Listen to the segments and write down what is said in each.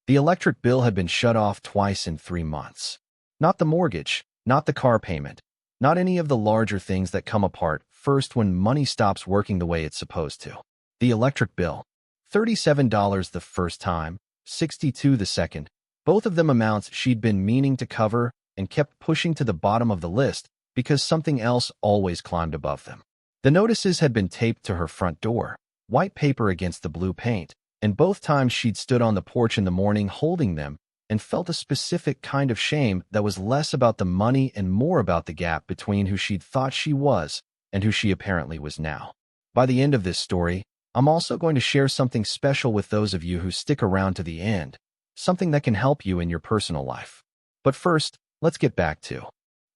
The electric bill had been shut off twice in 3 months. Not the mortgage, not the car payment, not any of the larger things that come apart first when money stops working the way it's supposed to. The electric bill. $37 the first time, $62 the second. Both of them amounts she'd been meaning to cover and kept pushing to the bottom of the list because something else always climbed above them. The notices had been taped to her front door, white paper against the blue paint, and both times she'd stood on the porch in the morning holding them and felt a specific kind of shame that was less about the money and more about the gap between who she'd thought she was and who she apparently was now. By the end of this story, I'm also going to share something special with those of you who stick around to the end, something that can help you in your personal life. But first, let's get back to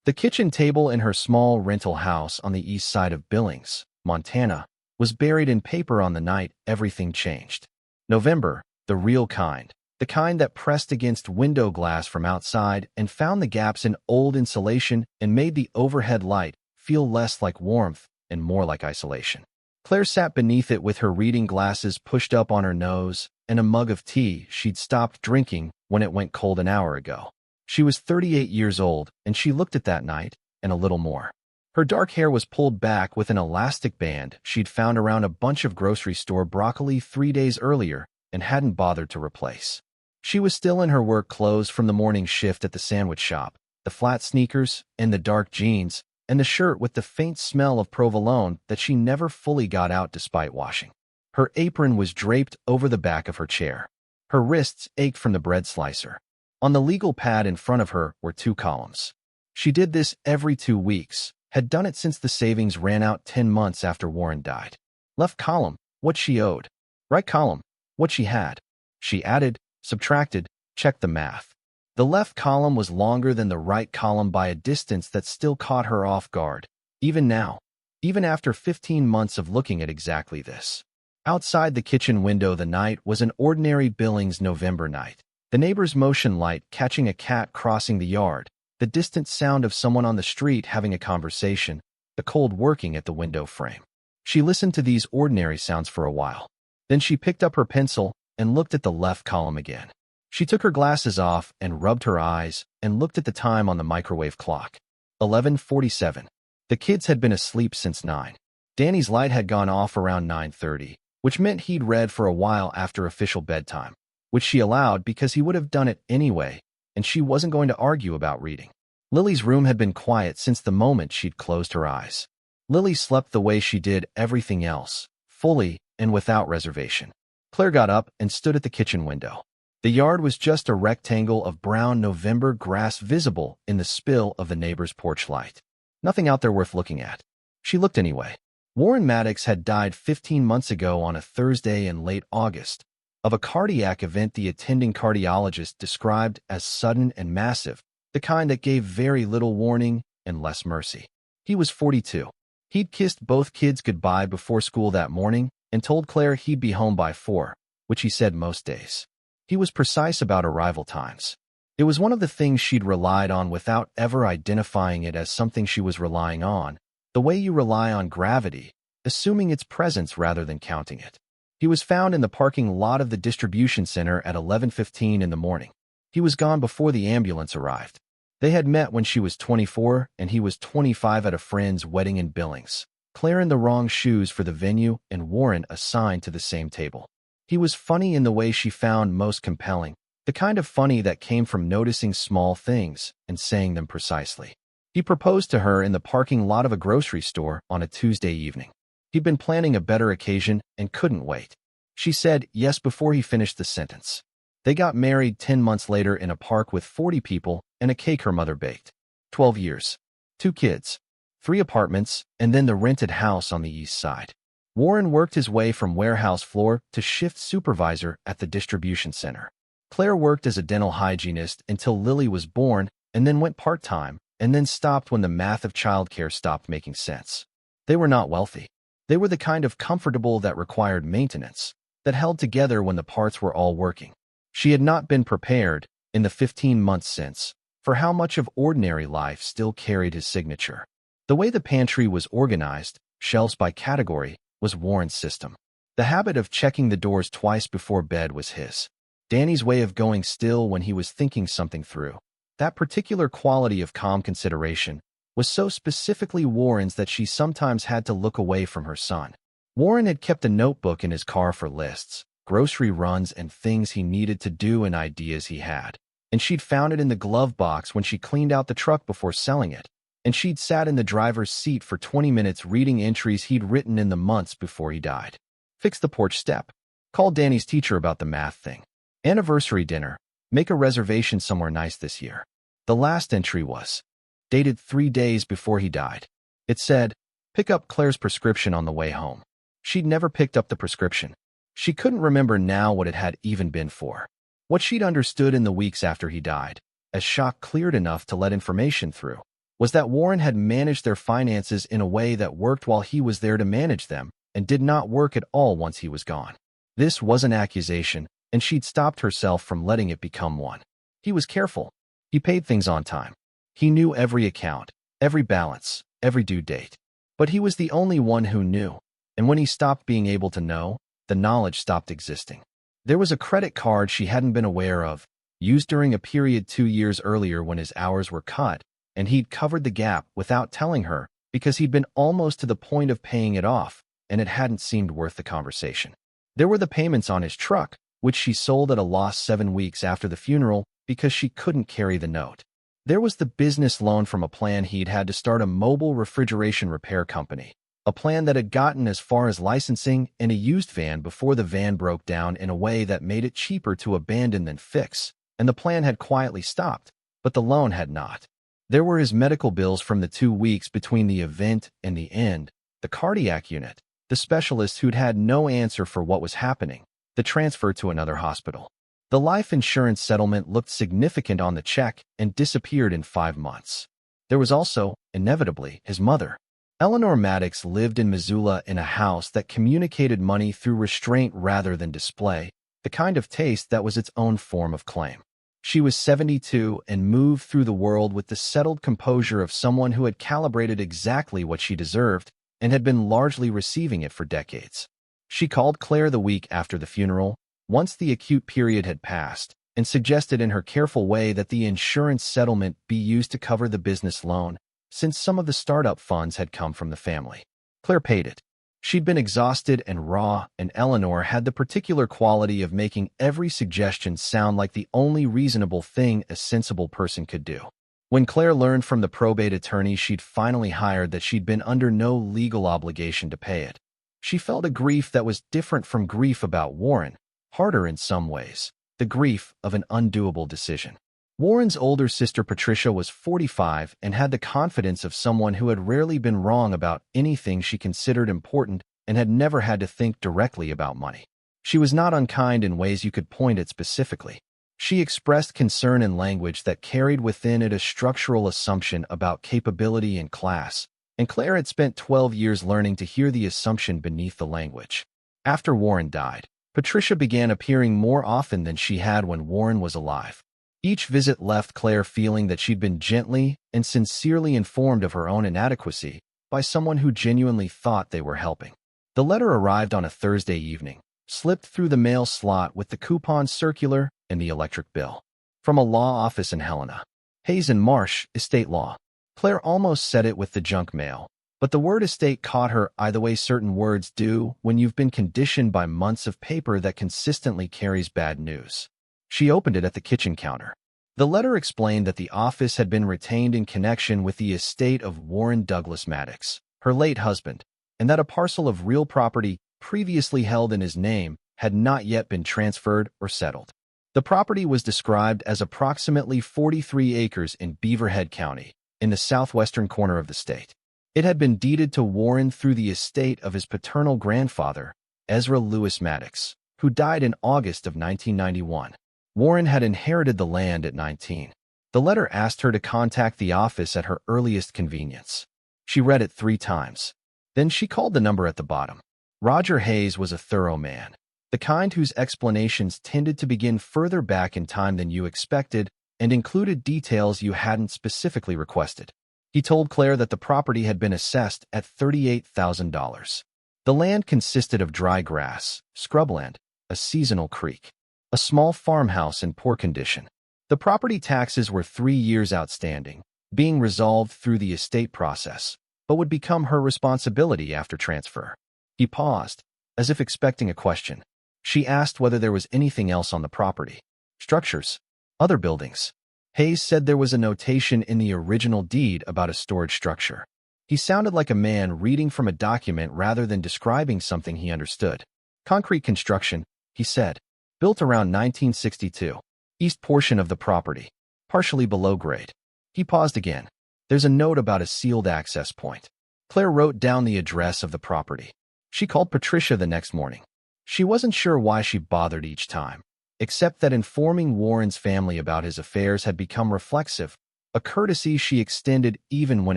the kitchen table in her small rental house on the east side of Billings, Montana, was buried in paper on the night everything changed. November, the real kind. The kind that pressed against window glass from outside and found the gaps in old insulation and made the overhead light feel less like warmth and more like isolation. Claire sat beneath it with her reading glasses pushed up on her nose and a mug of tea she'd stopped drinking when it went cold an hour ago. She was 38 years old, and she looked at that night and a little more. Her dark hair was pulled back with an elastic band she'd found around a bunch of grocery store broccoli 3 days earlier and hadn't bothered to replace. She was still in her work clothes from the morning shift at the sandwich shop, the flat sneakers and the dark jeans, and the shirt with the faint smell of provolone that she never fully got out despite washing. Her apron was draped over the back of her chair. Her wrists ached from the bread slicer. On the legal pad in front of her were 2 columns. She did this every 2 weeks, had done it since the savings ran out 10 months after Warren died. Left column, what she owed. Right column, what she had. She added, subtracted, checked the math. The left column was longer than the right column by a distance that still caught her off guard, even now, even after 15 months of looking at exactly this. Outside the kitchen window the night was an ordinary Billings November night. The neighbor's motion light catching a cat crossing the yard, the distant sound of someone on the street having a conversation, the cold working at the window frame. She listened to these ordinary sounds for a while. Then she picked up her pencil and looked at the left column again. She took her glasses off and rubbed her eyes and looked at the time on the microwave clock. 11:47. The kids had been asleep since 9. Danny's light had gone off around 9:30, which meant he'd read for a while after official bedtime, which she allowed because he would have done it anyway, and she wasn't going to argue about reading. Lily's room had been quiet since the moment she'd closed her eyes. Lily slept the way she did everything else, fully and without reservation. Claire got up and stood at the kitchen window. The yard was just a rectangle of brown November grass visible in the spill of the neighbor's porch light. Nothing out there worth looking at. She looked anyway. Warren Maddox had died 15 months ago on a Thursday in late August, of a cardiac event the attending cardiologist described as sudden and massive, the kind that gave very little warning and less mercy. He was 42. He'd kissed both kids goodbye before school that morning and told Claire he'd be home by 4, which he said most days. He was precise about arrival times. It was one of the things she'd relied on without ever identifying it as something she was relying on, the way you rely on gravity, assuming its presence rather than counting it. He was found in the parking lot of the distribution center at 11:15 in the morning. He was gone before the ambulance arrived. They had met when she was 24 and he was 25 at a friend's wedding in Billings. Claire in the wrong shoes for the venue and Warren assigned to the same table. He was funny in the way she found most compelling, the kind of funny that came from noticing small things and saying them precisely. He proposed to her in the parking lot of a grocery store on a Tuesday evening. He'd been planning a better occasion and couldn't wait. She said yes before he finished the sentence. They got married 10 months later in a park with 40 people and a cake her mother baked. 12 years. 2 kids. 3 apartments, and then the rented house on the east side. Warren worked his way from warehouse floor to shift supervisor at the distribution center. Claire worked as a dental hygienist until Lily was born and then went part-time and then stopped when the math of childcare stopped making sense. They were not wealthy. They were the kind of comfortable that required maintenance, that held together when the parts were all working. She had not been prepared, in the 15 months since, for how much of ordinary life still carried his signature. The way the pantry was organized, shelves by category, was Warren's system. The habit of checking the doors twice before bed was his. Danny's way of going still when he was thinking something through. That particular quality of calm consideration was so specifically Warren's that she sometimes had to look away from her son. Warren had kept a notebook in his car for lists, grocery runs, and things he needed to do and ideas he had. And she'd found it in the glove box when she cleaned out the truck before selling it. And she'd sat in the driver's seat for 20 minutes reading entries he'd written in the months before he died. Fix the porch step. Call Danny's teacher about the math thing. Anniversary dinner. Make a reservation somewhere nice this year. The last entry was dated 3 days before he died. It said, pick up Claire's prescription on the way home. She'd never picked up the prescription. She couldn't remember now what it had even been for. What she'd understood in the weeks after he died, as shock cleared enough to let information through, was that Warren had managed their finances in a way that worked while he was there to manage them and did not work at all once he was gone. This was an accusation, and she'd stopped herself from letting it become one. He was careful. He paid things on time. He knew every account, every balance, every due date. But he was the only one who knew, and when he stopped being able to know, the knowledge stopped existing. There was a credit card she hadn't been aware of, used during a period 2 years earlier when his hours were cut, and he'd covered the gap without telling her because he'd been almost to the point of paying it off, and it hadn't seemed worth the conversation. There were the payments on his truck, which she sold at a loss 7 weeks after the funeral because she couldn't carry the note. There was the business loan from a plan he'd had to start a mobile refrigeration repair company, a plan that had gotten as far as licensing and a used van before the van broke down in a way that made it cheaper to abandon than fix, and the plan had quietly stopped, but the loan had not. There were his medical bills from the 2 weeks between the event and the end, the cardiac unit, the specialist who'd had no answer for what was happening, the transfer to another hospital. The life insurance settlement looked significant on the check and disappeared in 5 months. There was also, inevitably, his mother. Eleanor Maddox lived in Missoula in a house that communicated money through restraint rather than display, the kind of taste that was its own form of claim. She was 72 and moved through the world with the settled composure of someone who had calibrated exactly what she deserved and had been largely receiving it for decades. She called Claire the week after the funeral, once the acute period had passed, and suggested in her careful way that the insurance settlement be used to cover the business loan, since some of the startup funds had come from the family. Claire paid it. She'd been exhausted and raw, and Eleanor had the particular quality of making every suggestion sound like the only reasonable thing a sensible person could do. When Claire learned from the probate attorney she'd finally hired that she'd been under no legal obligation to pay it, she felt a grief that was different from grief about Warren, harder in some ways, the grief of an undoable decision. Warren's older sister Patricia was 45 and had the confidence of someone who had rarely been wrong about anything she considered important and had never had to think directly about money. She was not unkind in ways you could point at specifically. She expressed concern in language that carried within it a structural assumption about capability and class, and Claire had spent 12 years learning to hear the assumption beneath the language. After Warren died, Patricia began appearing more often than she had when Warren was alive. Each visit left Claire feeling that she'd been gently and sincerely informed of her own inadequacy by someone who genuinely thought they were helping. The letter arrived on a Thursday evening, slipped through the mail slot with the coupon circular and the electric bill. From a law office in Helena. Hayes and Marsh, estate law. Claire almost said it with the junk mail, but the word estate caught her eye the way certain words do when you've been conditioned by months of paper that consistently carries bad news. She opened it at the kitchen counter. The letter explained that the office had been retained in connection with the estate of Warren Douglas Maddox, her late husband, and that a parcel of real property previously held in his name had not yet been transferred or settled. The property was described as approximately 43 acres in Beaverhead County, in the southwestern corner of the state. It had been deeded to Warren through the estate of his paternal grandfather, Ezra Lewis Maddox, who died in August of 1991. Warren had inherited the land at 19. The letter asked her to contact the office at her earliest convenience. She read it 3 times. Then she called the number at the bottom. Roger Hayes was a thorough man, the kind whose explanations tended to begin further back in time than you expected and included details you hadn't specifically requested. He told Claire that the property had been assessed at $38,000. The land consisted of dry grass, scrubland, a seasonal creek. a small farmhouse in poor condition. The property taxes were 3 years outstanding, being resolved through the estate process, but would become her responsibility after transfer. He paused, as if expecting a question. She asked whether there was anything else on the property. Structures. Other buildings. Hayes said there was a notation in the original deed about a storage structure. He sounded like a man reading from a document rather than describing something he understood. Concrete construction, he said. Built around 1962. East portion of the property. Partially below grade. He paused again. There's a note about a sealed access point. Claire wrote down the address of the property. She called Patricia the next morning. She wasn't sure why she bothered each time, except that informing Warren's family about his affairs had become reflexive, a courtesy she extended even when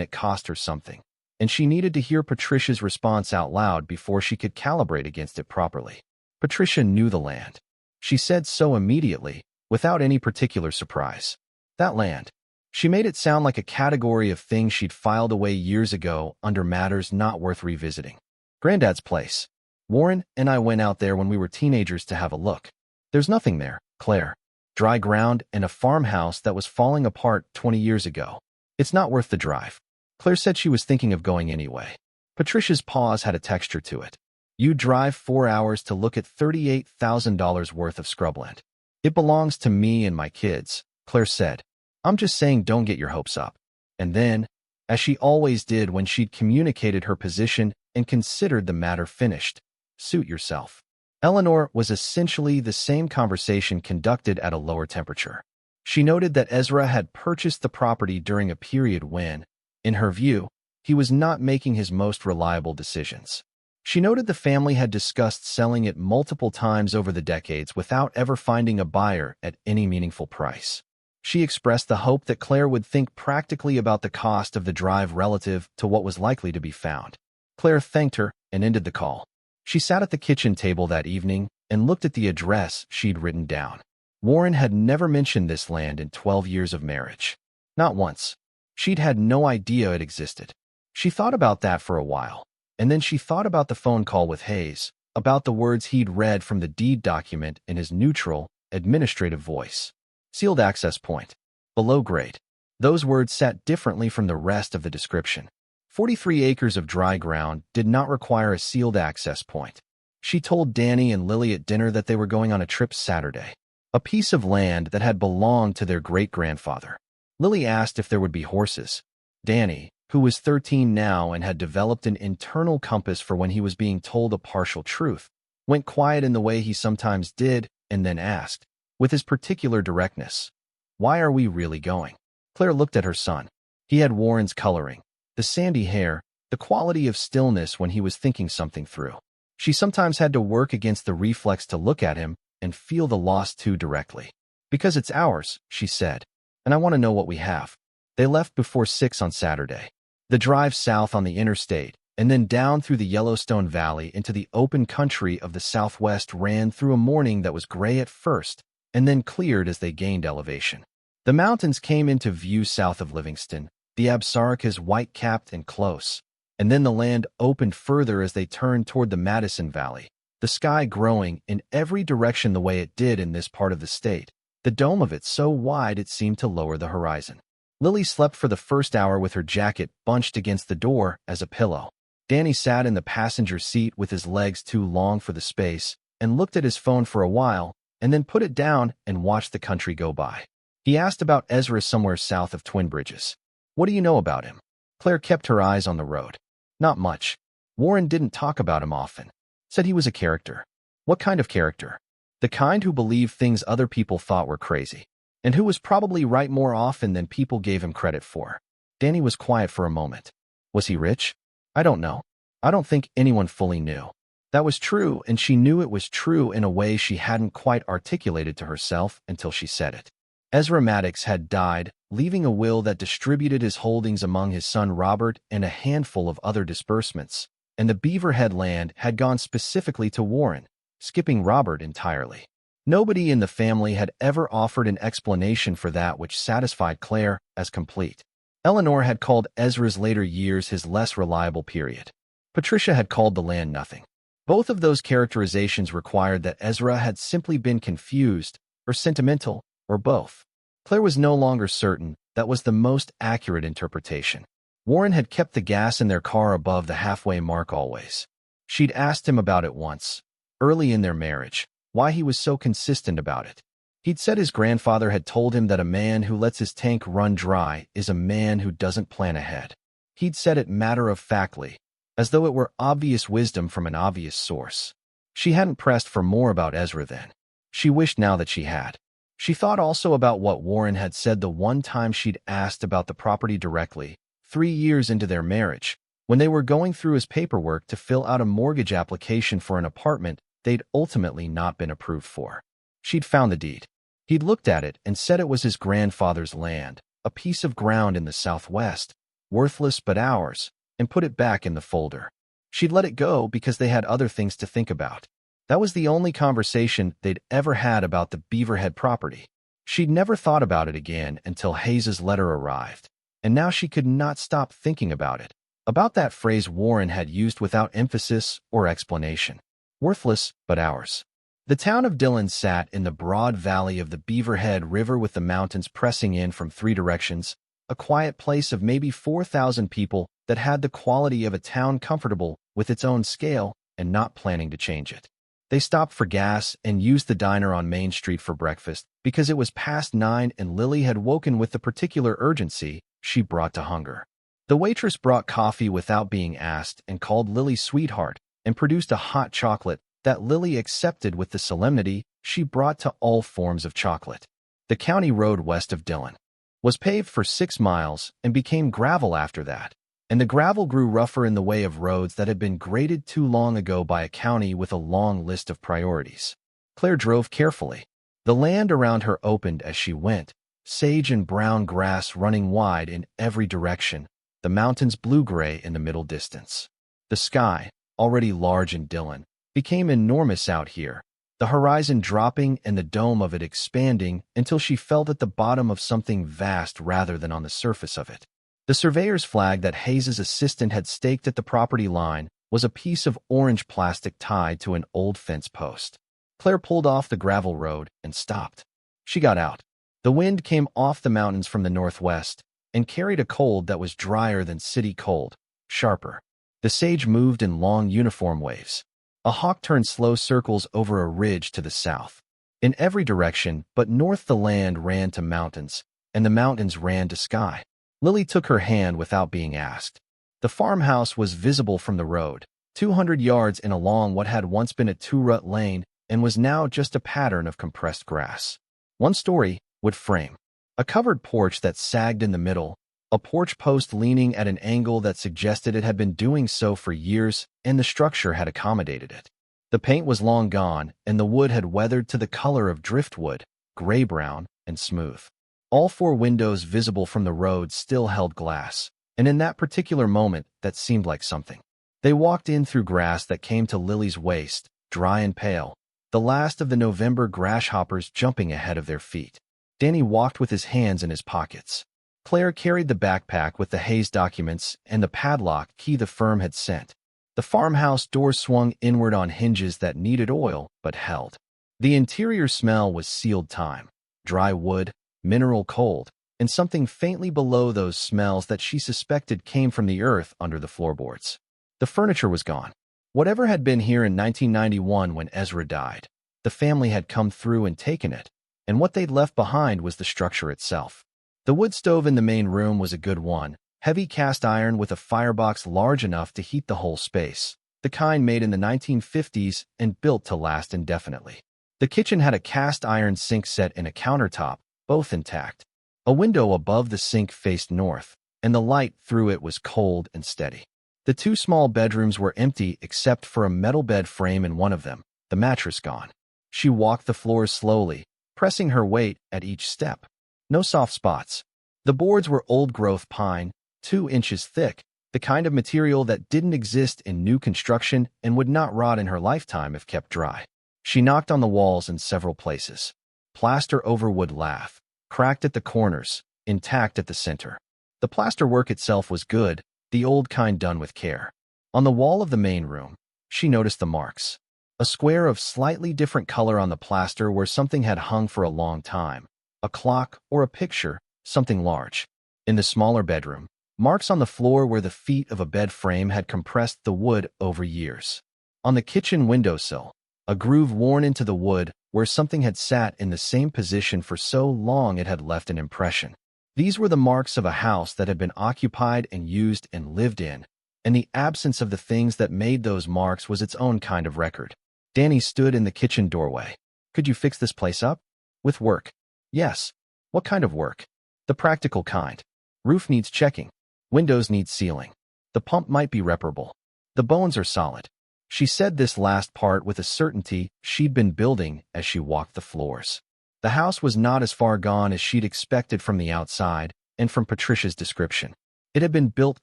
it cost her something, and she needed to hear Patricia's response out loud before she could calibrate against it properly. Patricia knew the land. She said so immediately, without any particular surprise. That land. She made it sound like a category of things she'd filed away years ago under matters not worth revisiting. Granddad's place. Warren and I went out there when we were teenagers to have a look. There's nothing there, Claire. Dry ground and a farmhouse that was falling apart 20 years ago. It's not worth the drive. Claire said she was thinking of going anyway. Patricia's pause had a texture to it. You drive 4 hours to look at $38,000 worth of scrubland. It belongs to me and my kids, Claire said. I'm just saying don't get your hopes up. And then, as she always did when she'd communicated her position and considered the matter finished, suit yourself. Eleanor was essentially the same conversation conducted at a lower temperature. She noted that Ezra had purchased the property during a period when, in her view, he was not making his most reliable decisions. She noted the family had discussed selling it multiple times over the decades without ever finding a buyer at any meaningful price. She expressed the hope that Claire would think practically about the cost of the drive relative to what was likely to be found. Claire thanked her and ended the call. She sat at the kitchen table that evening and looked at the address she'd written down. Warren had never mentioned this land in 12 years of marriage. Not once. She'd had no idea it existed. She thought about that for a while, and then she thought about the phone call with Hayes, about the words he'd read from the deed document in his neutral, administrative voice. Sealed access point. Below grade. Those words sat differently from the rest of the description. 43 acres of dry ground did not require a sealed access point. She told Danny and Lily at dinner that they were going on a trip Saturday. A piece of land that had belonged to their great-grandfather. Lily asked if there would be horses. Danny, who was 13 now and had developed an internal compass for when he was being told a partial truth, went quiet in the way he sometimes did and then asked, with his particular directness, "Why are we really going?" Claire looked at her son. He had Warren's coloring, the sandy hair, the quality of stillness when he was thinking something through. She sometimes had to work against the reflex to look at him and feel the loss too directly. "Because it's ours," she said, "and I want to know what we have." They left before 6 on Saturday. The drive south on the interstate, and then down through the Yellowstone Valley into the open country of the Southwest ran through a morning that was gray at first, and then cleared as they gained elevation. The mountains came into view south of Livingston, the Absarokas white-capped and close, and then the land opened further as they turned toward the Madison Valley, the sky growing in every direction the way it did in this part of the state, the dome of it so wide it seemed to lower the horizon. Lily slept for the first hour with her jacket bunched against the door as a pillow. Danny sat in the passenger seat with his legs too long for the space and looked at his phone for a while, and then put it down and watched the country go by. He asked about Ezra somewhere south of Twin Bridges. "What do you know about him?" Claire kept her eyes on the road. "Not much. Warren didn't talk about him often. Said he was a character." "What kind of character?" "The kind who believed things other people thought were crazy, and who was probably right more often than people gave him credit for." Danny was quiet for a moment. "Was he rich?" "I don't know. I don't think anyone fully knew." That was true, and she knew it was true in a way she hadn't quite articulated to herself until she said it. Ezra Maddox had died, leaving a will that distributed his holdings among his son Robert and a handful of other disbursements, and the Beaverhead land had gone specifically to Warren, skipping Robert entirely. Nobody in the family had ever offered an explanation for that which satisfied Claire as complete. Eleanor had called Ezra's later years his less reliable period. Patricia had called the land nothing. Both of those characterizations required that Ezra had simply been confused, or sentimental, or both. Claire was no longer certain that was the most accurate interpretation. Warren had kept the gas in their car above the halfway mark always. She'd asked him about it once, early in their marriage, why he was so consistent about it. He'd said his grandfather had told him that a man who lets his tank run dry is a man who doesn't plan ahead. He'd said it matter-of-factly, as though it were obvious wisdom from an obvious source. She hadn't pressed for more about Ezra then. She wished now that she had. She thought also about what Warren had said the one time she'd asked about the property directly, 3 years into their marriage, when they were going through his paperwork to fill out a mortgage application for an apartment they'd ultimately not been approved for. She'd found the deed. He'd looked at it and said it was his grandfather's land, a piece of ground in the southwest, worthless but ours, and put it back in the folder. She'd let it go because they had other things to think about. That was the only conversation they'd ever had about the Beaverhead property. She'd never thought about it again until Hayes's letter arrived, and now she could not stop thinking about it, about that phrase Warren had used without emphasis or explanation. Worthless, but ours. The town of Billings sat in the broad valley of the Beaverhead River with the mountains pressing in from 3 directions, a quiet place of maybe 4,000 people that had the quality of a town comfortable with its own scale and not planning to change it. They stopped for gas and used the diner on Main Street for breakfast because it was past 9 and Lily had woken with the particular urgency she brought to hunger. The waitress brought coffee without being asked and called Lily sweetheart and produced a hot chocolate that Lily accepted with the solemnity she brought to all forms of chocolate. The county road west of Dillon was paved for 6 miles and became gravel after that, and the gravel grew rougher in the way of roads that had been graded too long ago by a county with a long list of priorities. Claire drove carefully. The land around her opened as she went, sage and brown grass running wide in every direction, the mountains blue-gray in the middle distance. The sky, already large in Dillon, became enormous out here, the horizon dropping and the dome of it expanding until she felt at the bottom of something vast rather than on the surface of it. The surveyor's flag that Hayes's assistant had staked at the property line was a piece of orange plastic tied to an old fence post. Claire pulled off the gravel road and stopped. She got out. The wind came off the mountains from the northwest and carried a cold that was drier than city cold, sharper. The sage moved in long uniform waves. A hawk turned slow circles over a ridge to the south. In every direction but north the land ran to mountains, and the mountains ran to sky. Lily took her hand without being asked. The farmhouse was visible from the road, 200 yards in along what had once been a 2-rut lane and was now just a pattern of compressed grass. 1 story, wood frame. A covered porch that sagged in the middle, a porch post leaning at an angle that suggested it had been doing so for years and the structure had accommodated it. The paint was long gone and the wood had weathered to the color of driftwood, gray-brown and smooth. All 4 windows visible from the road still held glass, and in that particular moment that seemed like something. They walked in through grass that came to Lily's waist, dry and pale, the last of the November grasshoppers jumping ahead of their feet. Danny walked with his hands in his pockets. Claire carried the backpack with the Hayes documents and the padlock key the firm had sent. The farmhouse door swung inward on hinges that needed oil but held. The interior smell was sealed time, dry wood, mineral cold, and something faintly below those smells that she suspected came from the earth under the floorboards. The furniture was gone. Whatever had been here in 1991 when Ezra died, the family had come through and taken it, and what they'd left behind was the structure itself. The wood stove in the main room was a good one, heavy cast iron with a firebox large enough to heat the whole space, the kind made in the 1950s and built to last indefinitely. The kitchen had a cast iron sink set and a countertop, both intact. A window above the sink faced north, and the light through it was cold and steady. The 2 small bedrooms were empty except for a metal bed frame in one of them, the mattress gone. She walked the floors slowly, pressing her weight at each step. No soft spots. The boards were old-growth pine, 2 inches thick, the kind of material that didn't exist in new construction and would not rot in her lifetime if kept dry. She knocked on the walls in several places. Plaster over wood lath, cracked at the corners, intact at the center. The plaster work itself was good, the old kind done with care. On the wall of the main room, she noticed the marks. A square of slightly different color on the plaster where something had hung for a long time. A clock or a picture, something large. In the smaller bedroom, marks on the floor where the feet of a bed frame had compressed the wood over years. On the kitchen windowsill, a groove worn into the wood where something had sat in the same position for so long it had left an impression. These were the marks of a house that had been occupied and used and lived in, and the absence of the things that made those marks was its own kind of record. Danny stood in the kitchen doorway. Could you fix this place up? With work. Yes. What kind of work? The practical kind. Roof needs checking. Windows need sealing. The pump might be reparable. The bones are solid. She said this last part with a certainty she'd been building as she walked the floors. The house was not as far gone as she'd expected from the outside and from Patricia's description. It had been built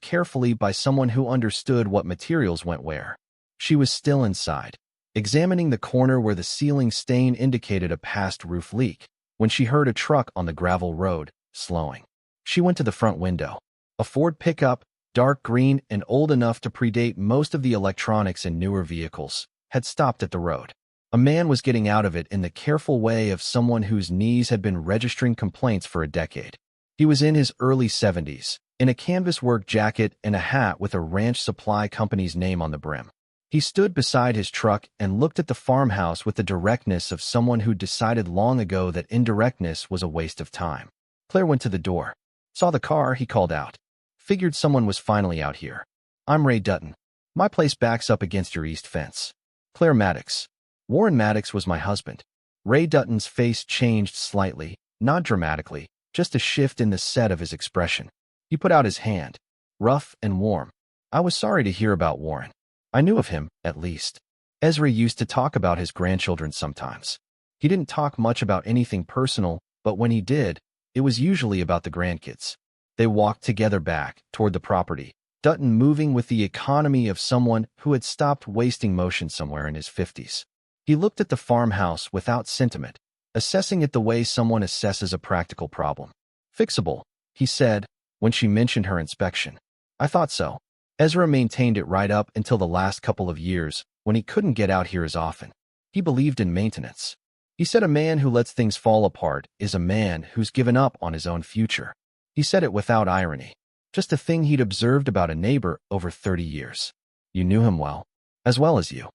carefully by someone who understood what materials went where. She was still inside, examining the corner where the ceiling stain indicated a past roof leak, when she heard a truck on the gravel road, slowing. She went to the front window. A Ford pickup, dark green and old enough to predate most of the electronics in newer vehicles, had stopped at the road. A man was getting out of it in the careful way of someone whose knees had been registering complaints for a decade. He was in his early 70s, in a canvas work jacket and a hat with a ranch supply company's name on the brim. He stood beside his truck and looked at the farmhouse with the directness of someone who'd decided long ago that indirectness was a waste of time. Claire went to the door. Saw the car, he called out. Figured someone was finally out here. I'm Ray Dutton. My place backs up against your east fence. Claire Maddox. Warren Maddox was my husband. Ray Dutton's face changed slightly, not dramatically, just a shift in the set of his expression. He put out his hand, rough and warm. I was sorry to hear about Warren. I knew of him, at least. Ezra used to talk about his grandchildren sometimes. He didn't talk much about anything personal, but when he did, it was usually about the grandkids. They walked together back toward the property, Dutton moving with the economy of someone who had stopped wasting motion somewhere in his 50s. He looked at the farmhouse without sentiment, assessing it the way someone assesses a practical problem. Fixable, he said, when she mentioned her inspection. I thought so. Ezra maintained it right up until the last couple of years, when he couldn't get out here as often. He believed in maintenance. He said a man who lets things fall apart is a man who's given up on his own future. He said it without irony, just a thing he'd observed about a neighbor over 30 years. You knew him well as you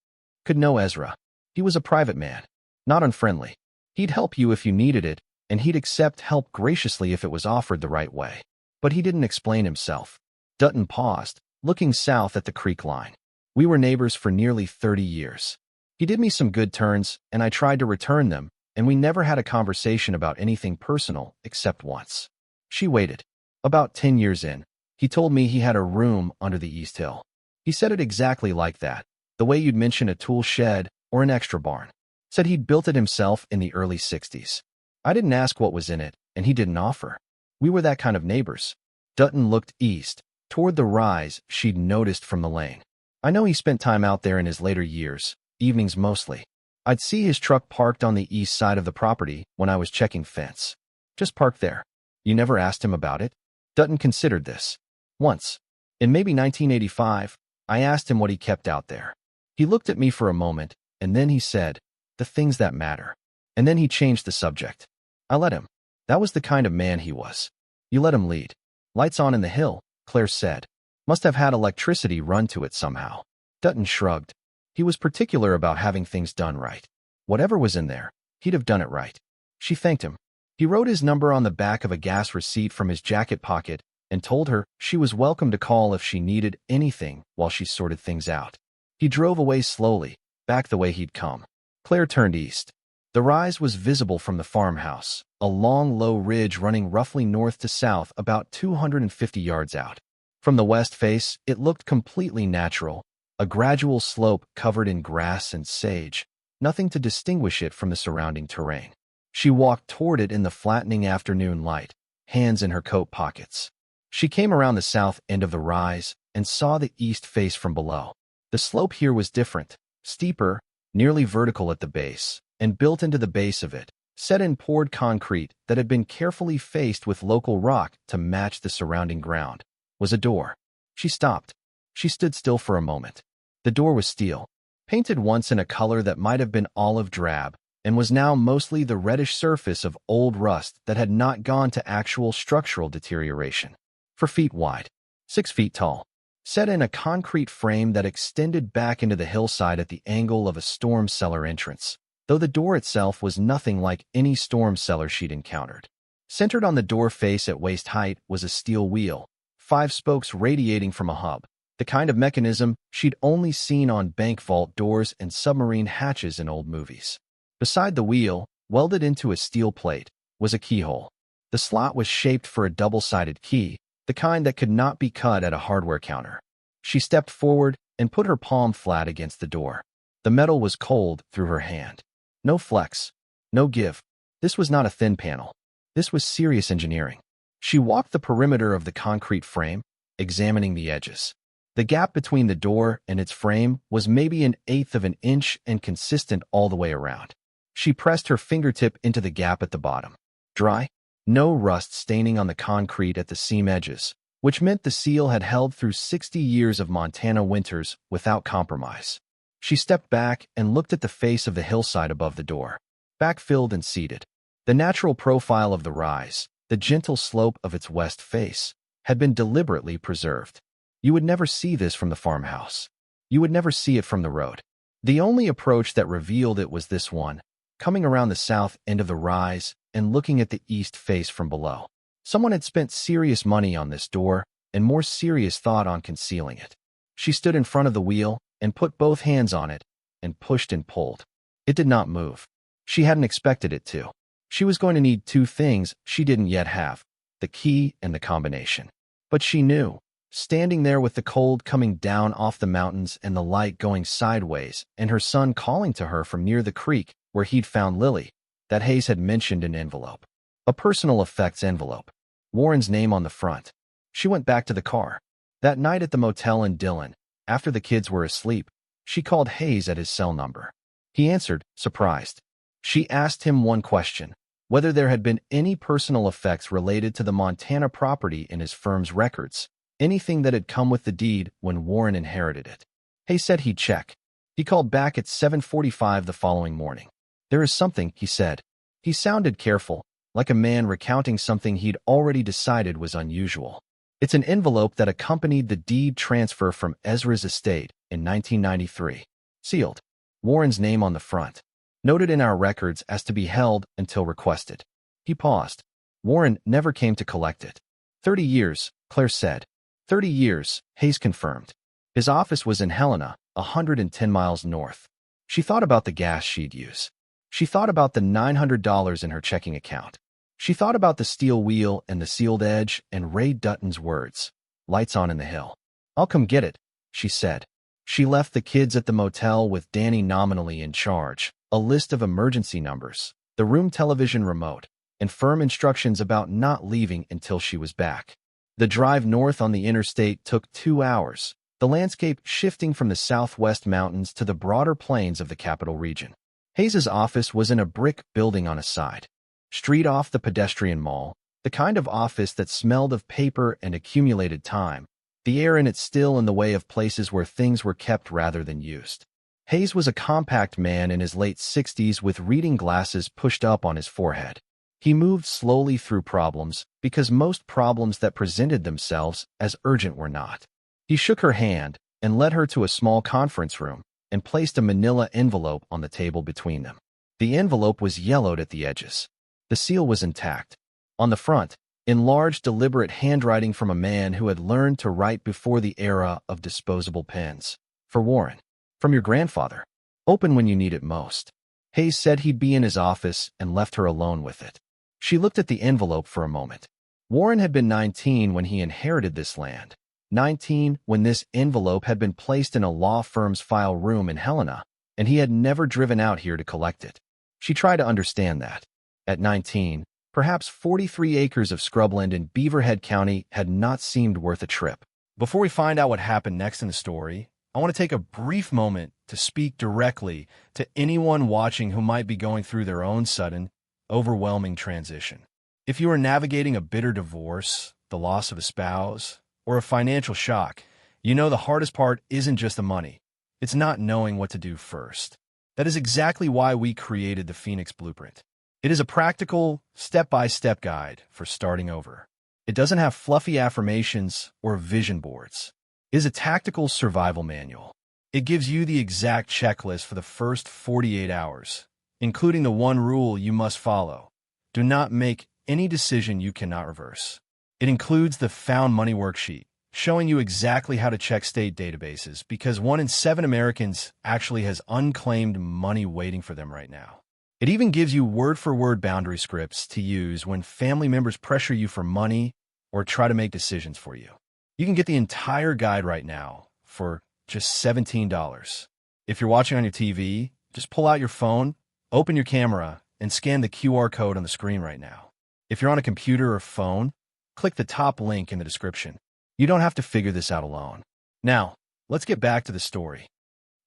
could know Ezra. He was a private man, not unfriendly. He'd help you if you needed it, and he'd accept help graciously if it was offered the right way. But he didn't explain himself. Dutton paused, looking south at the creek line. We were neighbors for nearly 30 years. He did me some good turns, and I tried to return them, and we never had a conversation about anything personal except once. She waited. About 10 years in, he told me he had a room under the East Hill. He said it exactly like that, the way you'd mention a tool shed or an extra barn. Said he'd built it himself in the early 60s. I didn't ask what was in it, and he didn't offer. We were that kind of neighbors. Dutton looked east, toward the rise she'd noticed from the lane. I know he spent time out there in his later years, evenings mostly. I'd see his truck parked on the east side of the property when I was checking fence. Just parked there. You never asked him about it? Dutton considered this. Once. In maybe 1985, I asked him what he kept out there. He looked at me for a moment, and then he said, the things that matter. And then he changed the subject. I let him. That was the kind of man he was. You let him lead. Lights on in the hill, Claire said. Must have had electricity run to it somehow. Dutton shrugged. He was particular about having things done right. Whatever was in there, he'd have done it right. She thanked him. He wrote his number on the back of a gas receipt from his jacket pocket and told her she was welcome to call if she needed anything while she sorted things out. He drove away slowly, back the way he'd come. Claire turned east. The rise was visible from the farmhouse, a long, low ridge running roughly north to south about 250 yards out. From the west face, it looked completely natural, a gradual slope covered in grass and sage, nothing to distinguish it from the surrounding terrain. She walked toward it in the flattening afternoon light, hands in her coat pockets. She came around the south end of the rise and saw the east face from below. The slope here was different, steeper, nearly vertical at the base, and built into the base of it, set in poured concrete that had been carefully faced with local rock to match the surrounding ground, was a door. She stopped. She stood still for a moment. The door was steel, painted once in a color that might have been olive drab and was now mostly the reddish surface of old rust that had not gone to actual structural deterioration. 4 feet wide, 6 feet tall, set in a concrete frame that extended back into the hillside at the angle of a storm cellar entrance, though the door itself was nothing like any storm cellar she'd encountered. Centered on the door face at waist height was a steel wheel, 5 spokes radiating from a hub, the kind of mechanism she'd only seen on bank vault doors and submarine hatches in old movies. Beside the wheel, welded into a steel plate, was a keyhole. The slot was shaped for a double-sided key, the kind that could not be cut at a hardware counter. She stepped forward and put her palm flat against the door. The metal was cold through her hand. No flex, no give. This was not a thin panel. This was serious engineering. She walked the perimeter of the concrete frame, examining the edges. The gap between the door and its frame was maybe 1/8 of an inch and consistent all the way around. She pressed her fingertip into the gap at the bottom. Dry, no rust staining on the concrete at the seam edges, which meant the seal had held through 60 years of Montana winters without compromise. She stepped back and looked at the face of the hillside above the door, backfilled and seated. The natural profile of the rise, the gentle slope of its west face, had been deliberately preserved. You would never see this from the farmhouse. You would never see it from the road. The only approach that revealed it was this one, coming around the south end of the rise and looking at the east face from below. Someone had spent serious money on this door and more serious thought on concealing it. She stood in front of the wheel and put both hands on it and pushed and pulled. It did not move. She hadn't expected it to. She was going to need 2 things she didn't yet have, the key and the combination. But she knew, standing there with the cold coming down off the mountains and the light going sideways and her son calling to her from near the creek where he'd found Lily, that Hayes had mentioned an envelope. A personal effects envelope. Warren's name on the front. She went back to the car. That night at the motel in Dillon, after the kids were asleep, she called Hayes at his cell number. He answered, surprised. She asked him one question, whether there had been any personal effects related to the Montana property in his firm's records, anything that had come with the deed when Warren inherited it. Hayes said he'd check. He called back at 7:45 the following morning. There is something, he said. He sounded careful, like a man recounting something he'd already decided was unusual. It's an envelope that accompanied the deed transfer from Ezra's estate in 1993. Sealed. Warren's name on the front. Noted in our records as to be held until requested. He paused. Warren never came to collect it. 30 years, Claire said. 30 years, Hayes confirmed. His office was in Helena, 110 miles north. She thought about the gas she'd use. She thought about the $900 in her checking account. She thought about the steel wheel and the sealed edge and Ray Dutton's words. Lights on in the hill. I'll come get it, she said. She left the kids at the motel with Danny nominally in charge, a list of emergency numbers, the room television remote, and firm instructions about not leaving until she was back. The drive north on the interstate took 2 hours, the landscape shifting from the southwest mountains to the broader plains of the capital region. Hayes's office was in a brick building on a side street off the pedestrian mall, the kind of office that smelled of paper and accumulated time, the air in it still in the way of places where things were kept rather than used. Hayes was a compact man in his late 60s with reading glasses pushed up on his forehead. He moved slowly through problems because most problems that presented themselves as urgent were not. He shook her hand and led her to a small conference room and placed a manila envelope on the table between them. The envelope was yellowed at the edges. The seal was intact. On the front, in large, deliberate handwriting from a man who had learned to write before the era of disposable pens. For Warren. From your grandfather. Open when you need it most. Hayes said he'd be in his office and left her alone with it. She looked at the envelope for a moment. Warren had been 19 when he inherited this land. 19 when this envelope had been placed in a law firm's file room in Helena, and he had never driven out here to collect it. She tried to understand that. At 19, perhaps 43 acres of scrubland in Beaverhead County had not seemed worth a trip. Before we find out what happened next in the story, I want to take a brief moment to speak directly to anyone watching who might be going through their own sudden, overwhelming transition. If you are navigating a bitter divorce, the loss of a spouse, or a financial shock, you know the hardest part isn't just the money. It's not knowing what to do first. That is exactly why we created the Phoenix Blueprint. It is a practical, step-by-step guide for starting over. It doesn't have fluffy affirmations or vision boards. It is a tactical survival manual. It gives you the exact checklist for the first 48 hours, including the one rule you must follow. Do not make any decision you cannot reverse. It includes the Found Money worksheet, showing you exactly how to check state databases because 1 in 7 Americans actually has unclaimed money waiting for them right now. It even gives you word-for-word boundary scripts to use when family members pressure you for money or try to make decisions for you. You can get the entire guide right now for just $17. If you're watching on your TV, just pull out your phone, open your camera, and scan the QR code on the screen right now. If you're on a computer or phone, click the top link in the description. You don't have to figure this out alone. Now, let's get back to the story.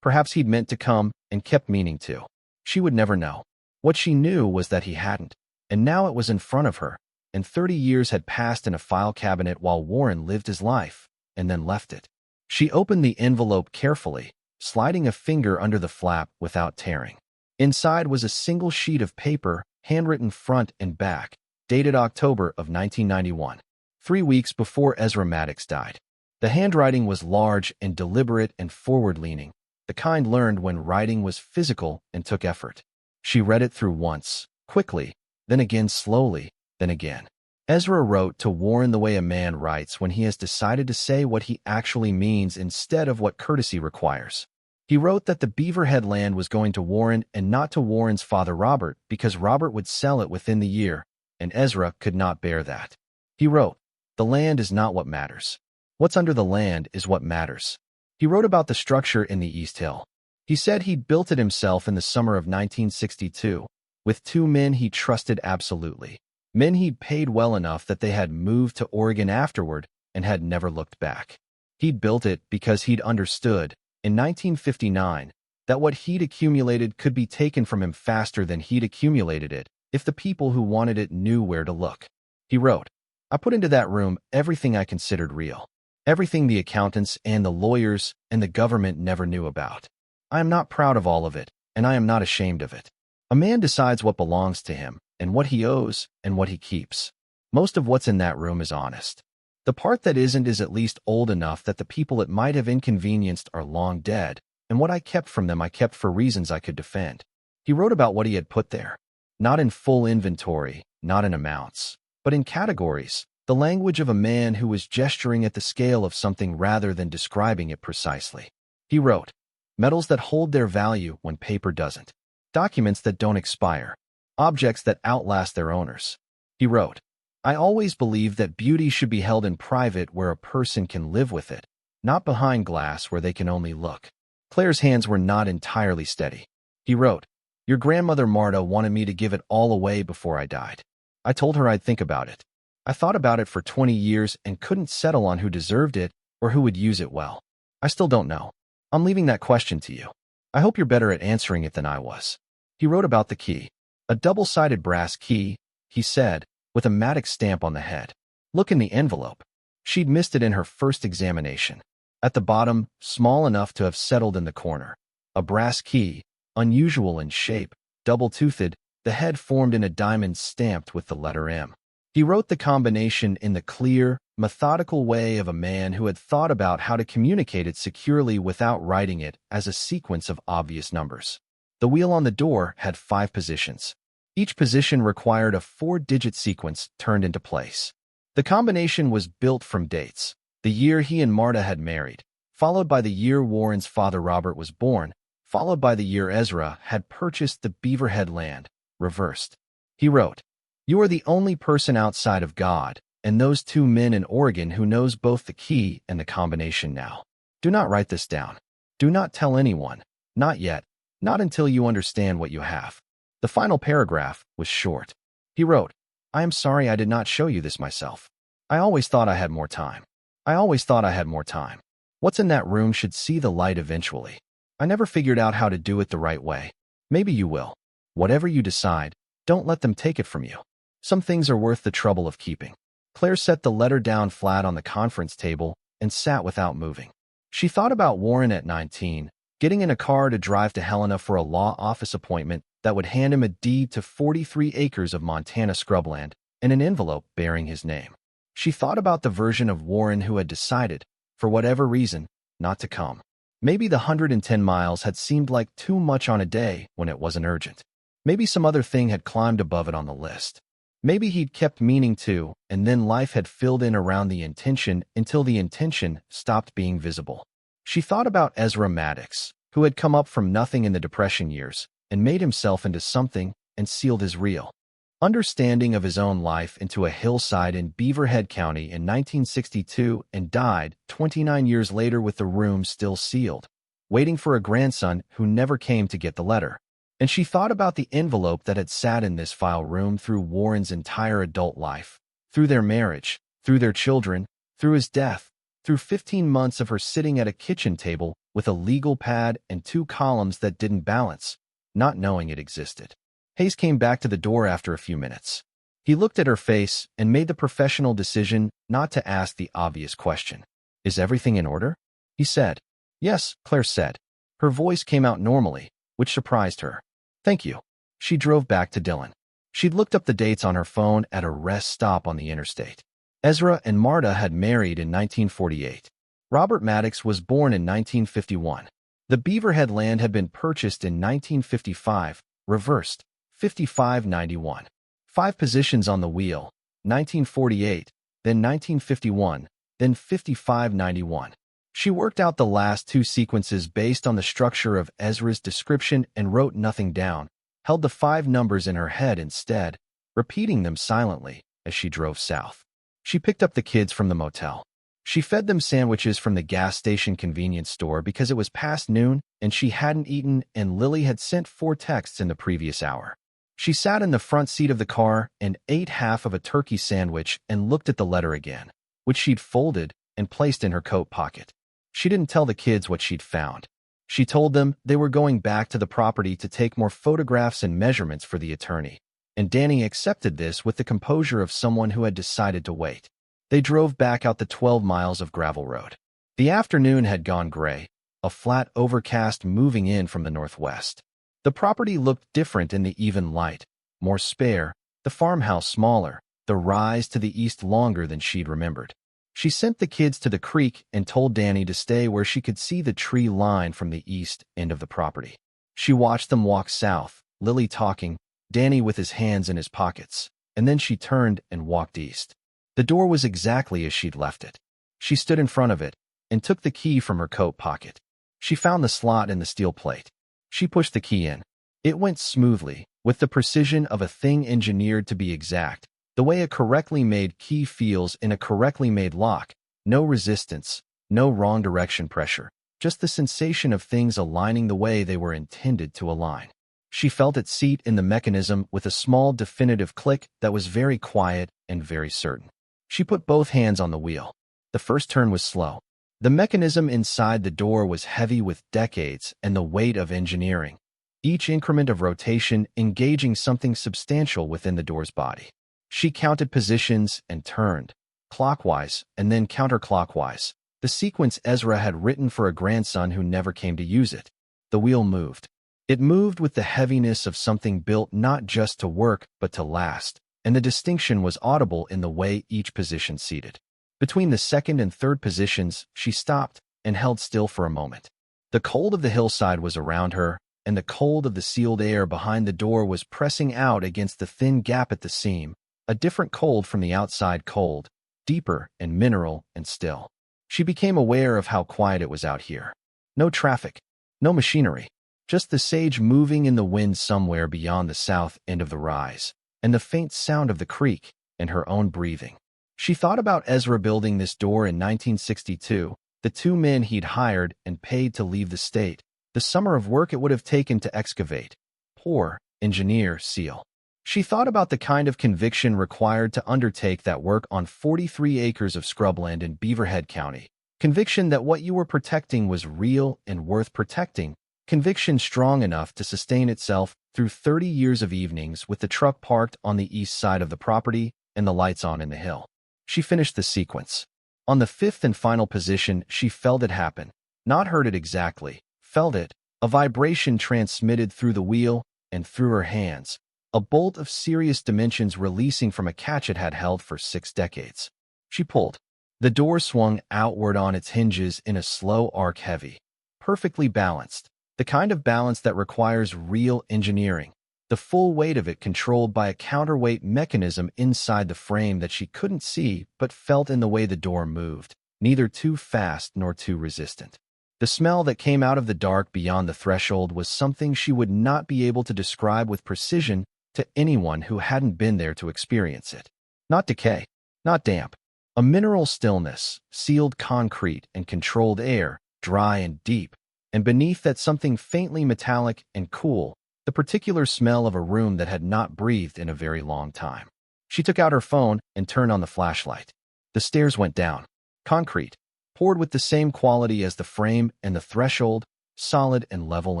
Perhaps he'd meant to come and kept meaning to. She would never know. What she knew was that he hadn't, and now it was in front of her, and 30 years had passed in a file cabinet while Warren lived his life, and then left it. She opened the envelope carefully, sliding a finger under the flap without tearing. Inside was a single sheet of paper, handwritten front and back, dated October of 1991, 3 weeks before Ezra Maddox died. The handwriting was large and deliberate and forward-leaning, the kind learned when writing was physical and took effort. She read it through once, quickly, then again slowly, then again. Ezra wrote to Warren the way a man writes when he has decided to say what he actually means instead of what courtesy requires. He wrote that the Beaverhead land was going to Warren and not to Warren's father Robert because Robert would sell it within the year, and Ezra could not bear that. He wrote, "The land is not what matters. What's under the land is what matters." He wrote about the structure in the East Hill. He said he'd built it himself in the summer of 1962, with 2 men he trusted absolutely. Men he'd paid well enough that they had moved to Oregon afterward and had never looked back. He'd built it because he'd understood, in 1959, that what he'd accumulated could be taken from him faster than he'd accumulated it if the people who wanted it knew where to look. He wrote, "I put into that room everything I considered real, everything the accountants and the lawyers and the government never knew about. I am not proud of all of it, and I am not ashamed of it. A man decides what belongs to him, and what he owes, and what he keeps. Most of what's in that room is honest. The part that isn't is at least old enough that the people it might have inconvenienced are long dead, and what I kept from them I kept for reasons I could defend." He wrote about what he had put there, not in full inventory, not in amounts, but in categories, the language of a man who was gesturing at the scale of something rather than describing it precisely. He wrote, "Metals that hold their value when paper doesn't. Documents that don't expire. Objects that outlast their owners." He wrote, "I always believed that beauty should be held in private where a person can live with it, not behind glass where they can only look." Claire's hands were not entirely steady. He wrote, "Your grandmother Marta wanted me to give it all away before I died. I told her I'd think about it. I thought about it for 20 years and couldn't settle on who deserved it or who would use it well. I still don't know. I'm leaving that question to you. I hope you're better at answering it than I was." He wrote about the key. "A double-sided brass key," he said, with a Maddox stamp on the head. "Look in the envelope." She'd missed it in her first examination. At the bottom, small enough to have settled in the corner. A brass key, unusual in shape, double-toothed, the head formed in a diamond stamped with the letter M. He wrote the combination in the clear, methodical way of a man who had thought about how to communicate it securely without writing it as a sequence of obvious numbers. The wheel on the door had 5 positions. Each position required a 4-digit sequence turned into place. The combination was built from dates: the year he and Marta had married, followed by the year Warren's father Robert was born, followed by the year Ezra had purchased the Beaverhead land, reversed. He wrote, "You are the only person outside of God and those 2 men in Oregon who knows both the key and the combination now. Do not write this down. Do not tell anyone, not yet, not until you understand what you have." The final paragraph was short. He wrote, "I am sorry I did not show you this myself. I always thought I had more time. I always thought I had more time. What's in that room should see the light eventually. I never figured out how to do it the right way. Maybe you will. Whatever you decide, don't let them take it from you. Some things are worth the trouble of keeping." Claire set the letter down flat on the conference table and sat without moving. She thought about Warren at 19, getting in a car to drive to Helena for a law office appointment that would hand him a deed to 43 acres of Montana scrubland and an envelope bearing his name. She thought about the version of Warren who had decided, for whatever reason, not to come. Maybe the 110 miles had seemed like too much on a day when it wasn't urgent. Maybe some other thing had climbed above it on the list. Maybe he'd kept meaning to, and then life had filled in around the intention until the intention stopped being visible. She thought about Ezra Maddox, who had come up from nothing in the Depression years and made himself into something and sealed his real understanding of his own life into a hillside in Beaverhead County in 1962 and died 29 years later with the room still sealed, waiting for a grandson who never came to get the letter. And she thought about the envelope that had sat in this file room through Warren's entire adult life, through their marriage, through their children, through his death, through 15 months of her sitting at a kitchen table with a legal pad and 2 columns that didn't balance, not knowing it existed. Hayes came back to the door after a few minutes. He looked at her face and made the professional decision not to ask the obvious question. "Is everything in order?" he said. "Yes," Claire said. Her voice came out normally, which surprised her. "Thank you." She drove back to Dillon. She'd looked up the dates on her phone at a rest stop on the interstate. Ezra and Marta had married in 1948. Robert Maddox was born in 1951. The Beaverhead land had been purchased in 1955, reversed, 5591. 5 positions on the wheel, 1948, then 1951, then 5591. She worked out the last 2 sequences based on the structure of Ezra's description and wrote nothing down, held the 5 numbers in her head instead, repeating them silently as she drove south. She picked up the kids from the motel. She fed them sandwiches from the gas station convenience store because it was past noon and she hadn't eaten and Lily had sent 4 texts in the previous hour. She sat in the front seat of the car and ate half of a turkey sandwich and looked at the letter again, which she'd folded and placed in her coat pocket. She didn't tell the kids what she'd found. She told them they were going back to the property to take more photographs and measurements for the attorney, and Danny accepted this with the composure of someone who had decided to wait. They drove back out the 12 miles of gravel road. The afternoon had gone gray, a flat overcast moving in from the northwest. The property looked different in the even light, more spare, the farmhouse smaller, the rise to the east longer than she'd remembered. She sent the kids to the creek and told Danny to stay where she could see the tree line from the east end of the property. She watched them walk south, Lily talking, Danny with his hands in his pockets, and then she turned and walked east. The door was exactly as she'd left it. She stood in front of it and took the key from her coat pocket. She found the slot in the steel plate. She pushed the key in. It went smoothly, with the precision of a thing engineered to be exact, the way a correctly made key feels in a correctly made lock. No resistance, no wrong direction pressure, just the sensation of things aligning the way they were intended to align. She felt its seat in the mechanism with a small definitive click that was very quiet and very certain. She put both hands on the wheel. The first turn was slow. The mechanism inside the door was heavy with decades and the weight of engineering, each increment of rotation engaging something substantial within the door's body. She counted positions and turned, clockwise and then counterclockwise, the sequence Ezra had written for a grandson who never came to use it. The wheel moved. It moved with the heaviness of something built not just to work but to last, and the distinction was audible in the way each position seated. Between the second and third positions, she stopped and held still for a moment. The cold of the hillside was around her, and the cold of the sealed air behind the door was pressing out against the thin gap at the seam, a different cold from the outside cold, deeper and mineral and still. She became aware of how quiet it was out here. No traffic, no machinery, just the sage moving in the wind somewhere beyond the south end of the rise, and the faint sound of the creek and her own breathing. She thought about Ezra building this door in 1962, the 2 men he'd hired and paid to leave the state, the summer of work it would have taken to excavate, pour, engineer, seal. She thought about the kind of conviction required to undertake that work on 43 acres of scrubland in Beaverhead County, conviction that what you were protecting was real and worth protecting, conviction strong enough to sustain itself through 30 years of evenings with the truck parked on the east side of the property and the lights on in the hill. She finished the sequence. On the 5th and final position, she felt it happen, not heard it exactly, felt it, a vibration transmitted through the wheel and through her hands, a bolt of serious dimensions releasing from a catch it had held for 6 decades. She pulled. The door swung outward on its hinges in a slow arc, heavy, perfectly balanced, the kind of balance that requires real engineering, the full weight of it controlled by a counterweight mechanism inside the frame that she couldn't see but felt in the way the door moved, neither too fast nor too resistant. The smell that came out of the dark beyond the threshold was something she would not be able to describe with precision to anyone who hadn't been there to experience it. Not decay, not damp, a mineral stillness, sealed concrete and controlled air, dry and deep, and beneath that something faintly metallic and cool, the particular smell of a room that had not breathed in a very long time. She took out her phone and turned on the flashlight. The stairs went down. Concrete, poured with the same quality as the frame and the threshold, solid and level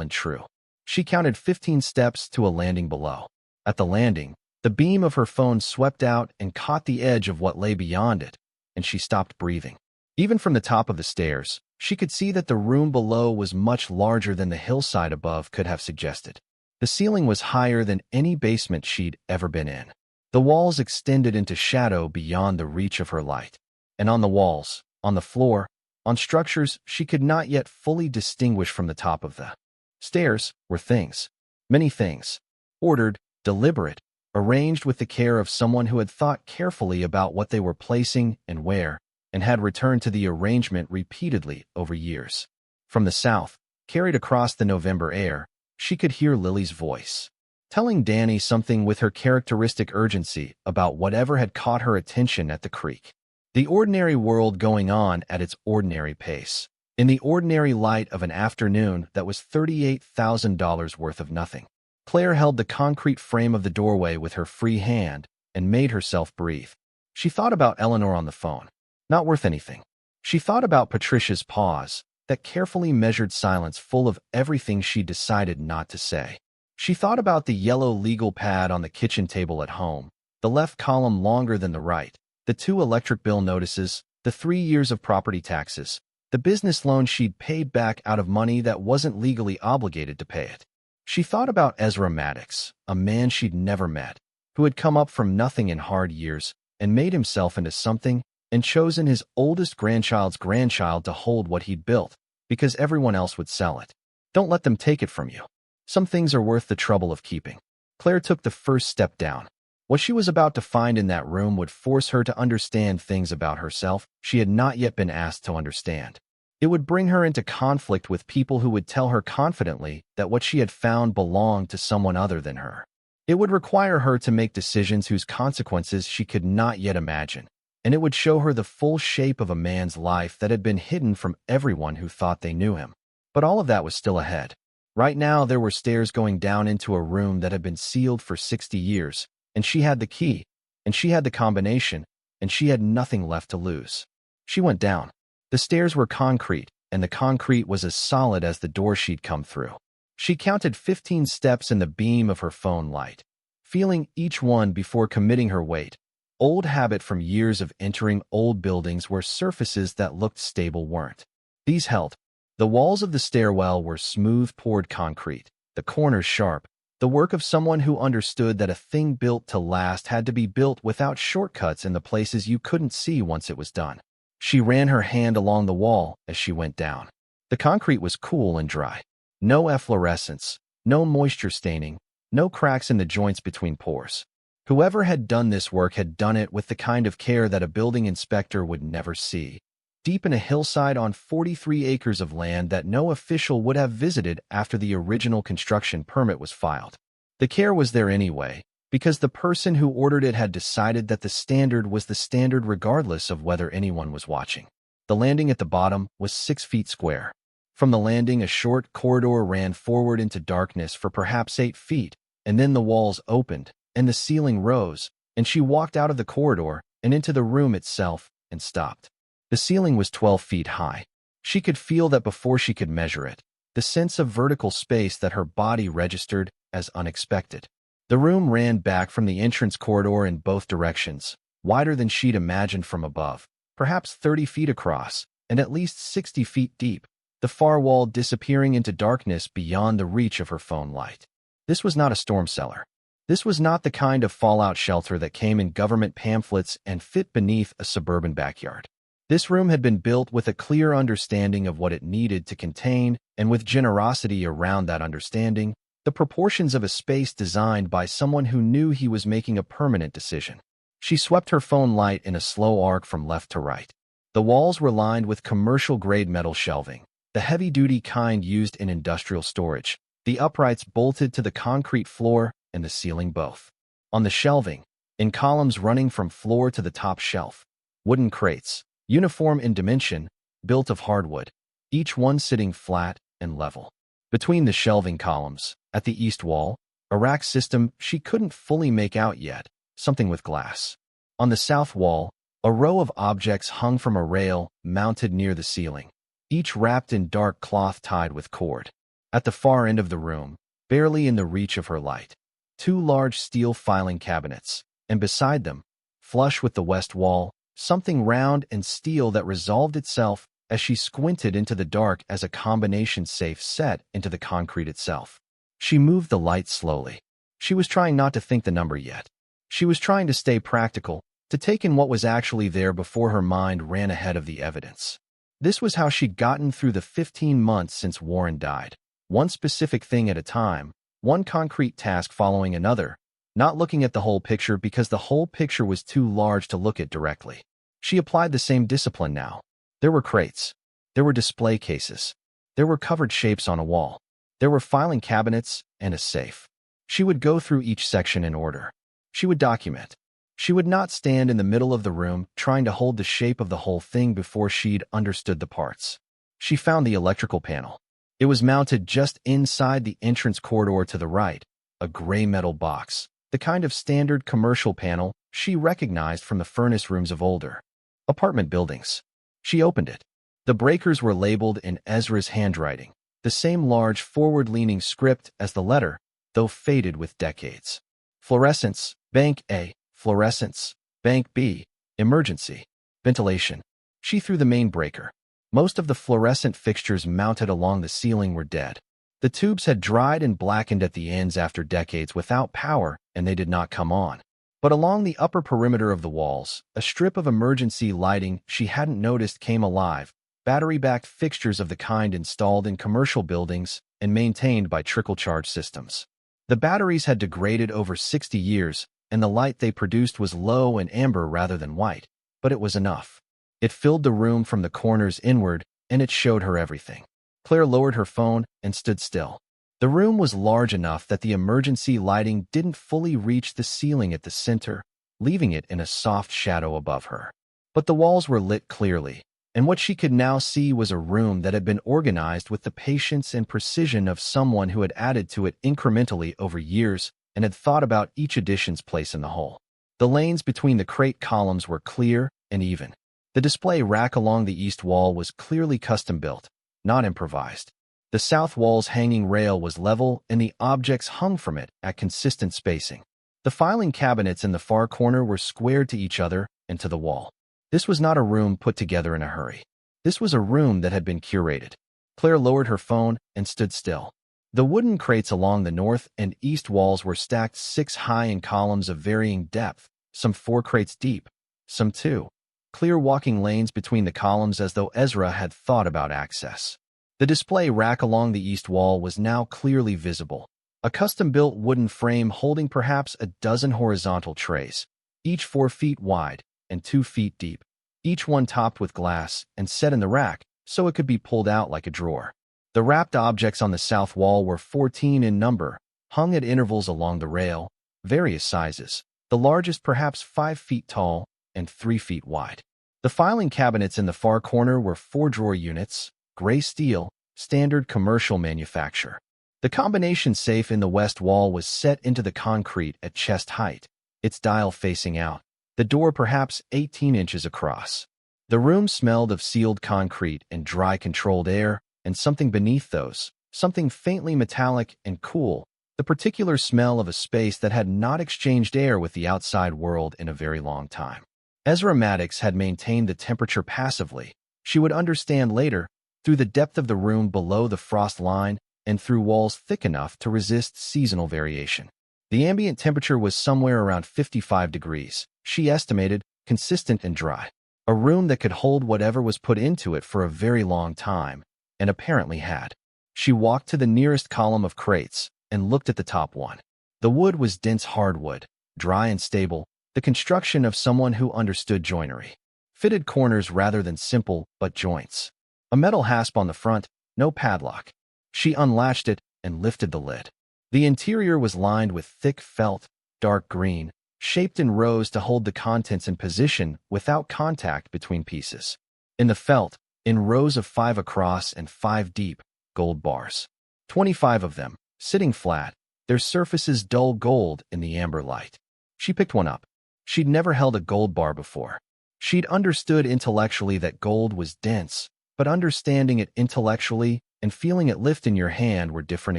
and true. She counted 15 steps to a landing below. At the landing, the beam of her phone swept out and caught the edge of what lay beyond it, and she stopped breathing. Even from the top of the stairs, she could see that the room below was much larger than the hillside above could have suggested. The ceiling was higher than any basement she'd ever been in. The walls extended into shadow beyond the reach of her light. And on the walls, on the floor, on structures she could not yet fully distinguish from the top of the stairs, were things. Many things. Ordered, deliberate, arranged with the care of someone who had thought carefully about what they were placing and where, and had returned to the arrangement repeatedly over years. From the south, carried across the November air, she could hear Lily's voice, telling Danny something with her characteristic urgency about whatever had caught her attention at the creek. The ordinary world going on at its ordinary pace, in the ordinary light of an afternoon that was $38,000 worth of nothing. Claire held the concrete frame of the doorway with her free hand and made herself breathe. She thought about Eleanor on the phone. Not worth anything. She thought about Patricia's pause, that carefully measured silence full of everything she decided not to say. She thought about the yellow legal pad on the kitchen table at home, the left column longer than the right, the 2 electric bill notices, the 3 years of property taxes, the business loan she'd paid back out of money that wasn't legally obligated to pay it. She thought about Ezra Maddox, a man she'd never met, who had come up from nothing in hard years and made himself into something and chosen his oldest grandchild's grandchild to hold what he'd built, because everyone else would sell it. Don't let them take it from you. Some things are worth the trouble of keeping. Claire took the first step down. What she was about to find in that room would force her to understand things about herself she had not yet been asked to understand. It would bring her into conflict with people who would tell her confidently that what she had found belonged to someone other than her. It would require her to make decisions whose consequences she could not yet imagine. And it would show her the full shape of a man's life that had been hidden from everyone who thought they knew him. But all of that was still ahead. Right now, there were stairs going down into a room that had been sealed for 60 years, and she had the key, and she had the combination, and she had nothing left to lose. She went down. The stairs were concrete, and the concrete was as solid as the door she'd come through. She counted 15 steps in the beam of her phone light, feeling each one before committing her weight. Old habit from years of entering old buildings where surfaces that looked stable weren't. These held. The walls of the stairwell were smooth poured concrete, the corners sharp, the work of someone who understood that a thing built to last had to be built without shortcuts in the places you couldn't see once it was done. She ran her hand along the wall as she went down. The concrete was cool and dry. No efflorescence, no moisture staining, no cracks in the joints between pores. Whoever had done this work had done it with the kind of care that a building inspector would never see. Deep in a hillside on 43 acres of land that no official would have visited after the original construction permit was filed. The care was there anyway, because the person who ordered it had decided that the standard was the standard regardless of whether anyone was watching. The landing at the bottom was 6 feet square. From the landing, a short corridor ran forward into darkness for perhaps 8 feet, and then the walls opened, and the ceiling rose, and she walked out of the corridor and into the room itself and stopped. The ceiling was 12 feet high. She could feel that before she could measure it, the sense of vertical space that her body registered as unexpected. The room ran back from the entrance corridor in both directions, wider than she'd imagined from above, perhaps 30 feet across, and at least 60 feet deep. the far wall disappearing into darkness beyond the reach of her phone light. This was not a storm cellar. This was not the kind of fallout shelter that came in government pamphlets and fit beneath a suburban backyard. This room had been built with a clear understanding of what it needed to contain, and with generosity around that understanding, the proportions of a space designed by someone who knew he was making a permanent decision. She swept her phone light in a slow arc from left to right. The walls were lined with commercial-grade metal shelving, the heavy-duty kind used in industrial storage, the uprights bolted to the concrete floor and the ceiling both. On the shelving, in columns running from floor to the top shelf, wooden crates, uniform in dimension, built of hardwood, each one sitting flat and level. Between the shelving columns, at the east wall, a rack system she couldn't fully make out yet, something with glass. On the south wall, a row of objects hung from a rail mounted near the ceiling, each wrapped in dark cloth tied with cord. At the far end of the room, barely in the reach of her light, two large steel filing cabinets, and beside them, flush with the west wall, something round and steel that resolved itself as she squinted into the dark as a combination safe set into the concrete itself. She moved the light slowly. She was trying not to think the number yet. She was trying to stay practical, to take in what was actually there before her mind ran ahead of the evidence. This was how she'd gotten through the 15 months since Warren died. One specific thing at a time, one concrete task following another, not looking at the whole picture because the whole picture was too large to look at directly. She applied the same discipline now. There were crates. There were display cases. There were covered shapes on a wall. There were filing cabinets and a safe. She would go through each section in order. She would document. She would not stand in the middle of the room trying to hold the shape of the whole thing before she'd understood the parts. She found the electrical panel. It was mounted just inside the entrance corridor to the right, a gray metal box, the kind of standard commercial panel she recognized from the furnace rooms of older apartment buildings. She opened it. The breakers were labeled in Ezra's handwriting, the same large forward-leaning script as the letter, though faded with decades. Fluorescence, Bank A. Fluorescence, Bank B. Emergency. Ventilation. She threw the main breaker. Most of the fluorescent fixtures mounted along the ceiling were dead. The tubes had dried and blackened at the ends after decades without power, and they did not come on. But along the upper perimeter of the walls, a strip of emergency lighting she hadn't noticed came alive, battery-backed fixtures of the kind installed in commercial buildings and maintained by trickle-charge systems. The batteries had degraded over 60 years, and the light they produced was low and amber rather than white, but it was enough. It filled the room from the corners inward, and it showed her everything. Claire lowered her phone and stood still. The room was large enough that the emergency lighting didn't fully reach the ceiling at the center, leaving it in a soft shadow above her. But the walls were lit clearly, and what she could now see was a room that had been organized with the patience and precision of someone who had added to it incrementally over years and had thought about each addition's place in the whole. The lanes between the crate columns were clear and even. The display rack along the east wall was clearly custom-built, not improvised. The south wall's hanging rail was level, and the objects hung from it at consistent spacing. The filing cabinets in the far corner were squared to each other and to the wall. This was not a room put together in a hurry. This was a room that had been curated. Claire lowered her phone and stood still. The wooden crates along the north and east walls were stacked 6 high in columns of varying depth, some 4 crates deep, some 2. Clear walking lanes between the columns as though Ezra had thought about access. The display rack along the east wall was now clearly visible, a custom-built wooden frame holding perhaps a dozen horizontal trays, each 4 feet wide and 2 feet deep, each one topped with glass and set in the rack so it could be pulled out like a drawer. The wrapped objects on the south wall were 14 in number, hung at intervals along the rail, various sizes, the largest perhaps 5 feet tall and 3 feet wide. The filing cabinets in the far corner were 4-drawer units, gray steel, standard commercial manufacture. The combination safe in the west wall was set into the concrete at chest height, its dial facing out, the door perhaps 18 inches across. The room smelled of sealed concrete and dry controlled air, and something beneath those, something faintly metallic and cool, the particular smell of a space that had not exchanged air with the outside world in a very long time. Ezra Maddox had maintained the temperature passively. She would understand later, through the depth of the room below the frost line, and through walls thick enough to resist seasonal variation. The ambient temperature was somewhere around 55 degrees, she estimated, consistent and dry. A room that could hold whatever was put into it for a very long time, and apparently had. She walked to the nearest column of crates and looked at the top one. The wood was dense hardwood, dry and stable, the construction of someone who understood joinery. Fitted corners rather than simple but joints. A metal hasp on the front, no padlock. She unlatched it and lifted the lid. The interior was lined with thick felt, dark green, shaped in rows to hold the contents in position without contact between pieces. In the felt, in rows of 5 across and 5 deep, gold bars. 25 of them, sitting flat, their surfaces dull gold in the amber light. She picked one up. She'd never held a gold bar before. She'd understood intellectually that gold was dense, but understanding it intellectually and feeling it lift in your hand were different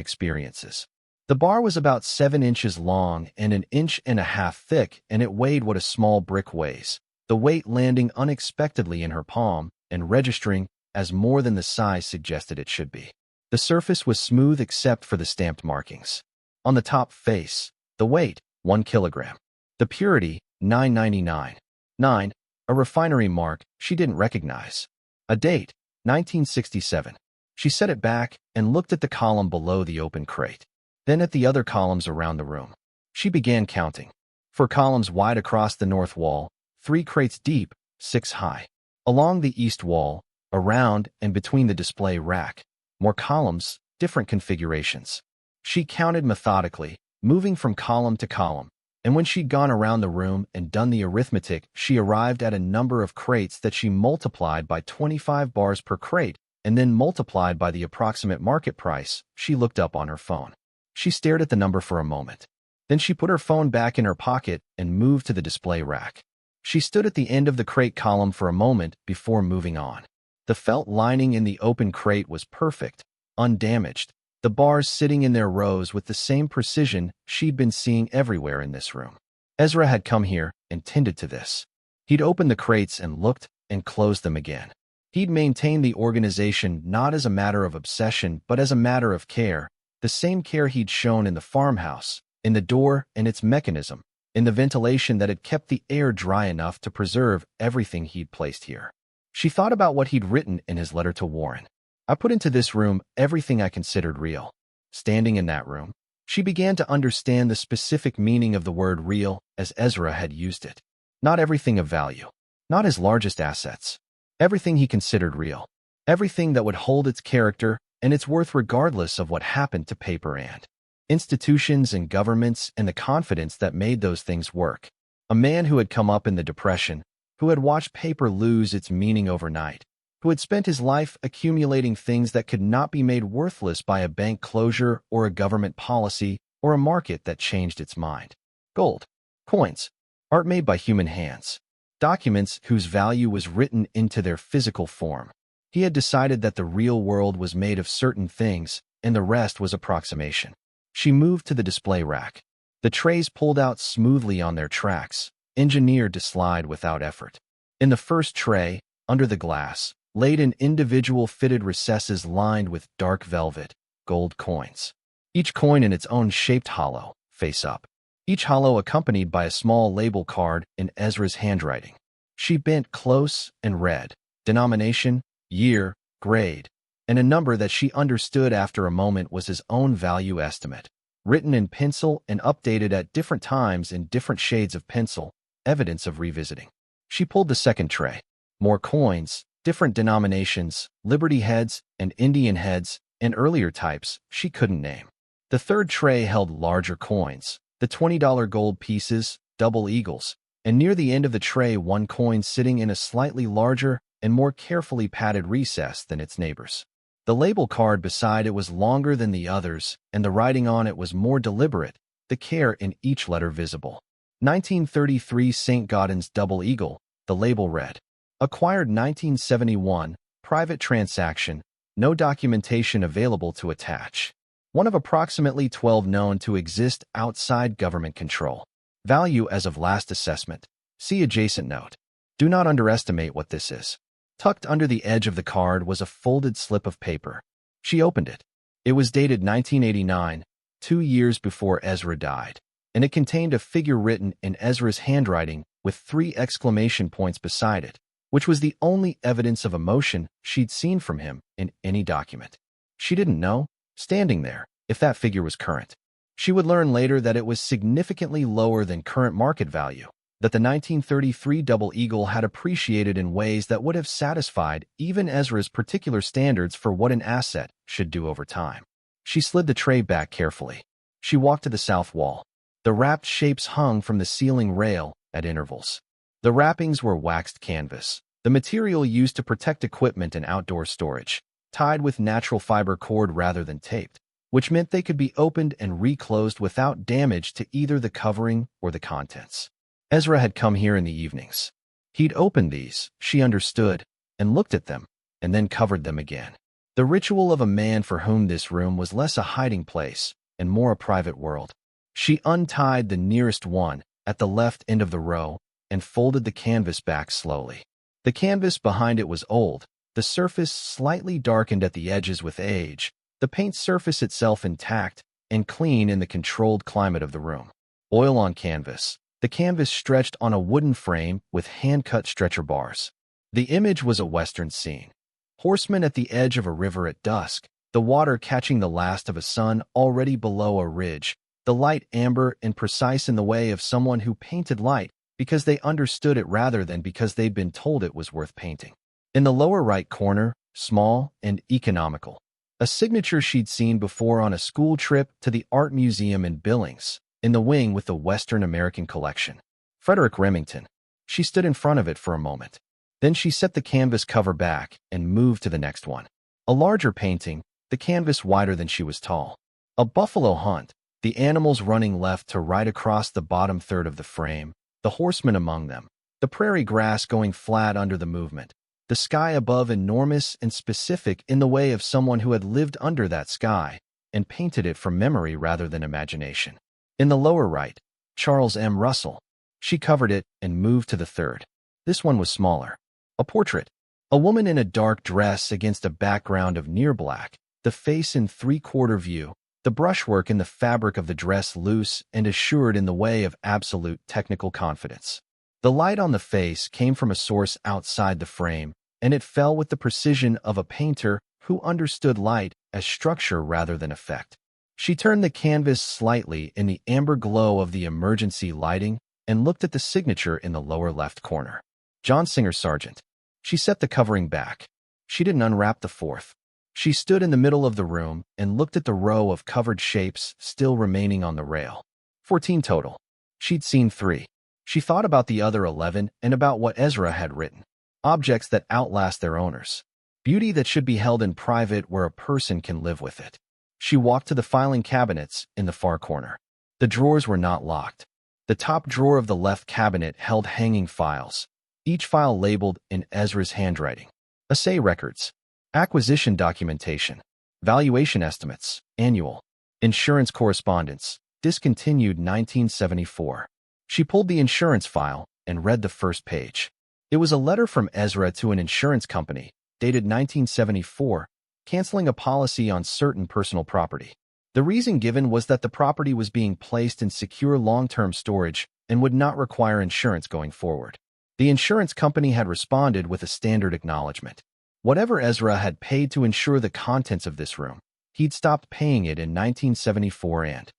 experiences. The bar was about 7 inches long and 1.5 inches thick, and it weighed what a small brick weighs, the weight landing unexpectedly in her palm and registering as more than the size suggested it should be. The surface was smooth except for the stamped markings. On the top face, the weight, 1 kilogram. The purity, 999. 9, a refinery mark she didn't recognize. A date, 1967. She set it back and looked at the column below the open crate, then at the other columns around the room. She began counting. 4 columns wide across the north wall, 3 crates deep, 6 high. Along the east wall, around and between the display rack, more columns, different configurations. She counted methodically, moving from column to column, and when she'd gone around the room and done the arithmetic, she arrived at a number of crates that she multiplied by 25 bars per crate and then multiplied by the approximate market price. She looked up on her phone. She stared at the number for a moment. Then she put her phone back in her pocket and moved to the display rack. She stood at the end of the crate column for a moment before moving on. The felt lining in the open crate was perfect, undamaged, the bars sitting in their rows with the same precision she'd been seeing everywhere in this room. Ezra had come here and tended to this. He'd opened the crates and looked and closed them again. He'd maintained the organization not as a matter of obsession but as a matter of care, the same care he'd shown in the farmhouse, in the door and its mechanism, in the ventilation that had kept the air dry enough to preserve everything he'd placed here. She thought about what he'd written in his letter to Warren. I put into this room everything I considered real. Standing in that room, she began to understand the specific meaning of the word real as Ezra had used it. Not everything of value, not his largest assets. Everything he considered real. Everything that would hold its character and its worth regardless of what happened to paper and institutions and governments and the confidence that made those things work. A man who had come up in the Depression, who had watched paper lose its meaning overnight, who had spent his life accumulating things that could not be made worthless by a bank closure or a government policy or a market that changed its mind. Gold, coins, art made by human hands, documents whose value was written into their physical form. He had decided that the real world was made of certain things, and the rest was approximation. She moved to the display rack. The trays pulled out smoothly on their tracks, engineered to slide without effort. In the first tray, under the glass, laid in individual fitted recesses lined with dark velvet, gold coins. Each coin in its own shaped hollow, face up. Each hollow accompanied by a small label card in Ezra's handwriting. She bent close and read, denomination, year, grade, and a number that she understood after a moment was his own value estimate, written in pencil and updated at different times in different shades of pencil, evidence of revisiting. She pulled the second tray. More coins, different denominations, Liberty heads and Indian heads, and earlier types she couldn't name. The third tray held larger coins, the $20 gold pieces, double eagles, and near the end of the tray one coin sitting in a slightly larger and more carefully padded recess than its neighbors. The label card beside it was longer than the others, and the writing on it was more deliberate, the care in each letter visible. 1933 St. Gaudens Double Eagle, the label read. Acquired 1971, private transaction, no documentation available to attach. One of approximately 12 known to exist outside government control. Value as of last assessment. See adjacent note. Do not underestimate what this is. Tucked under the edge of the card was a folded slip of paper. She opened it. It was dated 1989, 2 years before Ezra died, and it contained a figure written in Ezra's handwriting with 3 exclamation points beside it, which was the only evidence of emotion she'd seen from him in any document. She didn't know, standing there, if that figure was current. She would learn later that it was significantly lower than current market value, that the 1933 Double Eagle had appreciated in ways that would have satisfied even Ezra's particular standards for what an asset should do over time. She slid the tray back carefully. She walked to the south wall. The wrapped shapes hung from the ceiling rail at intervals. The wrappings were waxed canvas, the material used to protect equipment and outdoor storage, tied with natural fiber cord rather than taped, which meant they could be opened and reclosed without damage to either the covering or the contents. Ezra had come here in the evenings. He'd opened these, she understood, and looked at them, and then covered them again. The ritual of a man for whom this room was less a hiding place and more a private world. She untied the nearest one at the left end of the row and folded the canvas back slowly. The canvas behind it was old, the surface slightly darkened at the edges with age, the paint surface itself intact and clean in the controlled climate of the room. Oil on canvas. The canvas stretched on a wooden frame with hand-cut stretcher bars. The image was a western scene. Horsemen at the edge of a river at dusk, the water catching the last of a sun already below a ridge, the light amber and precise in the way of someone who painted light because they understood it rather than because they'd been told it was worth painting. In the lower right corner, small and economical, a signature she'd seen before on a school trip to the art museum in Billings, in the wing with the Western American collection. Frederick Remington. She stood in front of it for a moment. Then she set the canvas cover back and moved to the next one. A larger painting, the canvas wider than she was tall. A buffalo hunt, the animals running left to right across the bottom third of the frame, the horsemen among them, the prairie grass going flat under the movement, the sky above enormous and specific in the way of someone who had lived under that sky and painted it from memory rather than imagination. In the lower right, Charles M. Russell. She covered it and moved to the third. This one was smaller. A portrait. A woman in a dark dress against a background of near black, the face in 3/4 view, the brushwork in the fabric of the dress loose and assured in the way of absolute technical confidence. The light on the face came from a source outside the frame, and it fell with the precision of a painter who understood light as structure rather than effect. She turned the canvas slightly in the amber glow of the emergency lighting and looked at the signature in the lower left corner. John Singer Sargent. She set the covering back. She didn't unwrap the fourth. She stood in the middle of the room and looked at the row of covered shapes still remaining on the rail. 14 total. She'd seen 3. She thought about the other 11 and about what Ezra had written. Objects that outlast their owners. Beauty that should be held in private where a person can live with it. She walked to the filing cabinets in the far corner. The drawers were not locked. The top drawer of the left cabinet held hanging files, each file labeled in Ezra's handwriting. Assay records, acquisition documentation, valuation estimates, annual, insurance correspondence, discontinued 1974. She pulled the insurance file and read the first page. It was a letter from Ezra to an insurance company, dated 1974, canceling a policy on certain personal property. The reason given was that the property was being placed in secure long-term storage and would not require insurance going forward. The insurance company had responded with a standard acknowledgement. Whatever Ezra had paid to insure the contents of this room, he'd stopped paying it in 1974 and,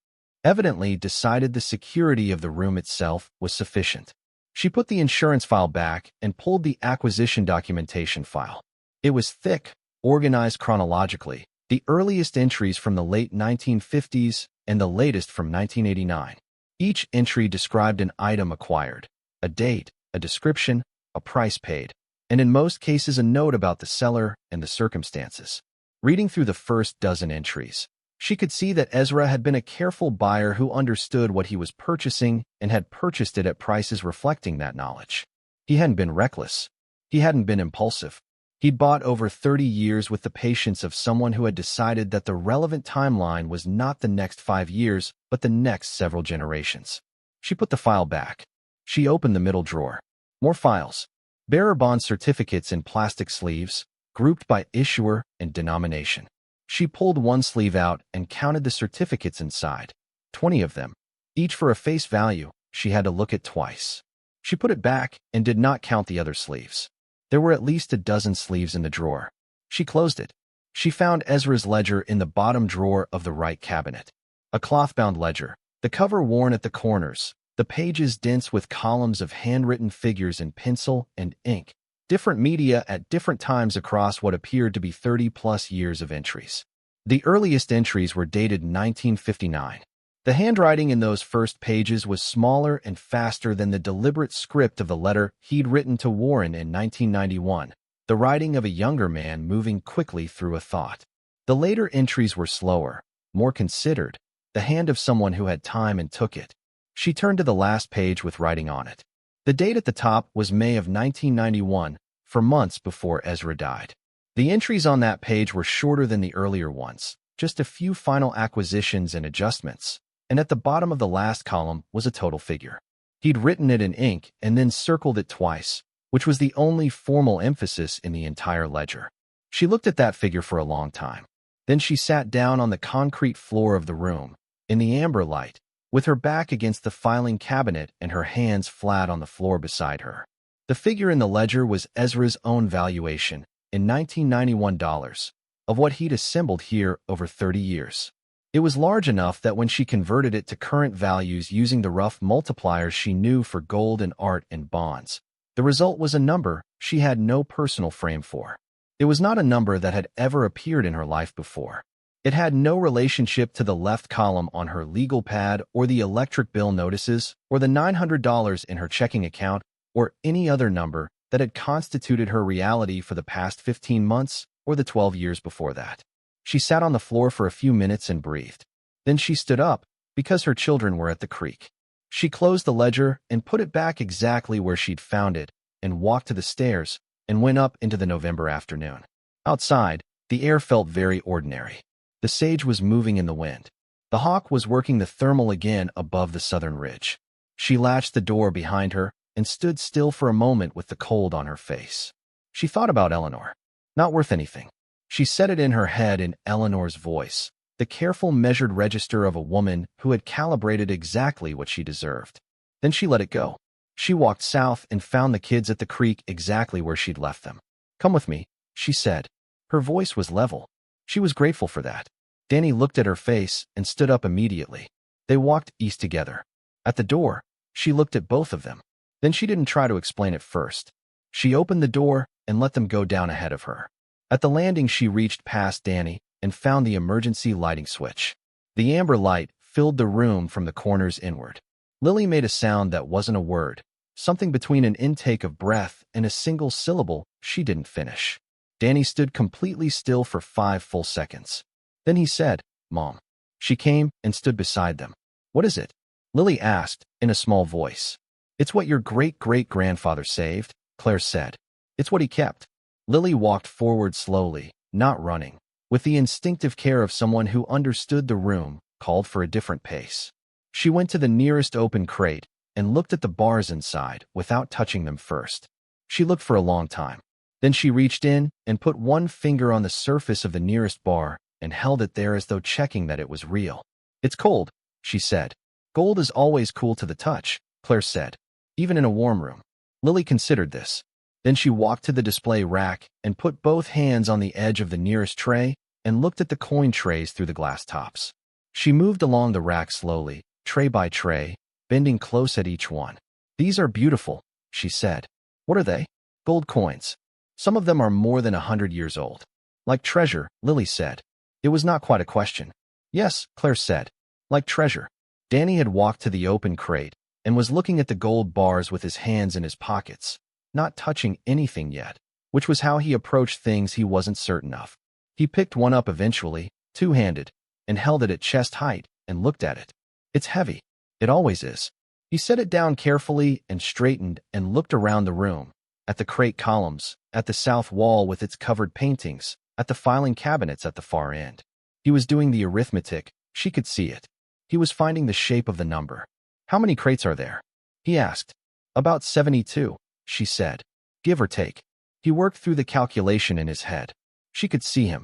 evidently, decided the security of the room itself was sufficient. She put the insurance file back and pulled the acquisition documentation file. It was thick, organized chronologically, the earliest entries from the late 1950s and the latest from 1989. Each entry described an item acquired, a date, a description, a price paid, and in most cases a note about the seller and the circumstances. Reading through the first dozen entries, she could see that Ezra had been a careful buyer who understood what he was purchasing and had purchased it at prices reflecting that knowledge. He hadn't been reckless. He hadn't been impulsive. He'd bought over 30 years with the patience of someone who had decided that the relevant timeline was not the next 5 years, but the next several generations. She put the file back. She opened the middle drawer. More files. Bearer bond certificates in plastic sleeves, grouped by issuer and denomination. She pulled one sleeve out and counted the certificates inside. 20 of them, each for a face value she had to look at twice. She put it back and did not count the other sleeves. There were at least a dozen sleeves in the drawer. She closed it. She found Ezra's ledger in the bottom drawer of the right cabinet. A cloth-bound ledger, the cover worn at the corners, the pages dense with columns of handwritten figures in pencil and ink, different media at different times across what appeared to be 30-plus years of entries. The earliest entries were dated 1959. The handwriting in those first pages was smaller and faster than the deliberate script of the letter he'd written to Warren in 1991, the writing of a younger man moving quickly through a thought. The later entries were slower, more considered, the hand of someone who had time and took it. She turned to the last page with writing on it. The date at the top was May of 1991, for months before Ezra died. The entries on that page were shorter than the earlier ones, just a few final acquisitions and adjustments, and at the bottom of the last column was a total figure. He'd written it in ink and then circled it twice, which was the only formal emphasis in the entire ledger. She looked at that figure for a long time. Then she sat down on the concrete floor of the room, in the amber light, with her back against the filing cabinet and her hands flat on the floor beside her. The figure in the ledger was Ezra's own valuation, in 1991 dollars, of what he'd assembled here over 30 years. It was large enough that when she converted it to current values using the rough multipliers she knew for gold and art and bonds, the result was a number she had no personal frame for. It was not a number that had ever appeared in her life before. It had no relationship to the left column on her legal pad or the electric bill notices or the $900 in her checking account or any other number that had constituted her reality for the past 15 months or the 12 years before that. She sat on the floor for a few minutes and breathed. Then she stood up, because her children were at the creek. She closed the ledger and put it back exactly where she'd found it, and walked to the stairs and went up into the November afternoon. Outside, the air felt very ordinary. The sage was moving in the wind. The hawk was working the thermal again above the southern ridge. She latched the door behind her and stood still for a moment with the cold on her face. She thought about Eleanor. Not worth anything. She said it in her head in Eleanor's voice, the careful measured register of a woman who had calibrated exactly what she deserved. Then she let it go. She walked south and found the kids at the creek exactly where she'd left them. "Come with me," she said. Her voice was level. She was grateful for that. Danny looked at her face and stood up immediately. They walked east together. At the door, she looked at both of them. Then she didn't try to explain it first. She opened the door and let them go down ahead of her. At the landing, she reached past Danny and found the emergency lighting switch. The amber light filled the room from the corners inward. Lily made a sound that wasn't a word, something between an intake of breath and a single syllable she didn't finish. Danny stood completely still for 5 full seconds. Then he said, "Mom." She came and stood beside them. "What is it?" Lily asked, in a small voice. "It's what your great-great-grandfather saved," Claire said. "It's what he kept." Lily walked forward slowly, not running, with the instinctive care of someone who understood the room called for a different pace. She went to the nearest open crate and looked at the bars inside without touching them first. She looked for a long time. Then she reached in and put one finger on the surface of the nearest bar and held it there as though checking that it was real. "It's cold," she said. "Gold is always cool to the touch," Claire said, "even in a warm room." Lily considered this. Then she walked to the display rack and put both hands on the edge of the nearest tray and looked at the coin trays through the glass tops. She moved along the rack slowly, tray by tray, bending close at each one. "These are beautiful," she said. "What are they?" "Gold coins. Some of them are more than 100 years old." "Like treasure," Lily said. It was not quite a question. "Yes," Claire said. "Like treasure." Danny had walked to the open crate and was looking at the gold bars with his hands in his pockets, not touching anything yet, which was how he approached things he wasn't certain of. He picked one up eventually, two-handed, and held it at chest height and looked at it. "It's heavy." "It always is." He set it down carefully and straightened and looked around the room, at the crate columns, at the south wall with its covered paintings, at the filing cabinets at the far end. He was doing the arithmetic. She could see it. He was finding the shape of the number. "How many crates are there?" he asked. "About 72, she said. give or take. He worked through the calculation in his head. She could see him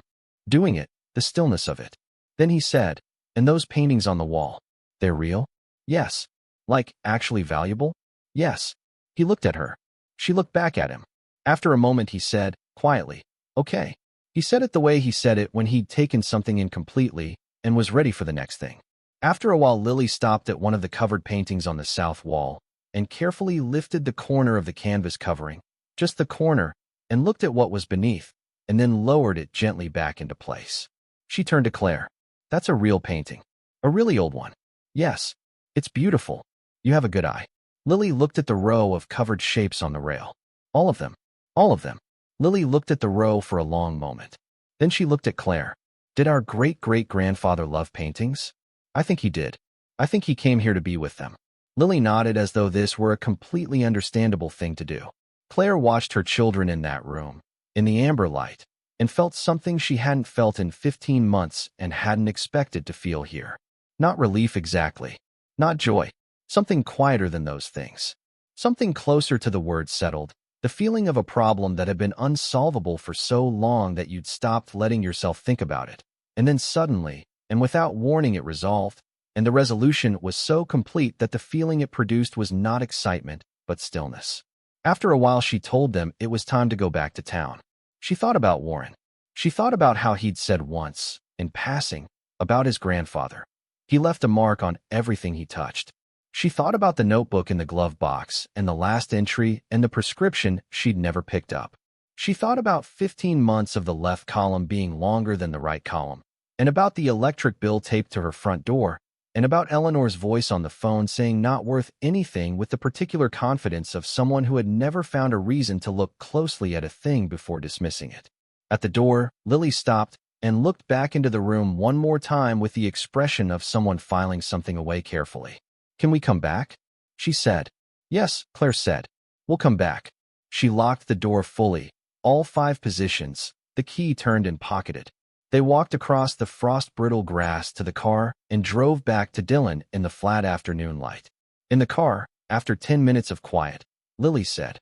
doing it, the stillness of it. Then he said, "And those paintings on the wall, they're real?" "Yes." "Like, actually valuable?" "Yes." He looked at her. She looked back at him. After a moment he said, quietly, "Okay." He said it the way he said it when he'd taken something in completely and was ready for the next thing. After a while, Lily stopped at one of the covered paintings on the south wall and carefully lifted the corner of the canvas covering, just the corner, and looked at what was beneath, and then lowered it gently back into place. She turned to Claire. "That's a real painting. A really old one." "Yes. It's beautiful. You have a good eye." Lily looked at the row of covered shapes on the rail. "All of them. All of them." Lily looked at the row for a long moment. Then she looked at Claire. "Did our great-great-grandfather love paintings?" "I think he did. I think he came here to be with them." Lily nodded as though this were a completely understandable thing to do. Claire watched her children in that room, in the amber light, and felt something she hadn't felt in 15 months and hadn't expected to feel here. Not relief exactly. Not joy. Something quieter than those things. Something closer to the word settled. The feeling of a problem that had been unsolvable for so long that you'd stopped letting yourself think about it. And then suddenly, and without warning, it resolved, and the resolution was so complete that the feeling it produced was not excitement, but stillness. After a while, she told them it was time to go back to town. She thought about Warren. She thought about how he'd said once, in passing, about his grandfather. He left a mark on everything he touched. She thought about the notebook in the glove box and the last entry and the prescription she'd never picked up. She thought about 15 months of the left column being longer than the right column, and about the electric bill taped to her front door, and about Eleanor's voice on the phone saying not worth anything with the particular confidence of someone who had never found a reason to look closely at a thing before dismissing it. At the door, Lily stopped and looked back into the room one more time with the expression of someone filing something away carefully. "Can we come back?" she said. "Yes," Claire said. "We'll come back." She locked the door fully, all 5 positions, the key turned and pocketed. They walked across the frost-brittle grass to the car and drove back to Dillon in the flat afternoon light. In the car, after 10 minutes of quiet, Lily said,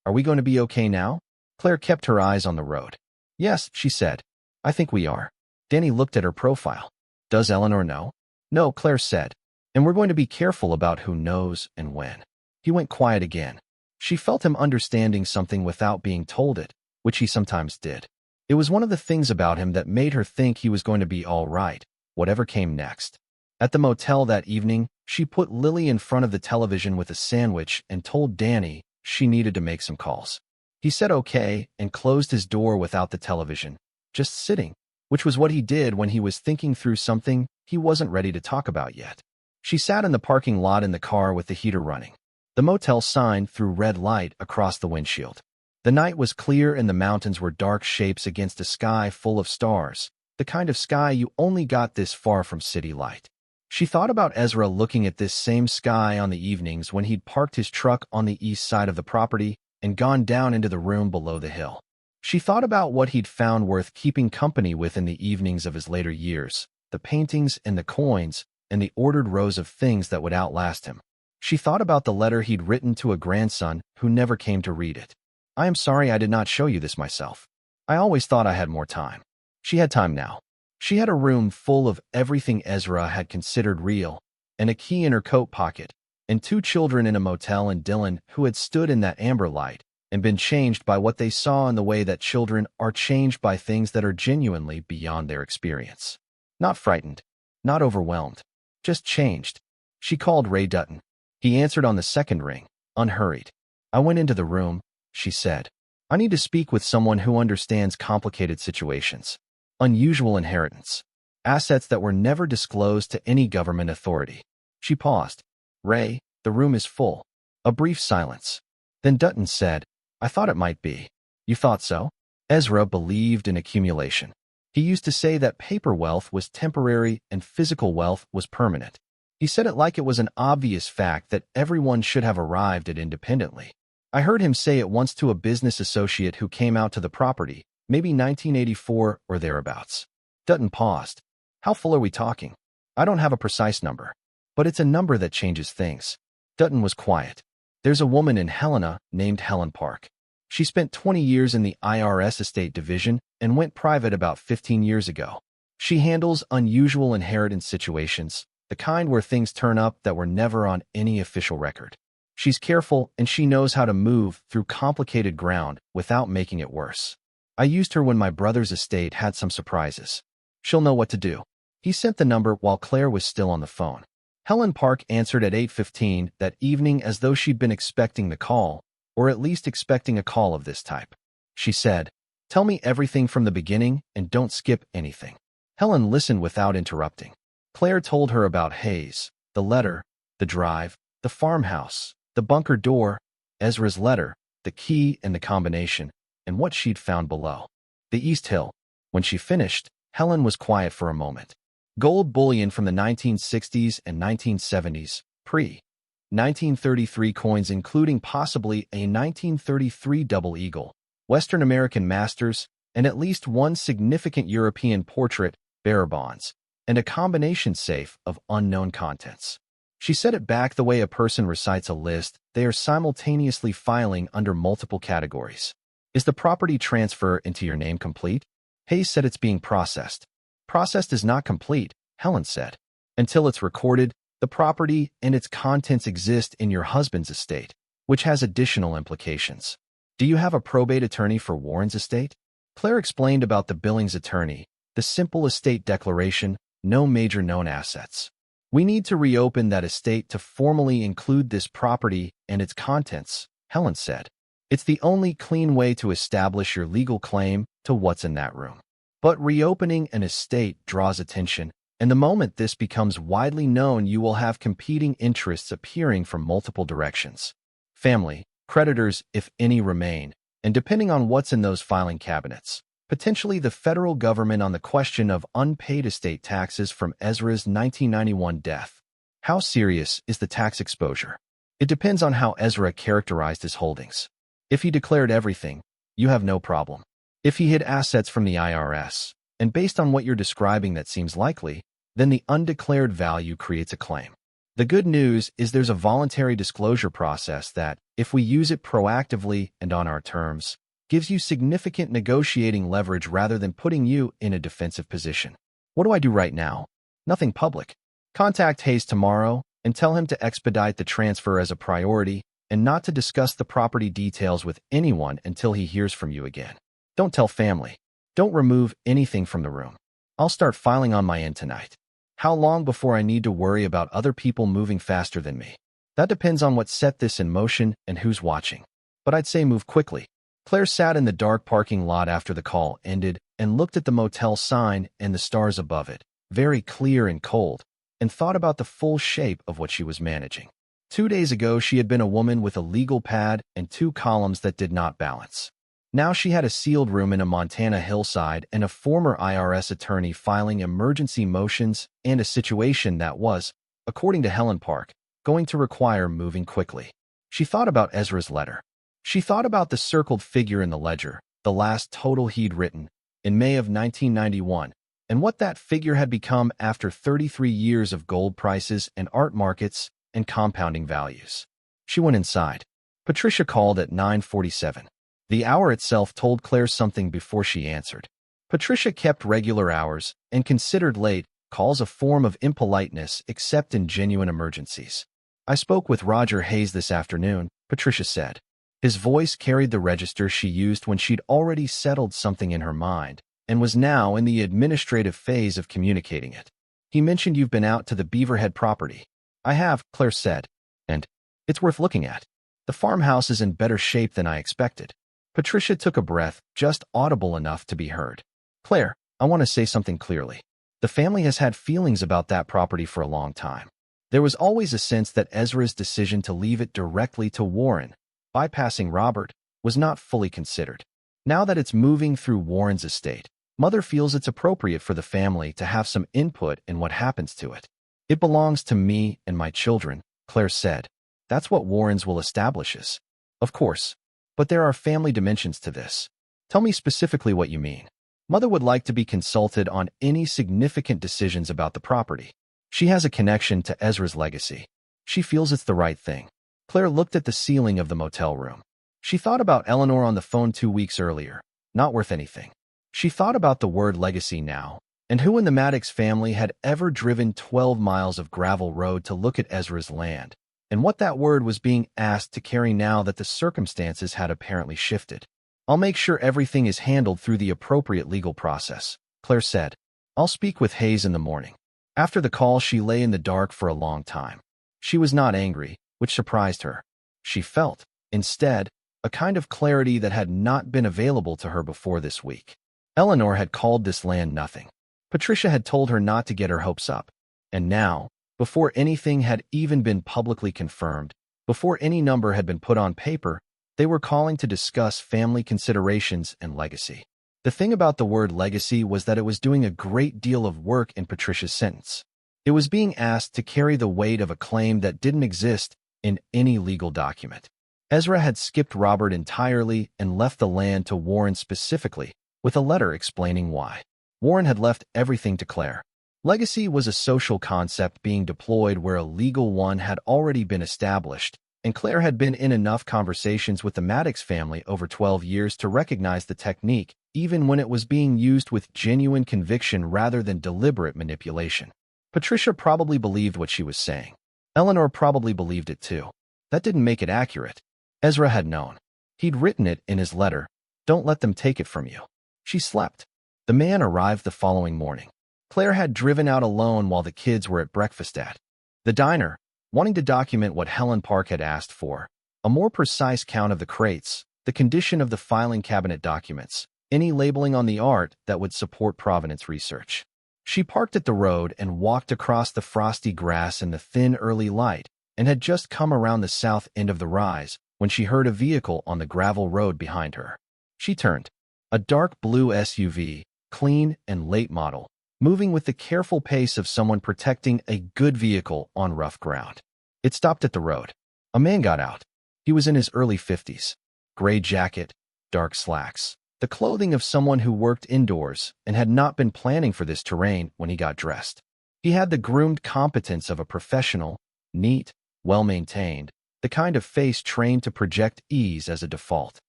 "Are we going to be okay now?" Claire kept her eyes on the road. "Yes," she said. "I think we are." Danny looked at her profile. "Does Eleanor know?" "No," Claire said. "And we're going to be careful about who knows and when." He went quiet again. She felt him understanding something without being told it, which he sometimes did. It was one of the things about him that made her think he was going to be all right, whatever came next. At the motel that evening, she put Lily in front of the television with a sandwich and told Danny she needed to make some calls. He said okay and closed his door without the television, just sitting, which was what he did when he was thinking through something he wasn't ready to talk about yet. She sat in the parking lot in the car with the heater running. The motel sign threw red light across the windshield. The night was clear and the mountains were dark shapes against a sky full of stars, the kind of sky you only got this far from city light. She thought about Ezra looking at this same sky on the evenings when he'd parked his truck on the east side of the property and gone down into the room below the hill. She thought about what he'd found worth keeping company with in the evenings of his later years, the paintings and the coins, and the ordered rows of things that would outlast him. She thought about the letter he'd written to a grandson who never came to read it. "I am sorry I did not show you this myself. I always thought I had more time." She had time now. She had a room full of everything Ezra had considered real, and a key in her coat pocket, and 2 children in a motel in Dillon who had stood in that amber light and been changed by what they saw in the way that children are changed by things that are genuinely beyond their experience. Not frightened, not overwhelmed, just changed. She called Ray Dutton. He answered on the second ring, unhurried. "I went into the room," she said. "I need to speak with someone who understands complicated situations. Unusual inheritance. Assets that were never disclosed to any government authority." She paused. "Ray, the room is full." A brief silence. Then Dutton said, "I thought it might be." "You thought so?" Ezra believed in accumulation. He used to say that paper wealth was temporary and physical wealth was permanent. He said it like it was an obvious fact that everyone should have arrived at independently. I heard him say it once to a business associate who came out to the property, maybe 1984 or thereabouts. Dutton paused. "How full are we talking?" "I don't have a precise number, but it's a number that changes things." Dutton was quiet. "There's a woman in Helena named Helen Park." She spent 20 years in the IRS estate division and went private about 15 years ago. She handles unusual inheritance situations, the kind where things turn up that were never on any official record. She's careful and she knows how to move through complicated ground without making it worse. I used her when my brother's estate had some surprises. She'll know what to do. He sent the number while Claire was still on the phone. Helen Park answered at 8:15 that evening as though she'd been expecting the call, or at least expecting a call of this type. She said, "Tell me everything from the beginning and don't skip anything." Helen listened without interrupting. Claire told her about Hayes, the letter, the drive, the farmhouse, the bunker door, Ezra's letter, the key and the combination, and what she'd found below. The East Hill. When she finished, Helen was quiet for a moment. Gold bullion from the 1960s and 1970s, pre-1933 coins including possibly a 1933 double eagle, Western American masters, and at least one significant European portrait, bearer bonds, and a combination safe of unknown contents. She said it back the way a person recites a list. They are simultaneously filing under multiple categories. Is the property transfer into your name complete? Hayes said it's being processed. Processed is not complete, Helen said. Until it's recorded, the property and its contents exist in your husband's estate, which has additional implications. Do you have a probate attorney for Warren's estate? Claire explained about the Billings attorney, the simple estate declaration, no major known assets. We need to reopen that estate to formally include this property and its contents, Helen said. It's the only clean way to establish your legal claim to what's in that room. But reopening an estate draws attention, and the moment this becomes widely known, you will have competing interests appearing from multiple directions. Family, creditors, if any, remain, and depending on what's in those filing cabinets, potentially the federal government on the question of unpaid estate taxes from Ezra's 1991 death. How serious is the tax exposure? It depends on how Ezra characterized his holdings. If he declared everything, you have no problem. If he hid assets from the IRS, and based on what you're describing that seems likely, then the undeclared value creates a claim. The good news is there's a voluntary disclosure process that, if we use it proactively and on our terms, gives you significant negotiating leverage rather than putting you in a defensive position. What do I do right now? Nothing public. Contact Hayes tomorrow and tell him to expedite the transfer as a priority and not to discuss the property details with anyone until he hears from you again. Don't tell family. Don't remove anything from the room. I'll start filing on my end tonight. How long before I need to worry about other people moving faster than me? That depends on what set this in motion and who's watching. But I'd say move quickly. Claire sat in the dark parking lot after the call ended and looked at the motel sign and the stars above it, very clear and cold, and thought about the full shape of what she was managing. 2 days ago, she had been a woman with a legal pad and 2 columns that did not balance. Now she had a sealed room in a Montana hillside and a former IRS attorney filing emergency motions and a situation that was, according to Helen Park, going to require moving quickly. She thought about Ezra's letter. She thought about the circled figure in the ledger, the last total he'd written, in May of 1991, and what that figure had become after 33 years of gold prices and art markets and compounding values. She went inside. Patricia called at 9:47. The hour itself told Claire something before she answered. Patricia kept regular hours and considered late calls a form of impoliteness except in genuine emergencies. I spoke with Roger Hayes this afternoon, Patricia said. His voice carried the register she used when she'd already settled something in her mind and was now in the administrative phase of communicating it. He mentioned you've been out to the Beaverhead property. I have, Claire said, and it's worth looking at. The farmhouse is in better shape than I expected. Patricia took a breath, just audible enough to be heard. Claire, I want to say something clearly. The family has had feelings about that property for a long time. There was always a sense that Ezra's decision to leave it directly to Warren, bypassing Robert, was not fully considered. Now that it's moving through Warren's estate, Mother feels it's appropriate for the family to have some input in what happens to it. It belongs to me and my children, Claire said. That's what Warren's will establishes. Of course. But there are family dimensions to this. Tell me specifically what you mean. Mother would like to be consulted on any significant decisions about the property. She has a connection to Ezra's legacy. She feels it's the right thing. Claire looked at the ceiling of the motel room. She thought about Eleanor on the phone 2 weeks earlier. Not worth anything. She thought about the word legacy now, and who in the Maddox family had ever driven 12 miles of gravel road to look at Ezra's land, and what that word was being asked to carry now that the circumstances had apparently shifted. I'll make sure everything is handled through the appropriate legal process, Claire said. I'll speak with Hayes in the morning. After the call, she lay in the dark for a long time. She was not angry, which surprised her. She felt, instead, a kind of clarity that had not been available to her before this week. Eleanor had called this land nothing. Patricia had told her not to get her hopes up. And now, before anything had even been publicly confirmed, before any number had been put on paper, they were calling to discuss family considerations and legacy. The thing about the word legacy was that it was doing a great deal of work in Patricia's sentence. It was being asked to carry the weight of a claim that didn't exist in any legal document. Ezra had skipped Robert entirely and left the land to Warren specifically, with a letter explaining why. Warren had left everything to Claire. Legacy was a social concept being deployed where a legal one had already been established, and Claire had been in enough conversations with the Maddox family over 12 years to recognize the technique, even when it was being used with genuine conviction rather than deliberate manipulation. Patricia probably believed what she was saying. Eleanor probably believed it too. That didn't make it accurate. Ezra had known. He'd written it in his letter. Don't let them take it from you. She slept. The man arrived the following morning. Claire had driven out alone while the kids were at breakfast at the diner, wanting to document what Helen Park had asked for, a more precise count of the crates, the condition of the filing cabinet documents, any labeling on the art that would support provenance research. She parked at the road and walked across the frosty grass in the thin early light and had just come around the south end of the rise when she heard a vehicle on the gravel road behind her. She turned. A dark blue SUV, clean and late model, moving with the careful pace of someone protecting a good vehicle on rough ground. It stopped at the road. A man got out. He was in his early 50s. Gray jacket, dark slacks. The clothing of someone who worked indoors and had not been planning for this terrain when he got dressed. He had the groomed competence of a professional, neat, well-maintained, the kind of face trained to project ease as a default.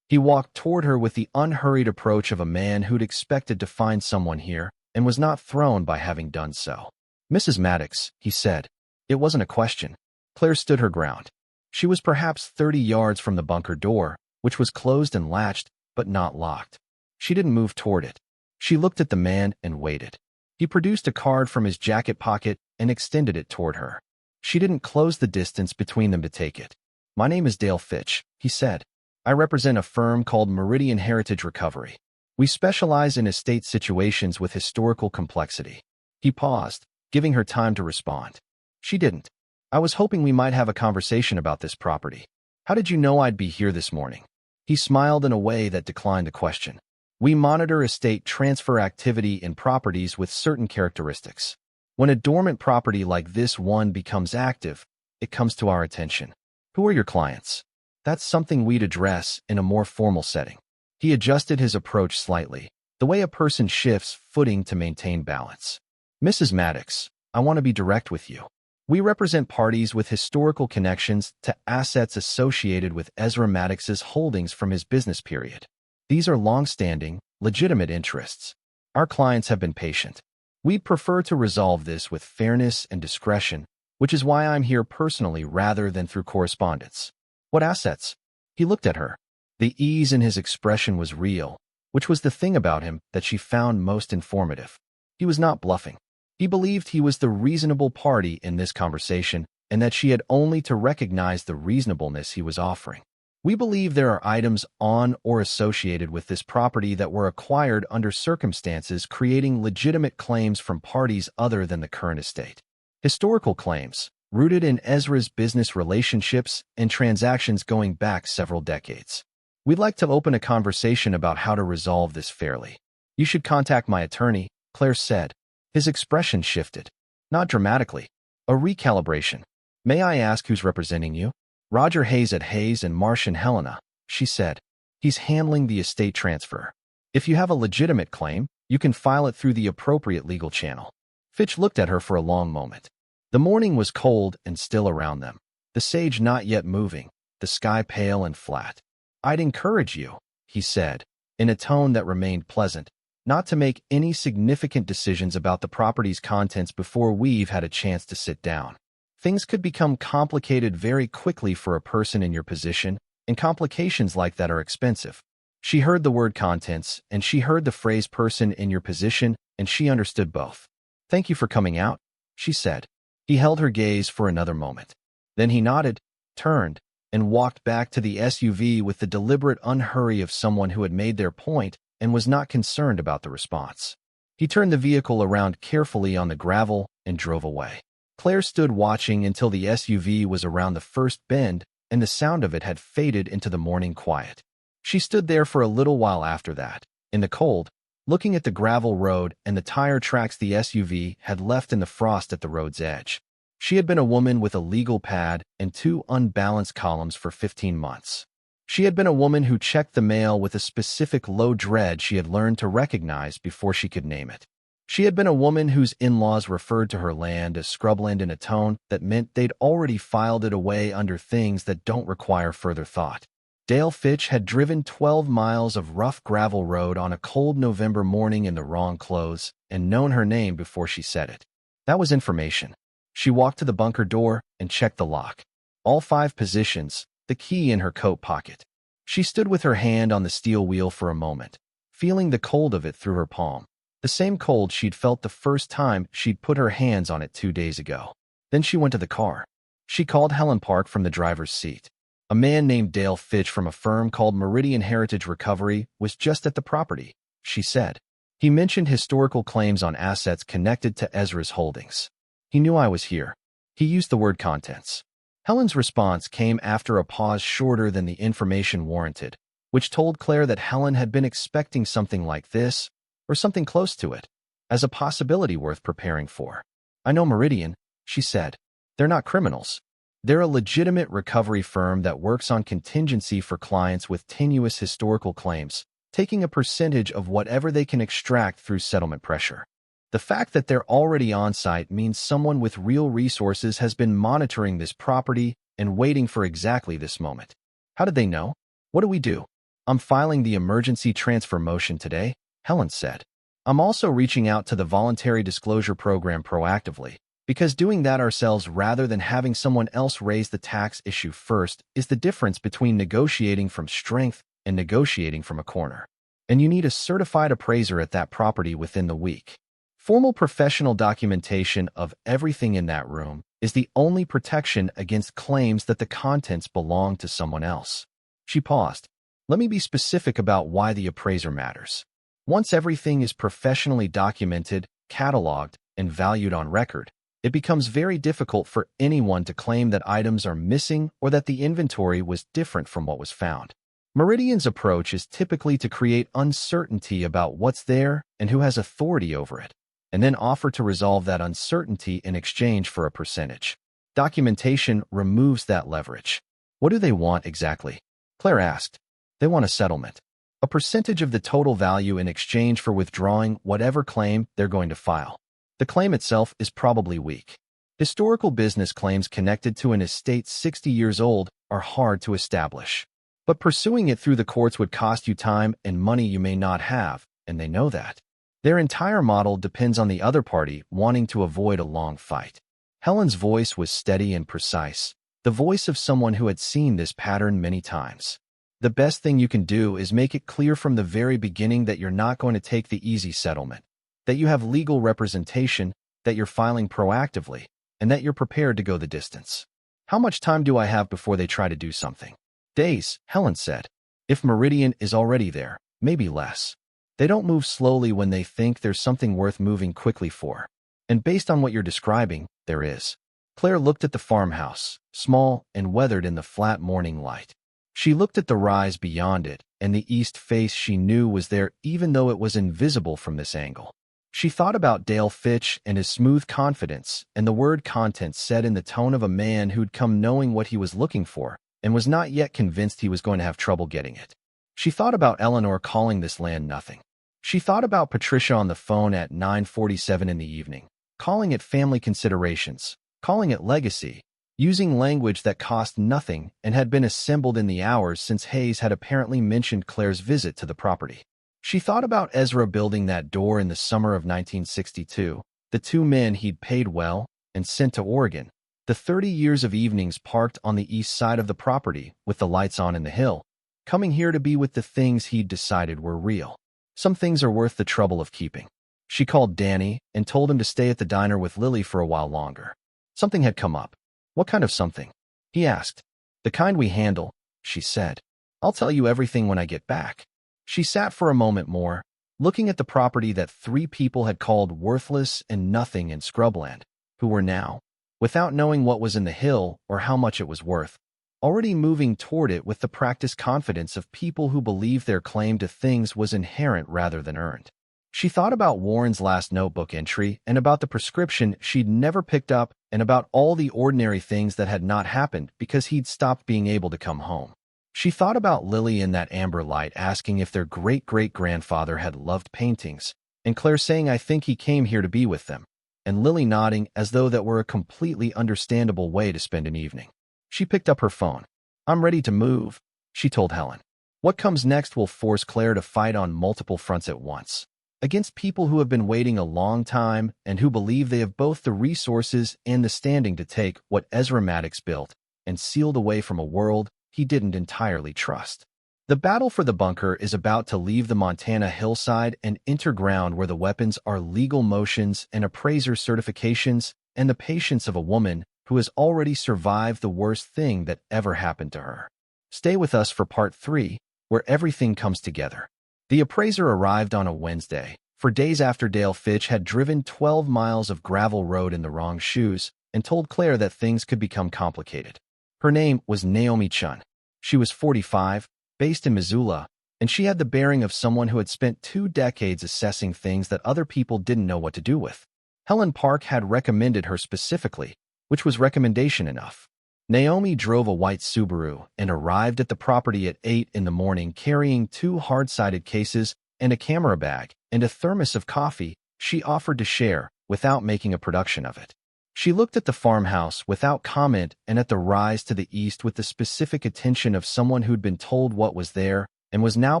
He walked toward her with the unhurried approach of a man who'd expected to find someone here and was not thrown by having done so. "Mrs. Maddox," he said. It wasn't a question. Claire stood her ground. She was perhaps 30 yards from the bunker door, which was closed and latched, but not locked. She didn't move toward it. She looked at the man and waited. He produced a card from his jacket pocket and extended it toward her. She didn't close the distance between them to take it. "My name is Dale Fitch," he said. "I represent a firm called Meridian Heritage Recovery. We specialize in estate situations with historical complexity." He paused, giving her time to respond. She didn't. "I was hoping we might have a conversation about this property. How did you know I'd be here this morning?" He smiled in a way that declined the question. "We monitor estate transfer activity in properties with certain characteristics. When a dormant property like this one becomes active, it comes to our attention. Who are your clients? That's something we'd address in a more formal setting." He adjusted his approach slightly, the way a person shifts footing to maintain balance. "Mrs. Maddox, I want to be direct with you. We represent parties with historical connections to assets associated with Ezra Maddox's holdings from his business period. These are long-standing, legitimate interests. Our clients have been patient. We'd prefer to resolve this with fairness and discretion, which is why I'm here personally rather than through correspondence." "What assets?" He looked at her. The ease in his expression was real, which was the thing about him that she found most informative. He was not bluffing. He believed he was the reasonable party in this conversation and that she had only to recognize the reasonableness he was offering. "We believe there are items on or associated with this property that were acquired under circumstances creating legitimate claims from parties other than the current estate. Historical claims, rooted in Ezra's business relationships and transactions going back several decades. We'd like to open a conversation about how to resolve this fairly. You should contact my attorney," Claire said. His expression shifted. Not dramatically. A recalibration. "May I ask who's representing you?" "Roger Hayes at Hayes and Marsh and Helena," she said. "He's handling the estate transfer. If you have a legitimate claim, you can file it through the appropriate legal channel." Fitch looked at her for a long moment. The morning was cold and still around them, the sage not yet moving, the sky pale and flat. I'd encourage you, he said, in a tone that remained pleasant, not to make any significant decisions about the property's contents before we've had a chance to sit down. Things could become complicated very quickly for a person in your position, and complications like that are expensive. She heard the word contents, and she heard the phrase person in your position, and she understood both. Thank you for coming out, she said. He held her gaze for another moment. Then he nodded, turned, and walked back to the SUV with the deliberate unhurry of someone who had made their point and was not concerned about the response. He turned the vehicle around carefully on the gravel and drove away. Claire stood watching until the SUV was around the first bend and the sound of it had faded into the morning quiet. She stood there for a little while after that, in the cold, looking at the gravel road and the tire tracks the SUV had left in the frost at the road's edge. She had been a woman with a legal pad and 2 unbalanced columns for 15 months. She had been a woman who checked the mail with a specific low dread she had learned to recognize before she could name it. She had been a woman whose in-laws referred to her land as scrubland in a tone that meant they'd already filed it away under things that don't require further thought. Dale Fitch had driven 12 miles of rough gravel road on a cold November morning in the wrong clothes and known her name before she said it. That was information. She walked to the bunker door and checked the lock. All 5 positions, the key in her coat pocket. She stood with her hand on the steel wheel for a moment, feeling the cold of it through her palm. The same cold she'd felt the first time she'd put her hands on it 2 days ago. Then she went to the car. She called Helen Park from the driver's seat. A man named Dale Fitch from a firm called Meridian Heritage Recovery was just at the property, she said. He mentioned historical claims on assets connected to Ezra's holdings. He knew I was here. He used the word contents. Helen's response came after a pause shorter than the information warranted, which told Claire that Helen had been expecting something like this, or something close to it, as a possibility worth preparing for. I know Meridian, she said. They're not criminals. They're a legitimate recovery firm that works on contingency for clients with tenuous historical claims, taking a percentage of whatever they can extract through settlement pressure. The fact that they're already on site means someone with real resources has been monitoring this property and waiting for exactly this moment. How did they know? What do we do? I'm filing the emergency transfer motion today, Helen said. I'm also reaching out to the voluntary disclosure program proactively, because doing that ourselves rather than having someone else raise the tax issue first is the difference between negotiating from strength and negotiating from a corner. And you need a certified appraiser at that property within the week. Formal professional documentation of everything in that room is the only protection against claims that the contents belong to someone else. She paused. Let me be specific about why the appraiser matters. Once everything is professionally documented, cataloged, and valued on record, it becomes very difficult for anyone to claim that items are missing or that the inventory was different from what was found. Meridian's approach is typically to create uncertainty about what's there and who has authority over it, and then offer to resolve that uncertainty in exchange for a percentage. Documentation removes that leverage. What do they want exactly? Claire asked. They want a settlement. A percentage of the total value in exchange for withdrawing whatever claim they're going to file. The claim itself is probably weak. Historical business claims connected to an estate 60 years old are hard to establish. But pursuing it through the courts would cost you time and money you may not have, and they know that. Their entire model depends on the other party wanting to avoid a long fight. Helen's voice was steady and precise, the voice of someone who had seen this pattern many times. The best thing you can do is make it clear from the very beginning that you're not going to take the easy settlement, that you have legal representation, that you're filing proactively, and that you're prepared to go the distance. How much time do I have before they try to do something? Days, Helen said. If Meridian is already there, maybe less. They don't move slowly when they think there's something worth moving quickly for. And based on what you're describing, there is. Claire looked at the farmhouse, small and weathered in the flat morning light. She looked at the rise beyond it, and the east face she knew was there even though it was invisible from this angle. She thought about Dale Fitch and his smooth confidence and the word contents said in the tone of a man who'd come knowing what he was looking for and was not yet convinced he was going to have trouble getting it. She thought about Eleanor calling this land nothing. She thought about Patricia on the phone at 9:47 in the evening, calling it family considerations, calling it legacy, using language that cost nothing and had been assembled in the hours since Hayes had apparently mentioned Claire's visit to the property. She thought about Ezra building that door in the summer of 1962, the two men he'd paid well and sent to Oregon, the 30 years of evenings parked on the east side of the property with the lights on in the hill, coming here to be with the things he'd decided were real. Some things are worth the trouble of keeping. She called Danny and told him to stay at the diner with Lily for a while longer. Something had come up. What kind of something? He asked. The kind we handle, she said. I'll tell you everything when I get back. She sat for a moment more, looking at the property that 3 people had called worthless and nothing in scrubland, who were now, without knowing what was in the hill or how much it was worth, already moving toward it with the practiced confidence of people who believe their claim to things was inherent rather than earned. She thought about Warren's last notebook entry and about the prescription she'd never picked up and about all the ordinary things that had not happened because he'd stopped being able to come home. She thought about Lily in that amber light asking if their great-great-grandfather had loved paintings, and Claire saying, I think he came here to be with them, and Lily nodding as though that were a completely understandable way to spend an evening. She picked up her phone. I'm ready to move, she told Helen. What comes next will force Claire to fight on multiple fronts at once, against people who have been waiting a long time and who believe they have both the resources and the standing to take what Ezra Maddox built and sealed away from a world he didn't entirely trust. The battle for the bunker is about to leave the Montana hillside and enter ground where the weapons are legal motions and appraiser certifications and the patience of a woman who has already survived the worst thing that ever happened to her. Stay with us for part 3, where everything comes together. The appraiser arrived on a Wednesday, for days after Dale Fitch had driven 12 miles of gravel road in the wrong shoes and told Claire that things could become complicated. Her name was Naomi Chun. She was 45, based in Missoula, and she had the bearing of someone who had spent 2 decades assessing things that other people didn't know what to do with. Helen Park had recommended her specifically, which was recommendation enough. Naomi drove a white Subaru and arrived at the property at 8 in the morning carrying 2 hard-sided cases and a camera bag and a thermos of coffee she offered to share without making a production of it. She looked at the farmhouse without comment and at the rise to the east with the specific attention of someone who'd been told what was there and was now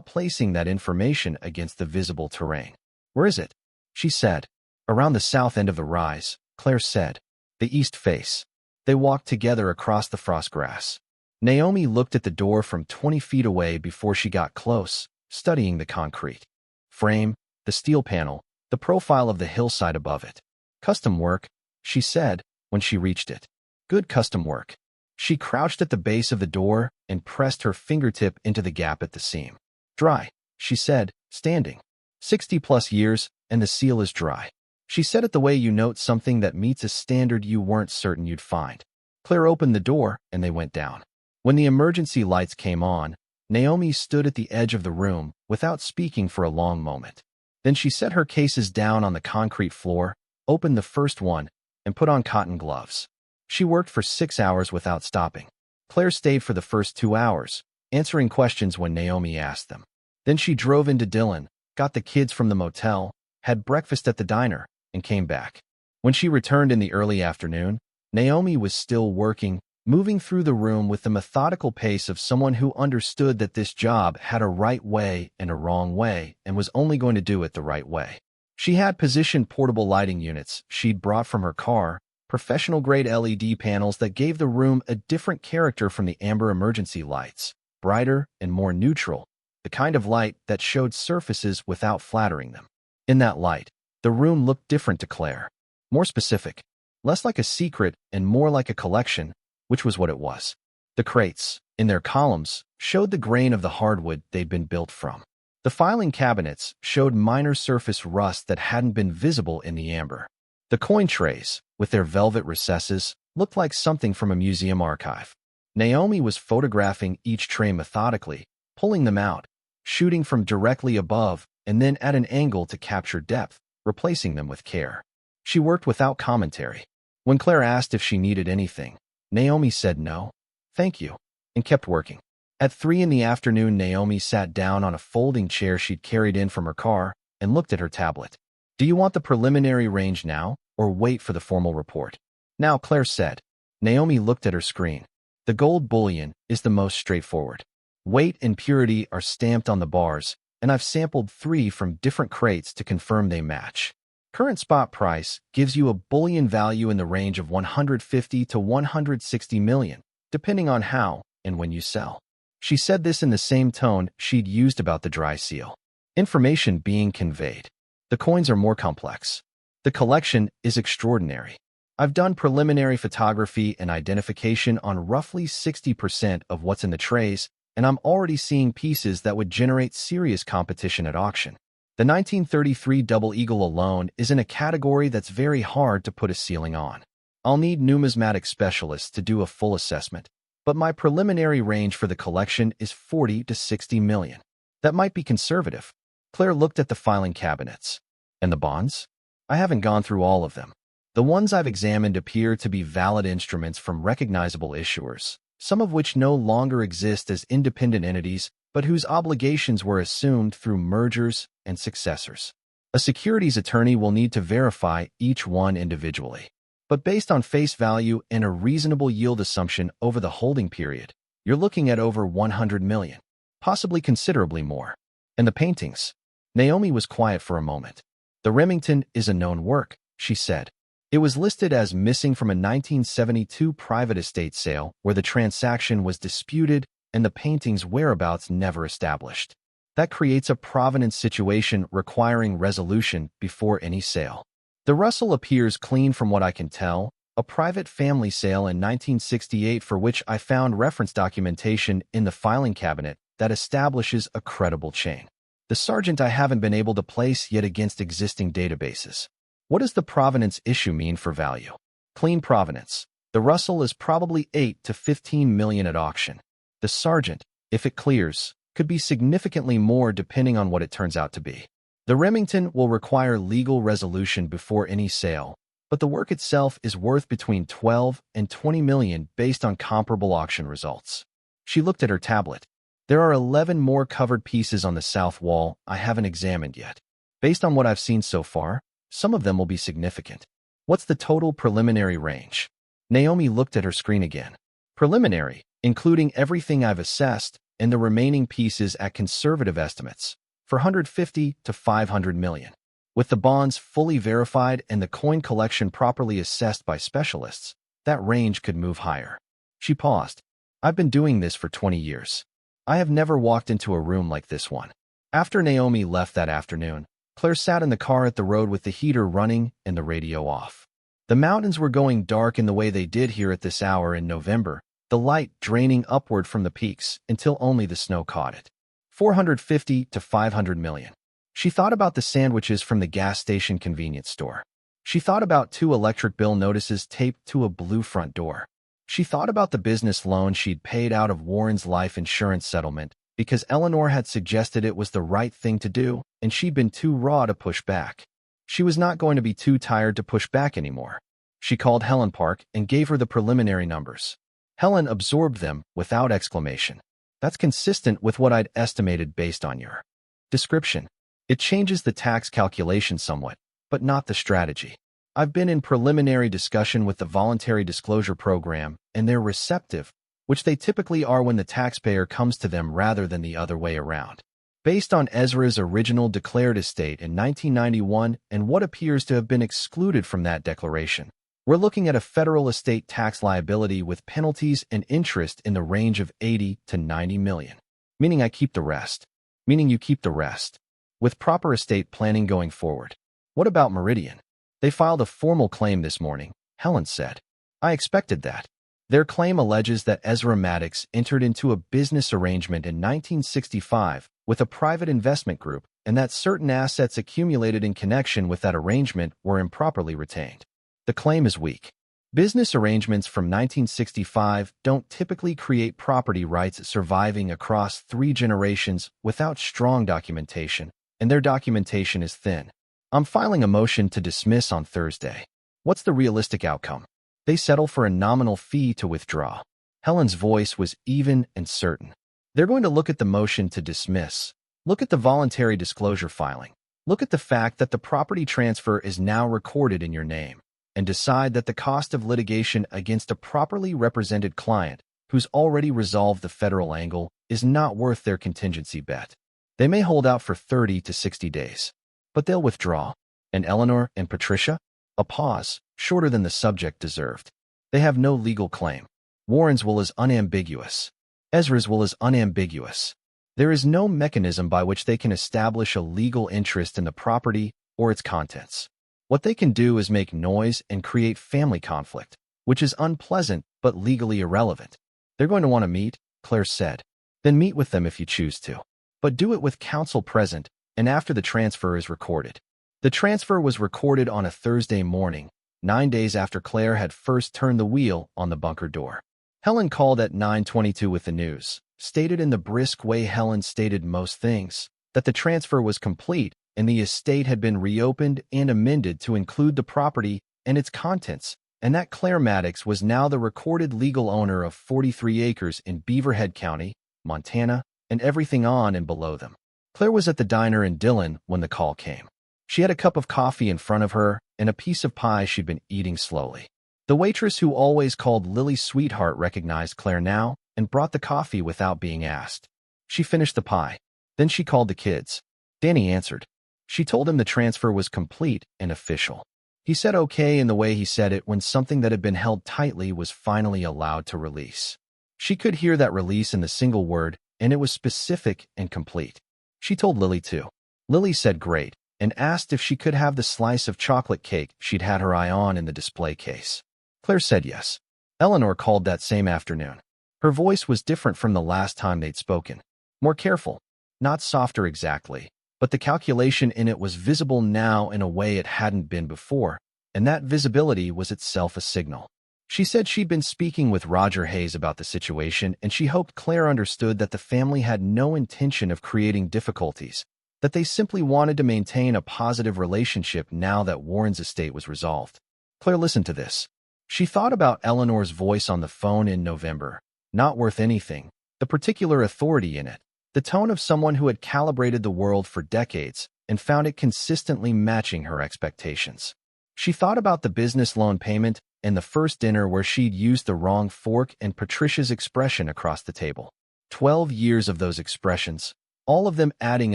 placing that information against the visible terrain. Where is it? She said. Around the south end of the rise, Claire said. The east face. They walked together across the frost grass. Naomi looked at the door from 20 feet away before she got close, studying the concrete frame, the steel panel, the profile of the hillside above it. Custom work, she said when she reached it. Good custom work. She crouched at the base of the door and pressed her fingertip into the gap at the seam. Dry, she said, standing. 60+ years, and the seal is dry. She said it the way you note something that meets a standard you weren't certain you'd find. Claire opened the door, and they went down. When the emergency lights came on, Naomi stood at the edge of the room without speaking for a long moment. Then she set her cases down on the concrete floor, opened the first one, and put on cotton gloves. She worked for 6 hours without stopping. Claire stayed for the first 2 hours, answering questions when Naomi asked them. Then she drove into Dillon, got the kids from the motel, had breakfast at the diner, and came back. When she returned in the early afternoon, Naomi was still working, moving through the room with the methodical pace of someone who understood that this job had a right way and a wrong way and was only going to do it the right way. She had positioned portable lighting units she'd brought from her car, professional-grade LED panels that gave the room a different character from the amber emergency lights, brighter and more neutral, the kind of light that showed surfaces without flattering them. In that light, the room looked different to Claire, more specific, less like a secret and more like a collection, which was what it was. The crates, in their columns, showed the grain of the hardwood they'd been built from. The filing cabinets showed minor surface rust that hadn't been visible in the amber. The coin trays, with their velvet recesses, looked like something from a museum archive. Naomi was photographing each tray methodically, pulling them out, shooting from directly above and then at an angle to capture depth, replacing them with care. She worked without commentary. When Claire asked if she needed anything, Naomi said no, thank you, and kept working. At 3 in the afternoon, Naomi sat down on a folding chair she'd carried in from her car and looked at her tablet. Do you want the preliminary range now, or wait for the formal report? Now, Claire said. Naomi looked at her screen. The gold bullion is the most straightforward. Weight and purity are stamped on the bars, and I've sampled 3 from different crates to confirm they match. Current spot price gives you a bullion value in the range of 150 to 160 million, depending on how and when you sell. She said this in the same tone she'd used about the dry seal. Information being conveyed. The coins are more complex. The collection is extraordinary. I've done preliminary photography and identification on roughly 60% of what's in the trays, and I'm already seeing pieces that would generate serious competition at auction. The 1933 Double Eagle alone is in a category that's very hard to put a ceiling on. I'll need numismatic specialists to do a full assessment, but my preliminary range for the collection is 40 to 60 million. That might be conservative. Claire looked at the filing cabinets. And the bonds? I haven't gone through all of them. The ones I've examined appear to be valid instruments from recognizable issuers, some of which no longer exist as independent entities, but whose obligations were assumed through mergers and successors. A securities attorney will need to verify each one individually. But based on face value and a reasonable yield assumption over the holding period, you're looking at over 100 million, possibly considerably more. And the paintings? Naomi was quiet for a moment. The Remington is a known work, she said. It was listed as missing from a 1972 private estate sale where the transaction was disputed and the painting's whereabouts never established. That creates a provenance situation requiring resolution before any sale. The Russell appears clean from what I can tell, a private family sale in 1968 for which I found reference documentation in the filing cabinet that establishes a credible chain. The Sargent I haven't been able to place yet against existing databases. What does the provenance issue mean for value? Clean provenance. The Russell is probably 8 to 15 million at auction. The Sargent, if it clears, could be significantly more depending on what it turns out to be. The Remington will require legal resolution before any sale, but the work itself is worth between 12 and 20 million based on comparable auction results. She looked at her tablet. There are 11 more covered pieces on the south wall I haven't examined yet. Based on what I've seen so far, some of them will be significant. What's the total preliminary range? Naomi looked at her screen again. Preliminary, including everything I've assessed, and the remaining pieces at conservative estimates, for 150 to 500 million. With the bonds fully verified and the coin collection properly assessed by specialists, that range could move higher. She paused. I've been doing this for 20 years. I have never walked into a room like this one. After Naomi left that afternoon, Claire sat in the car at the road with the heater running and the radio off. The mountains were going dark in the way they did here at this hour in November, the light draining upward from the peaks until only the snow caught it. 450 to 500 million. She thought about the sandwiches from the gas station convenience store. She thought about 2 electric bill notices taped to a blue front door. She thought about the business loan she'd paid out of Warren's life insurance settlement because Eleanor had suggested it was the right thing to do, and she'd been too raw to push back. She was not going to be too tired to push back anymore. She called Helen Park and gave her the preliminary numbers. Helen absorbed them without exclamation. That's consistent with what I'd estimated based on your description. It changes the tax calculation somewhat, but not the strategy. I've been in preliminary discussion with the voluntary disclosure program, and they're receptive, which they typically are when the taxpayer comes to them rather than the other way around. Based on Ezra's original declared estate in 1991 and what appears to have been excluded from that declaration, we're looking at a federal estate tax liability with penalties and interest in the range of 80 to 90 million. Meaning I keep the rest. Meaning you keep the rest. With proper estate planning going forward. What about Meridian? They filed a formal claim this morning, Helen said. I expected that. Their claim alleges that Ezra Maddox entered into a business arrangement in 1965 with a private investment group and that certain assets accumulated in connection with that arrangement were improperly retained. The claim is weak. Business arrangements from 1965 don't typically create property rights surviving across 3 generations without strong documentation, and their documentation is thin. I'm filing a motion to dismiss on Thursday. What's the realistic outcome? They settle for a nominal fee to withdraw. Helen's voice was even and certain. They're going to look at the motion to dismiss. Look at the voluntary disclosure filing. Look at the fact that the property transfer is now recorded in your name. and decide that the cost of litigation against a properly represented client who's already resolved the federal angle is not worth their contingency bet. They may hold out for 30 to 60 days, but they'll withdraw. And Eleanor and Patricia? A pause, shorter than the subject deserved. They have no legal claim. Warren's will is unambiguous. Ezra's will is unambiguous. There is no mechanism by which they can establish a legal interest in the property or its contents. What they can do is make noise and create family conflict, which is unpleasant but legally irrelevant. They're going to want to meet, Claire said. Then meet with them if you choose to. But do it with counsel present and after the transfer is recorded. The transfer was recorded on a Thursday morning, 9 days after Claire had first turned the wheel on the bunker door. Helen called at 9:22 with the news, stated in the brisk way Helen stated most things, that the transfer was complete and the estate had been reopened and amended to include the property and its contents, and that Claire Maddox was now the recorded legal owner of 43 acres in Beaverhead County, Montana, and everything on and below them. Claire was at the diner in Dillon when the call came. She had a cup of coffee in front of her and a piece of pie she'd been eating slowly. The waitress who always called Lily Sweetheart recognized Claire now and brought the coffee without being asked. She finished the pie. Then she called the kids. Danny answered. She told him the transfer was complete and official. He said okay in the way he said it when something that had been held tightly was finally allowed to release. She could hear that release in the single word, and it was specific and complete. She told Lily too. Lily said great, and asked if she could have the slice of chocolate cake she'd had her eye on in the display case. Claire said yes. Eleanor called that same afternoon. Her voice was different from the last time they'd spoken. More careful, not softer exactly, but the calculation in it was visible now in a way it hadn't been before, and that visibility was itself a signal. She said she'd been speaking with Roger Hayes about the situation, and she hoped Claire understood that the family had no intention of creating difficulties, that they simply wanted to maintain a positive relationship now that Warren's estate was resolved. Claire listened to this. She thought about Eleanor's voice on the phone in November. Not worth anything, the particular authority in it, the tone of someone who had calibrated the world for decades and found it consistently matching her expectations. She thought about the business loan payment and the first dinner where she'd used the wrong fork and Patricia's expression across the table. 12 years of those expressions, all of them adding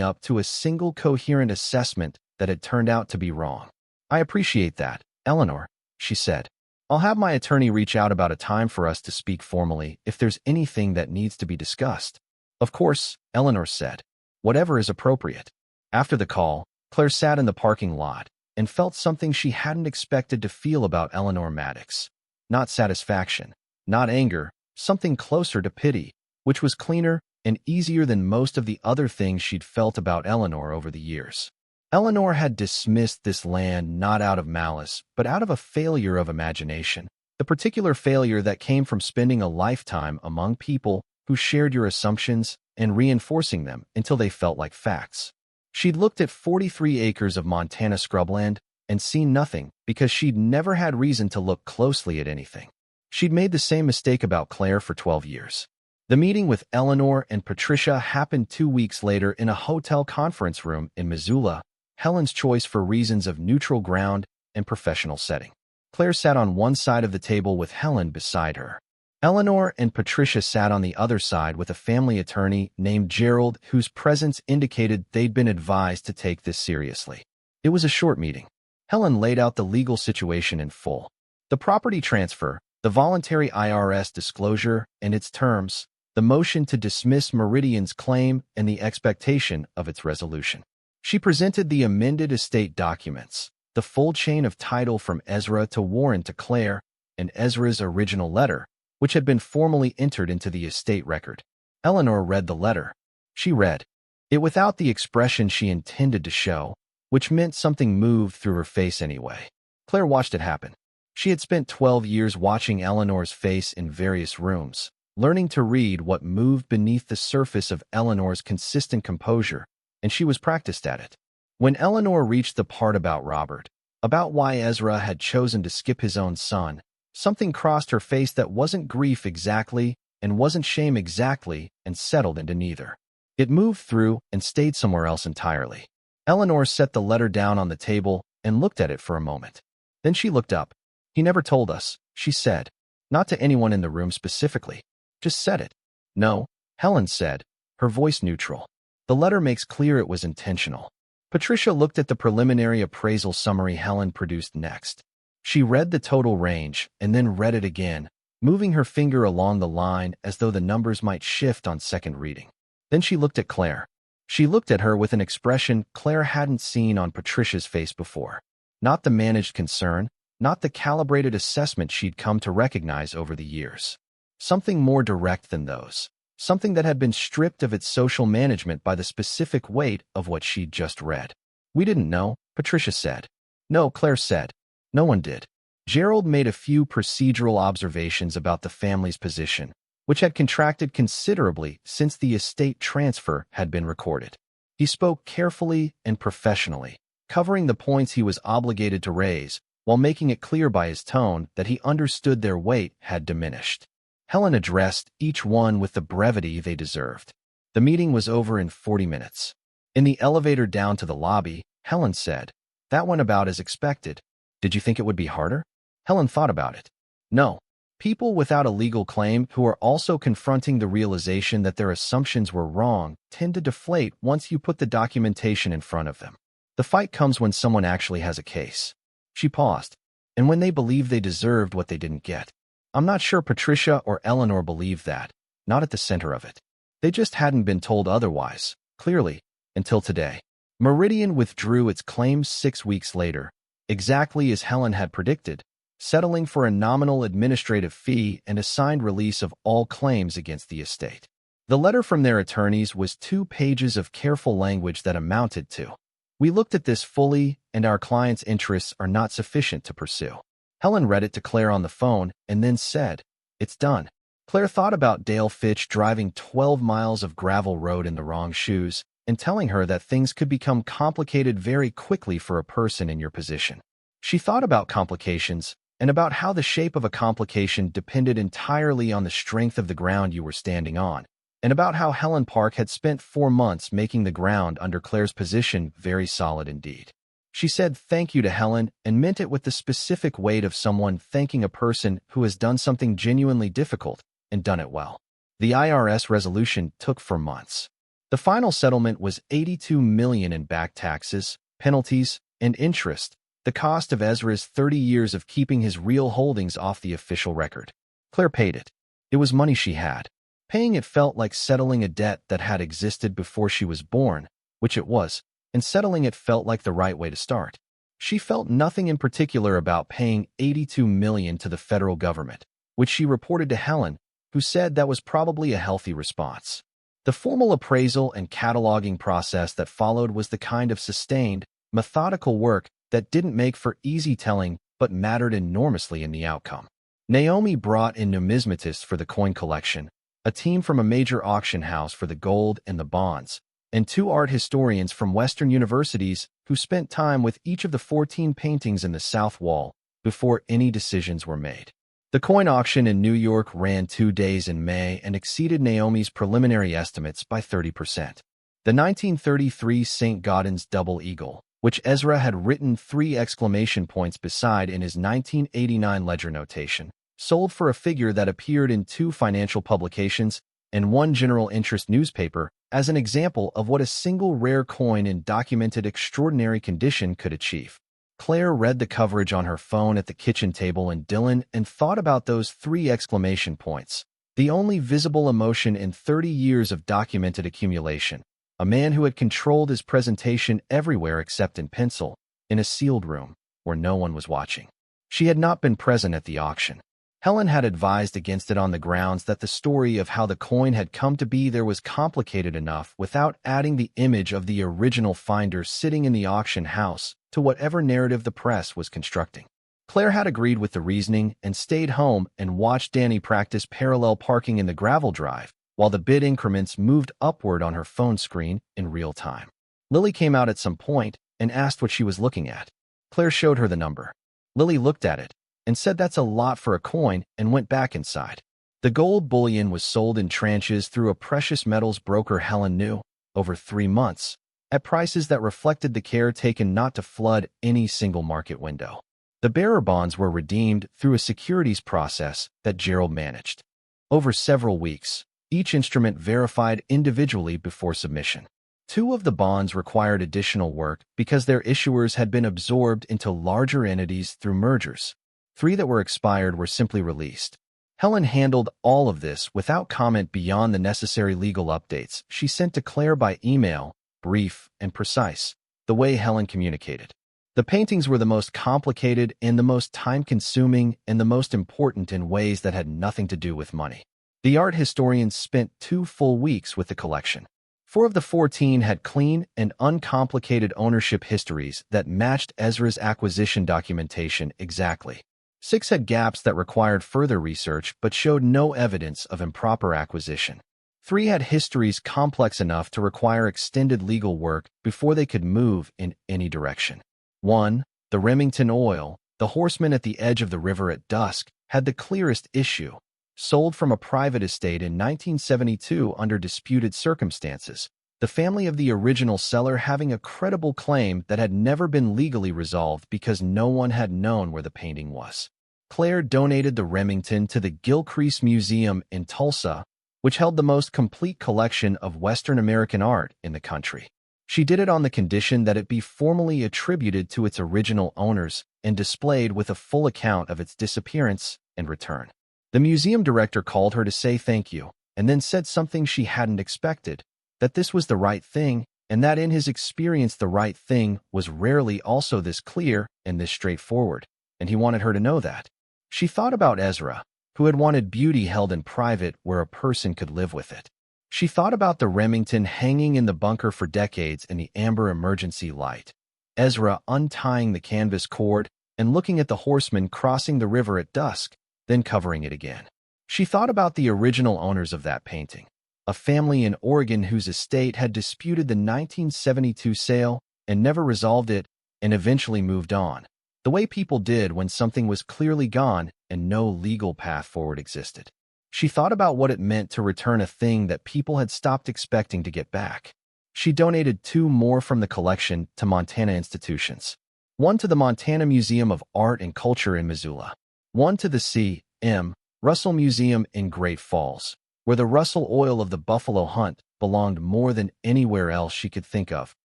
up to a single coherent assessment that had turned out to be wrong. I appreciate that, Eleanor, she said. I'll have my attorney reach out about a time for us to speak formally if there's anything that needs to be discussed. Of course, Eleanor said. Whatever is appropriate. After the call, Claire sat in the parking lot and felt something she hadn't expected to feel about Eleanor Maddox. Not satisfaction, not anger, something closer to pity, which was cleaner and easier than most of the other things she'd felt about Eleanor over the years. Eleanor had dismissed this land not out of malice, but out of a failure of imagination, the particular failure that came from spending a lifetime among people who shared your assumptions and reinforcing them until they felt like facts. She'd looked at 43 acres of Montana scrubland and seen nothing because she'd never had reason to look closely at anything. She'd made the same mistake about Claire for 12 years. The meeting with Eleanor and Patricia happened 2 weeks later in a hotel conference room in Missoula, Helen's choice for reasons of neutral ground and professional setting. Claire sat on one side of the table with Helen beside her. Eleanor and Patricia sat on the other side with a family attorney named Gerald, whose presence indicated they'd been advised to take this seriously. It was a short meeting. Helen laid out the legal situation in full. The property transfer, the voluntary IRS disclosure and its terms, the motion to dismiss Meridian's claim, and the expectation of its resolution. She presented the amended estate documents, the full chain of title from Ezra to Warren to Claire, and Ezra's original letter, which had been formally entered into the estate record. Eleanor read the letter. She read it without the expression she intended to show, which meant something moved through her face anyway. Claire watched it happen. She had spent 12 years watching Eleanor's face in various rooms, learning to read what moved beneath the surface of Eleanor's consistent composure, and she was practiced at it. When Eleanor reached the part about Robert, about why Ezra had chosen to skip his own son, something crossed her face that wasn't grief exactly and wasn't shame exactly and settled into neither. It moved through and stayed somewhere else entirely. Eleanor set the letter down on the table and looked at it for a moment. Then she looked up. He never told us, she said. Not to anyone in the room specifically. Just said it. No, Helen said, her voice neutral. The letter makes clear it was intentional. Patricia looked at the preliminary appraisal summary Helen produced next. She read the total range and then read it again, moving her finger along the line as though the numbers might shift on second reading. Then she looked at Claire. She looked at her with an expression Claire hadn't seen on Patricia's face before. Not the managed concern, not the calibrated assessment she'd come to recognize over the years. Something more direct than those. Something that had been stripped of its social management by the specific weight of what she'd just read. We didn't know, Patricia said. No, Claire said. No one did. Gerald made a few procedural observations about the family's position, which had contracted considerably since the estate transfer had been recorded. He spoke carefully and professionally, covering the points he was obligated to raise, while making it clear by his tone that he understood their weight had diminished. Helen addressed each one with the brevity they deserved. The meeting was over in 40 minutes. In the elevator down to the lobby, Helen said, "That went about as expected. Did you think it would be harder?" Helen thought about it. No. People without a legal claim who are also confronting the realization that their assumptions were wrong tend to deflate once you put the documentation in front of them. The fight comes when someone actually has a case. She paused, and when they believe they deserved what they didn't get. I'm not sure Patricia or Eleanor believed that, not at the center of it. They just hadn't been told otherwise, clearly, until today. Meridian withdrew its claims 6 weeks later, exactly as Helen had predicted, settling for a nominal administrative fee and a signed release of all claims against the estate. The letter from their attorneys was 2 pages of careful language that amounted to, "We looked at this fully, and our client's interests are not sufficient to pursue." Helen read it to Claire on the phone and then said, "It's done." Claire thought about Dale Fitch driving 12 miles of gravel road in the wrong shoes and telling her that things could become complicated very quickly for a person in your position. She thought about complications and about how the shape of a complication depended entirely on the strength of the ground you were standing on, and about how Helen Park had spent 4 months making the ground under Claire's position very solid indeed. She said thank you to Helen and meant it with the specific weight of someone thanking a person who has done something genuinely difficult and done it well. The IRS resolution took 4 months. The final settlement was $82 million in back taxes, penalties, and interest, the cost of Ezra's 30 years of keeping his real holdings off the official record. Claire paid it. It was money she had. Paying it felt like settling a debt that had existed before she was born, which it was, and settling it felt like the right way to start. She felt nothing in particular about paying $82 million to the federal government, which she reported to Helen, who said that was probably a healthy response. The formal appraisal and cataloging process that followed was the kind of sustained, methodical work that didn't make for easy telling but mattered enormously in the outcome. Naomi brought in numismatists for the coin collection, a team from a major auction house for the gold and the bonds, and 2 art historians from Western universities who spent time with each of the 14 paintings in the south wall before any decisions were made. The coin auction in New York ran 2 days in May and exceeded Naomi's preliminary estimates by 30%. The 1933 St. Gaudens double eagle, which Ezra had written 3 exclamation points beside in his 1989 ledger notation, sold for a figure that appeared in 2 financial publications and 1 general interest newspaper as an example of what a single rare coin in documented extraordinary condition could achieve. Claire read the coverage on her phone at the kitchen table in Dillon and thought about those 3 exclamation points, the only visible emotion in 30 years of documented accumulation. A man who had controlled his presentation everywhere except in pencil, in a sealed room, where no one was watching. She had not been present at the auction. Helen had advised against it on the grounds that the story of how the coin had come to be there was complicated enough without adding the image of the original finder sitting in the auction house to whatever narrative the press was constructing. Claire had agreed with the reasoning and stayed home and watched Danny practice parallel parking in the gravel drive, while the bid increments moved upward on her phone screen in real time. Lily came out at some point and asked what she was looking at. Claire showed her the number. Lily looked at it and said that's a lot for a coin and went back inside. The gold bullion was sold in tranches through a precious metals broker Helen knew, over 3 months, at prices that reflected the care taken not to flood any single market window. The bearer bonds were redeemed through a securities process that Gerald managed. Over several weeks, each instrument verified individually before submission. 2 of the bonds required additional work because their issuers had been absorbed into larger entities through mergers. 3 that were expired were simply released. Helen handled all of this without comment beyond the necessary legal updates she sent to Claire by email, brief and precise, the way Helen communicated. The paintings were the most complicated and the most time-consuming and the most important in ways that had nothing to do with money. The art historians spent 2 full weeks with the collection. 4 of the 14 had clean and uncomplicated ownership histories that matched Ezra's acquisition documentation exactly. 6 had gaps that required further research but showed no evidence of improper acquisition. 3 had histories complex enough to require extended legal work before they could move in any direction. 1. The Remington Oil, the horseman at the edge of the river at dusk, had the clearest issue. Sold from a private estate in 1972 under disputed circumstances, the family of the original seller having a credible claim that had never been legally resolved because no one had known where the painting was. Claire donated the Remington to the Gilcrease Museum in Tulsa, which held the most complete collection of Western American art in the country. She did it on the condition that it be formally attributed to its original owners and displayed with a full account of its disappearance and return. The museum director called her to say thank you, and then said something she hadn't expected, that this was the right thing, and that in his experience the right thing was rarely also this clear and this straightforward, and he wanted her to know that. She thought about Ezra, who had wanted beauty held in private where a person could live with it. She thought about the Remington hanging in the bunker for decades in the amber emergency light, Ezra untying the canvas cord and looking at the horseman crossing the river at dusk, then covering it again. She thought about the original owners of that painting, a family in Oregon whose estate had disputed the 1972 sale and never resolved it and eventually moved on, the way people did when something was clearly gone and no legal path forward existed. She thought about what it meant to return a thing that people had stopped expecting to get back. She donated 2 more from the collection to Montana institutions. 1 to the Montana Museum of Art and Culture in Missoula. 1 to the C.M. Russell Museum in Great Falls, where the Russell oil of the buffalo hunt belonged more than anywhere else she could think of.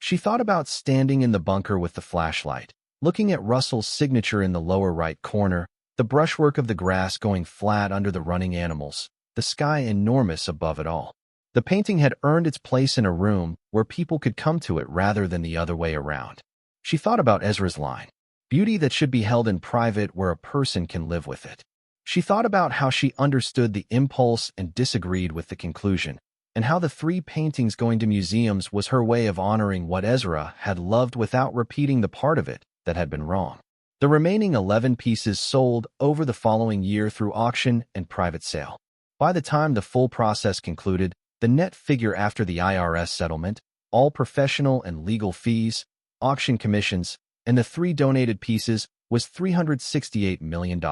She thought about standing in the bunker with the flashlight, looking at Russell's signature in the lower right corner, the brushwork of the grass going flat under the running animals, the sky enormous above it all. The painting had earned its place in a room where people could come to it rather than the other way around. She thought about Ezra's line, beauty that should be held in private where a person can live with it. She thought about how she understood the impulse and disagreed with the conclusion, and how the 3 paintings going to museums was her way of honoring what Ezra had loved without repeating the part of it that had been wrong. The remaining 11 pieces sold over the following year through auction and private sale. By the time the full process concluded, the net figure after the IRS settlement, all professional and legal fees, auction commissions, and the 3 donated pieces was $368 million.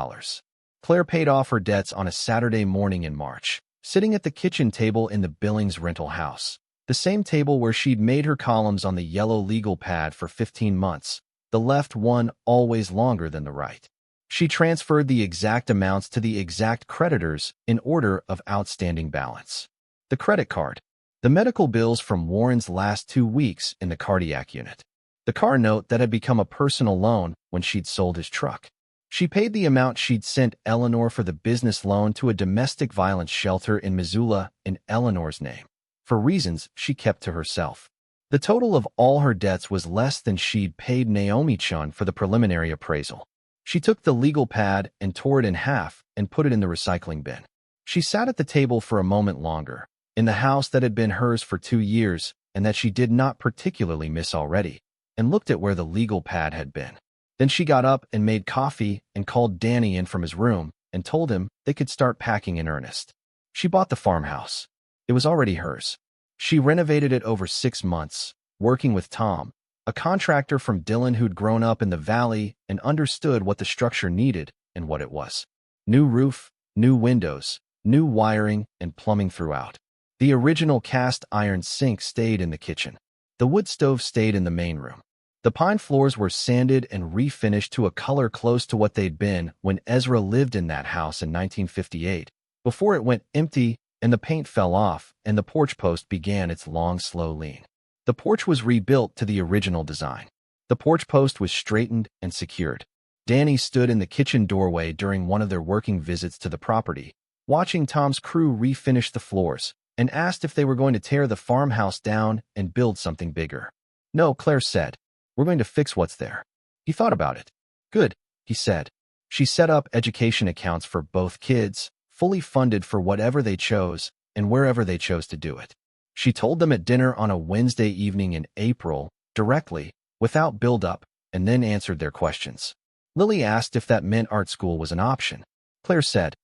Claire paid off her debts on a Saturday morning in March, sitting at the kitchen table in the Billings rental house, the same table where she'd made her columns on the yellow legal pad for 15 months, the left one always longer than the right. She transferred the exact amounts to the exact creditors in order of outstanding balance. The credit card, the medical bills from Warren's last 2 weeks in the cardiac unit, the car note that had become a personal loan when she'd sold his truck. She paid the amount she'd sent Eleanor for the business loan to a domestic violence shelter in Missoula in Eleanor's name, for reasons she kept to herself. The total of all her debts was less than she'd paid Naomi Chun for the preliminary appraisal. She took the legal pad and tore it in half and put it in the recycling bin. She sat at the table for a moment longer, in the house that had been hers for 2 years and that she did not particularly miss already, and looked at where the legal pad had been. Then she got up and made coffee and called Danny in from his room and told him they could start packing in earnest. She bought the farmhouse. It was already hers. She renovated it over 6 months, working with Tom, a contractor from Dillon who'd grown up in the valley and understood what the structure needed and what it was. New roof, new windows, new wiring and plumbing throughout. The original cast iron sink stayed in the kitchen. The wood stove stayed in the main room. The pine floors were sanded and refinished to a color close to what they'd been when Ezra lived in that house in 1958, before it went empty and the paint fell off and the porch post began its long, slow lean. The porch was rebuilt to the original design. The porch post was straightened and secured. Danny stood in the kitchen doorway during one of their working visits to the property, watching Tom's crew refinish the floors, and asked if they were going to tear the farmhouse down and build something bigger. No, Claire said. We're going to fix what's there. He thought about it. Good, he said. She set up education accounts for both kids, fully funded for whatever they chose and wherever they chose to do it. She told them at dinner on a Wednesday evening in April, directly, without build-up, and then answered their questions. Lily asked if that meant art school was an option. Claire said,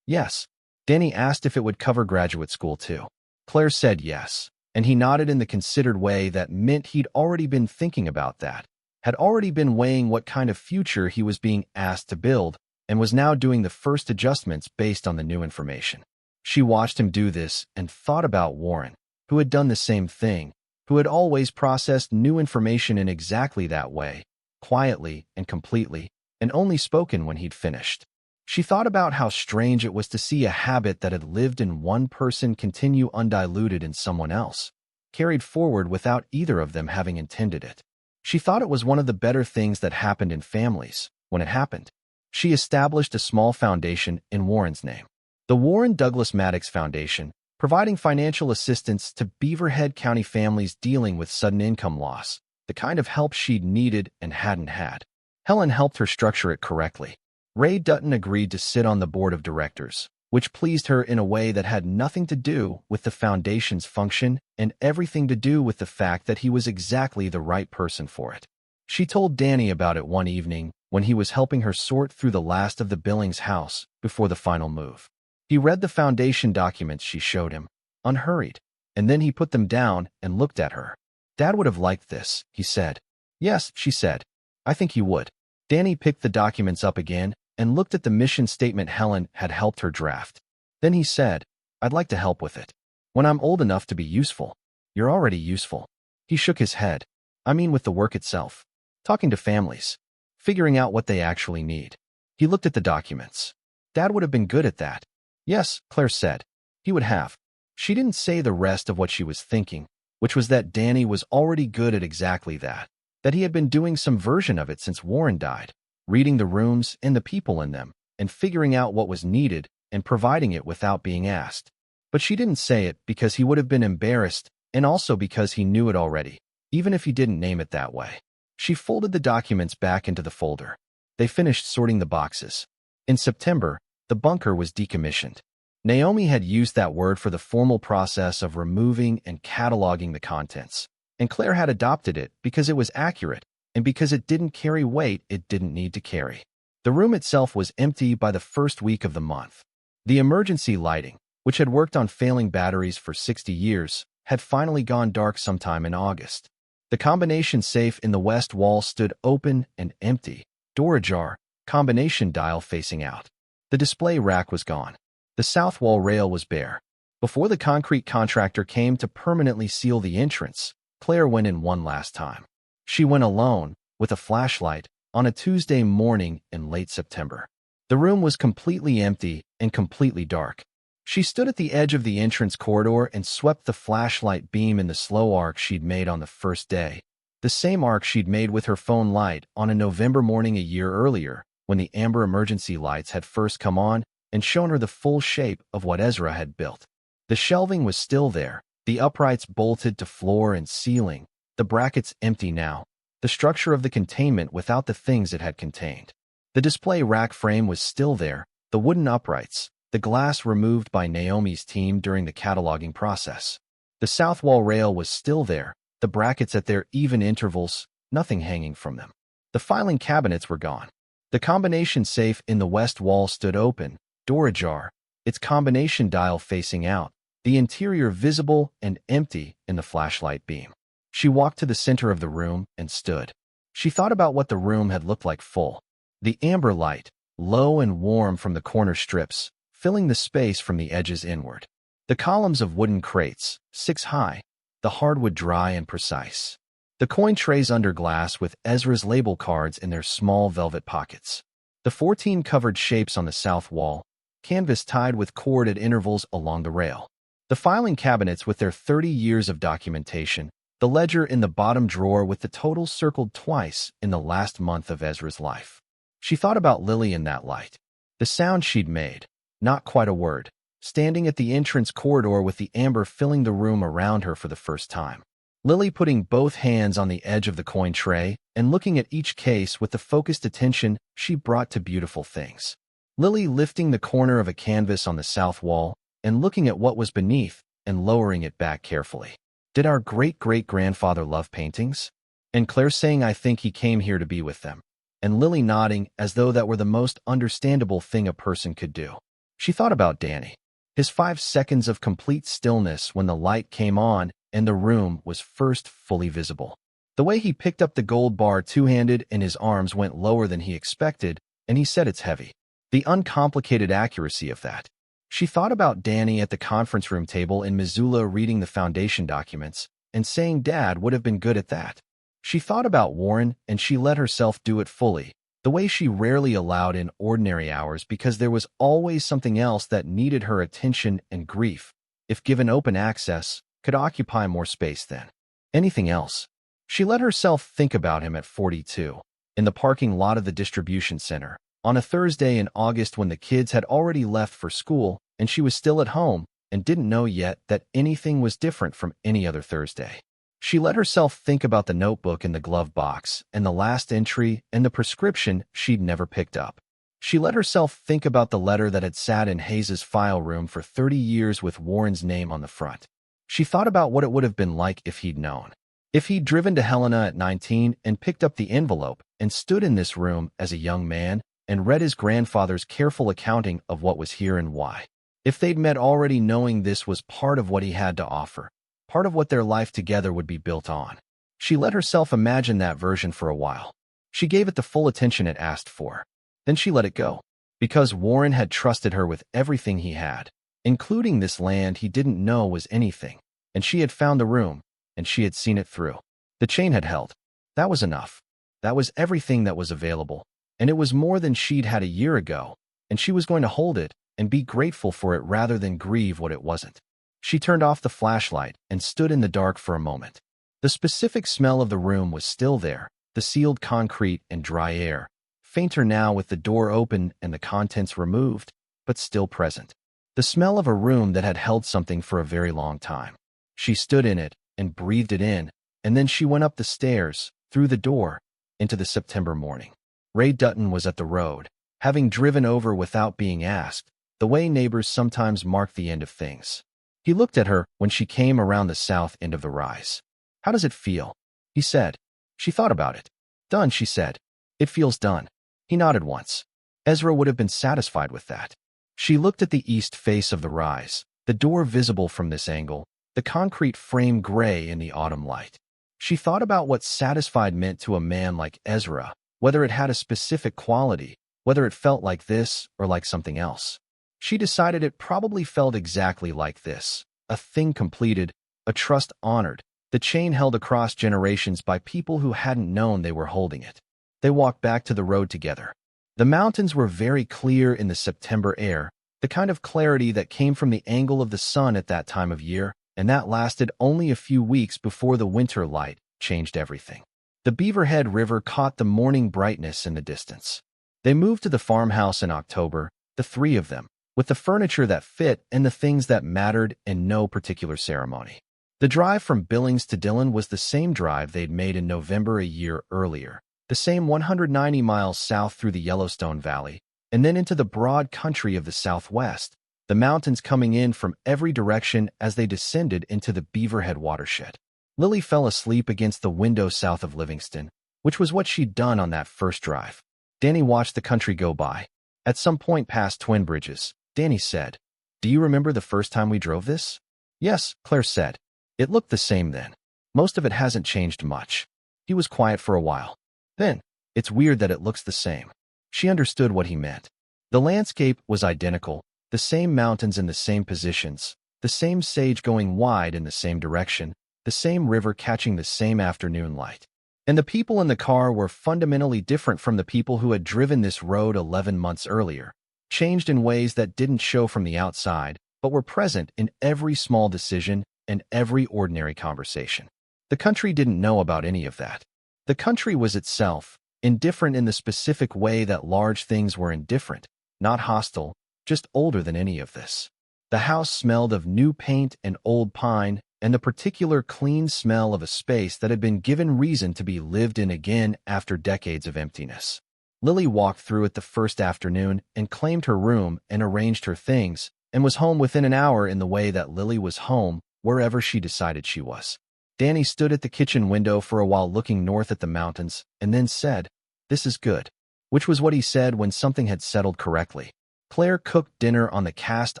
yes. Danny asked if it would cover graduate school too. Claire said yes, and he nodded in the considered way that meant he'd already been thinking about that, had already been weighing what kind of future he was being asked to build, and was now doing the first adjustments based on the new information. She watched him do this and thought about Warren, who had done the same thing, who had always processed new information in exactly that way, quietly and completely, and only spoken when he'd finished. She thought about how strange it was to see a habit that had lived in one person continue undiluted in someone else, carried forward without either of them having intended it. She thought it was one of the better things that happened in families, when it happened. She established a small foundation in Warren's name, the Warren Douglas Maddox Foundation, providing financial assistance to Beaverhead County families dealing with sudden income loss, the kind of help she'd needed and hadn't had. Helen helped her structure it correctly. Ray Dutton agreed to sit on the board of directors, which pleased her in a way that had nothing to do with the foundation's function and everything to do with the fact that he was exactly the right person for it. She told Danny about it one evening when he was helping her sort through the last of the Billings house before the final move. He read the foundation documents she showed him, unhurried, and then he put them down and looked at her. Dad would have liked this, he said. Yes, she said. I think he would. Danny picked the documents up again and looked at the mission statement Helen had helped her draft. Then he said, I'd like to help with it. When I'm old enough to be useful. You're already useful. He shook his head. I mean with the work itself. Talking to families. Figuring out what they actually need. He looked at the documents. Dad would have been good at that. Yes, Claire said. He would have. She didn't say the rest of what she was thinking, which was that Danny was already good at exactly that. That he had been doing some version of it since Warren died. Reading the rooms and the people in them, and figuring out what was needed and providing it without being asked. But she didn't say it because he would have been embarrassed and also because he knew it already, even if he didn't name it that way. She folded the documents back into the folder. They finished sorting the boxes. In September, the bunker was decommissioned. Naomi had used that word for the formal process of removing and cataloging the contents, and Claire had adopted it because it was accurate and because it didn't carry weight it didn't need to carry. The room itself was empty by the first week of the month. The emergency lighting, which had worked on failing batteries for 60 years, had finally gone dark sometime in August. The combination safe in the west wall stood open and empty, door ajar, combination dial facing out. The display rack was gone. The south wall rail was bare. Before the concrete contractor came to permanently seal the entrance, Claire went in one last time. She went alone, with a flashlight, on a Tuesday morning in late September. The room was completely empty and completely dark. She stood at the edge of the entrance corridor and swept the flashlight beam in the slow arc she'd made on the first day, the same arc she'd made with her phone light on a November morning a year earlier, when the amber emergency lights had first come on and shown her the full shape of what Ezra had built. The shelving was still there, the uprights bolted to floor and ceiling, the brackets empty now, the structure of the containment without the things it had contained. The display rack frame was still there, the wooden uprights, the glass removed by Naomi's team during the cataloging process. The south wall rail was still there, the brackets at their even intervals, nothing hanging from them. The filing cabinets were gone. The combination safe in the west wall stood open, door ajar, its combination dial facing out, the interior visible and empty in the flashlight beam. She walked to the center of the room and stood. She thought about what the room had looked like full. The amber light, low and warm from the corner strips, filling the space from the edges inward. The columns of wooden crates, 6 high, the hardwood dry and precise. The coin trays under glass with Ezra's label cards in their small velvet pockets. The 14 covered shapes on the south wall, canvas tied with cord at intervals along the rail. The filing cabinets with their 30 years of documentation, the ledger in the bottom drawer with the totals circled twice in the last month of Ezra's life. She thought about Lily in that light. The sound she'd made, not quite a word, standing at the entrance corridor with the amber filling the room around her for the first time. Lily putting both hands on the edge of the coin tray and looking at each case with the focused attention she brought to beautiful things. Lily lifting the corner of a canvas on the south wall and looking at what was beneath and lowering it back carefully. Did our great-great-grandfather love paintings? And Claire saying, I think he came here to be with them. And Lily nodding as though that were the most understandable thing a person could do. She thought about Danny. His 5 seconds of complete stillness when the light came on and the room was first fully visible. The way he picked up the gold bar two-handed and his arms went lower than he expected, and he said it's heavy. The uncomplicated accuracy of that. She thought about Danny at the conference room table in Missoula reading the foundation documents and saying Dad would have been good at that. She thought about Warren and she let herself do it fully, the way she rarely allowed in ordinary hours because there was always something else that needed her attention and grief, if given open access, could occupy more space than anything else. She let herself think about him at 42, in the parking lot of the distribution center, on a Thursday in August when the kids had already left for school and she was still at home and didn't know yet that anything was different from any other Thursday. She let herself think about the notebook in the glove box and the last entry and the prescription she'd never picked up. She let herself think about the letter that had sat in Hayes's file room for 30 years with Warren's name on the front. She thought about what it would have been like if he'd known. If he'd driven to Helena at 19 and picked up the envelope and stood in this room as a young man and read his grandfather's careful accounting of what was here and why. If they'd met already knowing this was part of what he had to offer, part of what their life together would be built on. She let herself imagine that version for a while. She gave it the full attention it asked for. Then she let it go. Because Warren had trusted her with everything he had, including this land he didn't know was anything, and she had found the room, and she had seen it through. The chain had held. That was enough. That was everything that was available, and it was more than she'd had a year ago, and she was going to hold it and be grateful for it rather than grieve what it wasn't. She turned off the flashlight and stood in the dark for a moment. The specific smell of the room was still there, the sealed concrete and dry air, fainter now with the door open and the contents removed, but still present. The smell of a room that had held something for a very long time. She stood in it and breathed it in, and then she went up the stairs, through the door, into the September morning. Ray Dutton was at the road, having driven over without being asked, the way neighbors sometimes mark the end of things. He looked at her when she came around the south end of the rise. How does it feel? He said. She thought about it. Done, she said. It feels done. He nodded once. Ezra would have been satisfied with that. She looked at the east face of the rise, the door visible from this angle, the concrete frame gray in the autumn light. She thought about what satisfied meant to a man like Ezra, whether it had a specific quality, whether it felt like this or like something else. She decided it probably felt exactly like this, a thing completed, a trust honored, the chain held across generations by people who hadn't known they were holding it. They walked back to the road together. The mountains were very clear in the September air, the kind of clarity that came from the angle of the sun at that time of year, and that lasted only a few weeks before the winter light changed everything. The Beaverhead River caught the morning brightness in the distance. They moved to the farmhouse in October, the three of them, with the furniture that fit and the things that mattered in no particular ceremony. The drive from Billings to Dillon was the same drive they'd made in November a year earlier, the same 190 miles south through the Yellowstone Valley, and then into the broad country of the Southwest, the mountains coming in from every direction as they descended into the Beaverhead watershed. Lily fell asleep against the window south of Livingston, which was what she'd done on that first drive. Danny watched the country go by. At some point past Twin Bridges, Danny said, "Do you remember the first time we drove this?" "Yes," Claire said. "It looked the same then. Most of it hasn't changed much." He was quiet for a while. Then, "It's weird that it looks the same." She understood what he meant. The landscape was identical, the same mountains in the same positions, the same sage going wide in the same direction, the same river catching the same afternoon light. And the people in the car were fundamentally different from the people who had driven this road 11 months earlier, changed in ways that didn't show from the outside, but were present in every small decision and every ordinary conversation. The country didn't know about any of that. The country was itself, indifferent in the specific way that large things were indifferent, not hostile, just older than any of this. The house smelled of new paint and old pine, and the particular clean smell of a space that had been given reason to be lived in again after decades of emptiness. Lily walked through it the first afternoon and claimed her room and arranged her things, and was home within an hour in the way that Lily was home wherever she decided she was. Danny stood at the kitchen window for a while looking north at the mountains, and then said, "This is good," which was what he said when something had settled correctly. Claire cooked dinner on the cast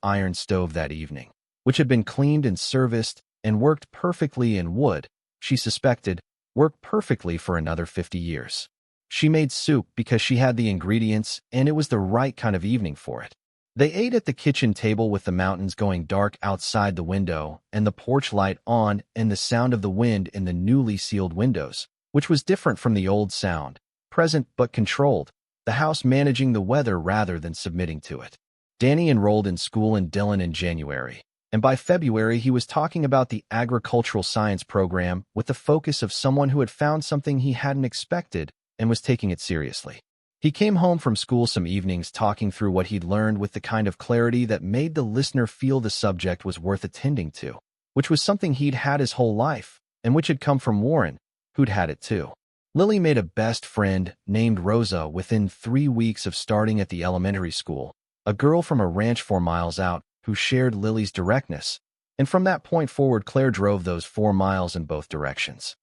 iron stove that evening, which had been cleaned and serviced and worked perfectly in wood, she suspected, worked perfectly for another 50 years. She made soup because she had the ingredients, and it was the right kind of evening for it. They ate at the kitchen table with the mountains going dark outside the window and the porch light on and the sound of the wind in the newly sealed windows, which was different from the old sound, present but controlled, the house managing the weather rather than submitting to it. Danny enrolled in school in Dillon in January, and by February he was talking about the agricultural science program with the focus of someone who had found something he hadn't expected and was taking it seriously. He came home from school some evenings talking through what he'd learned with the kind of clarity that made the listener feel the subject was worth attending to, which was something he'd had his whole life, and which had come from Warren, who'd had it too. Lily made a best friend named Rosa within 3 weeks of starting at the elementary school, a girl from a ranch 4 miles out who shared Lily's directness, and from that point forward Claire drove those 4 miles in both directions.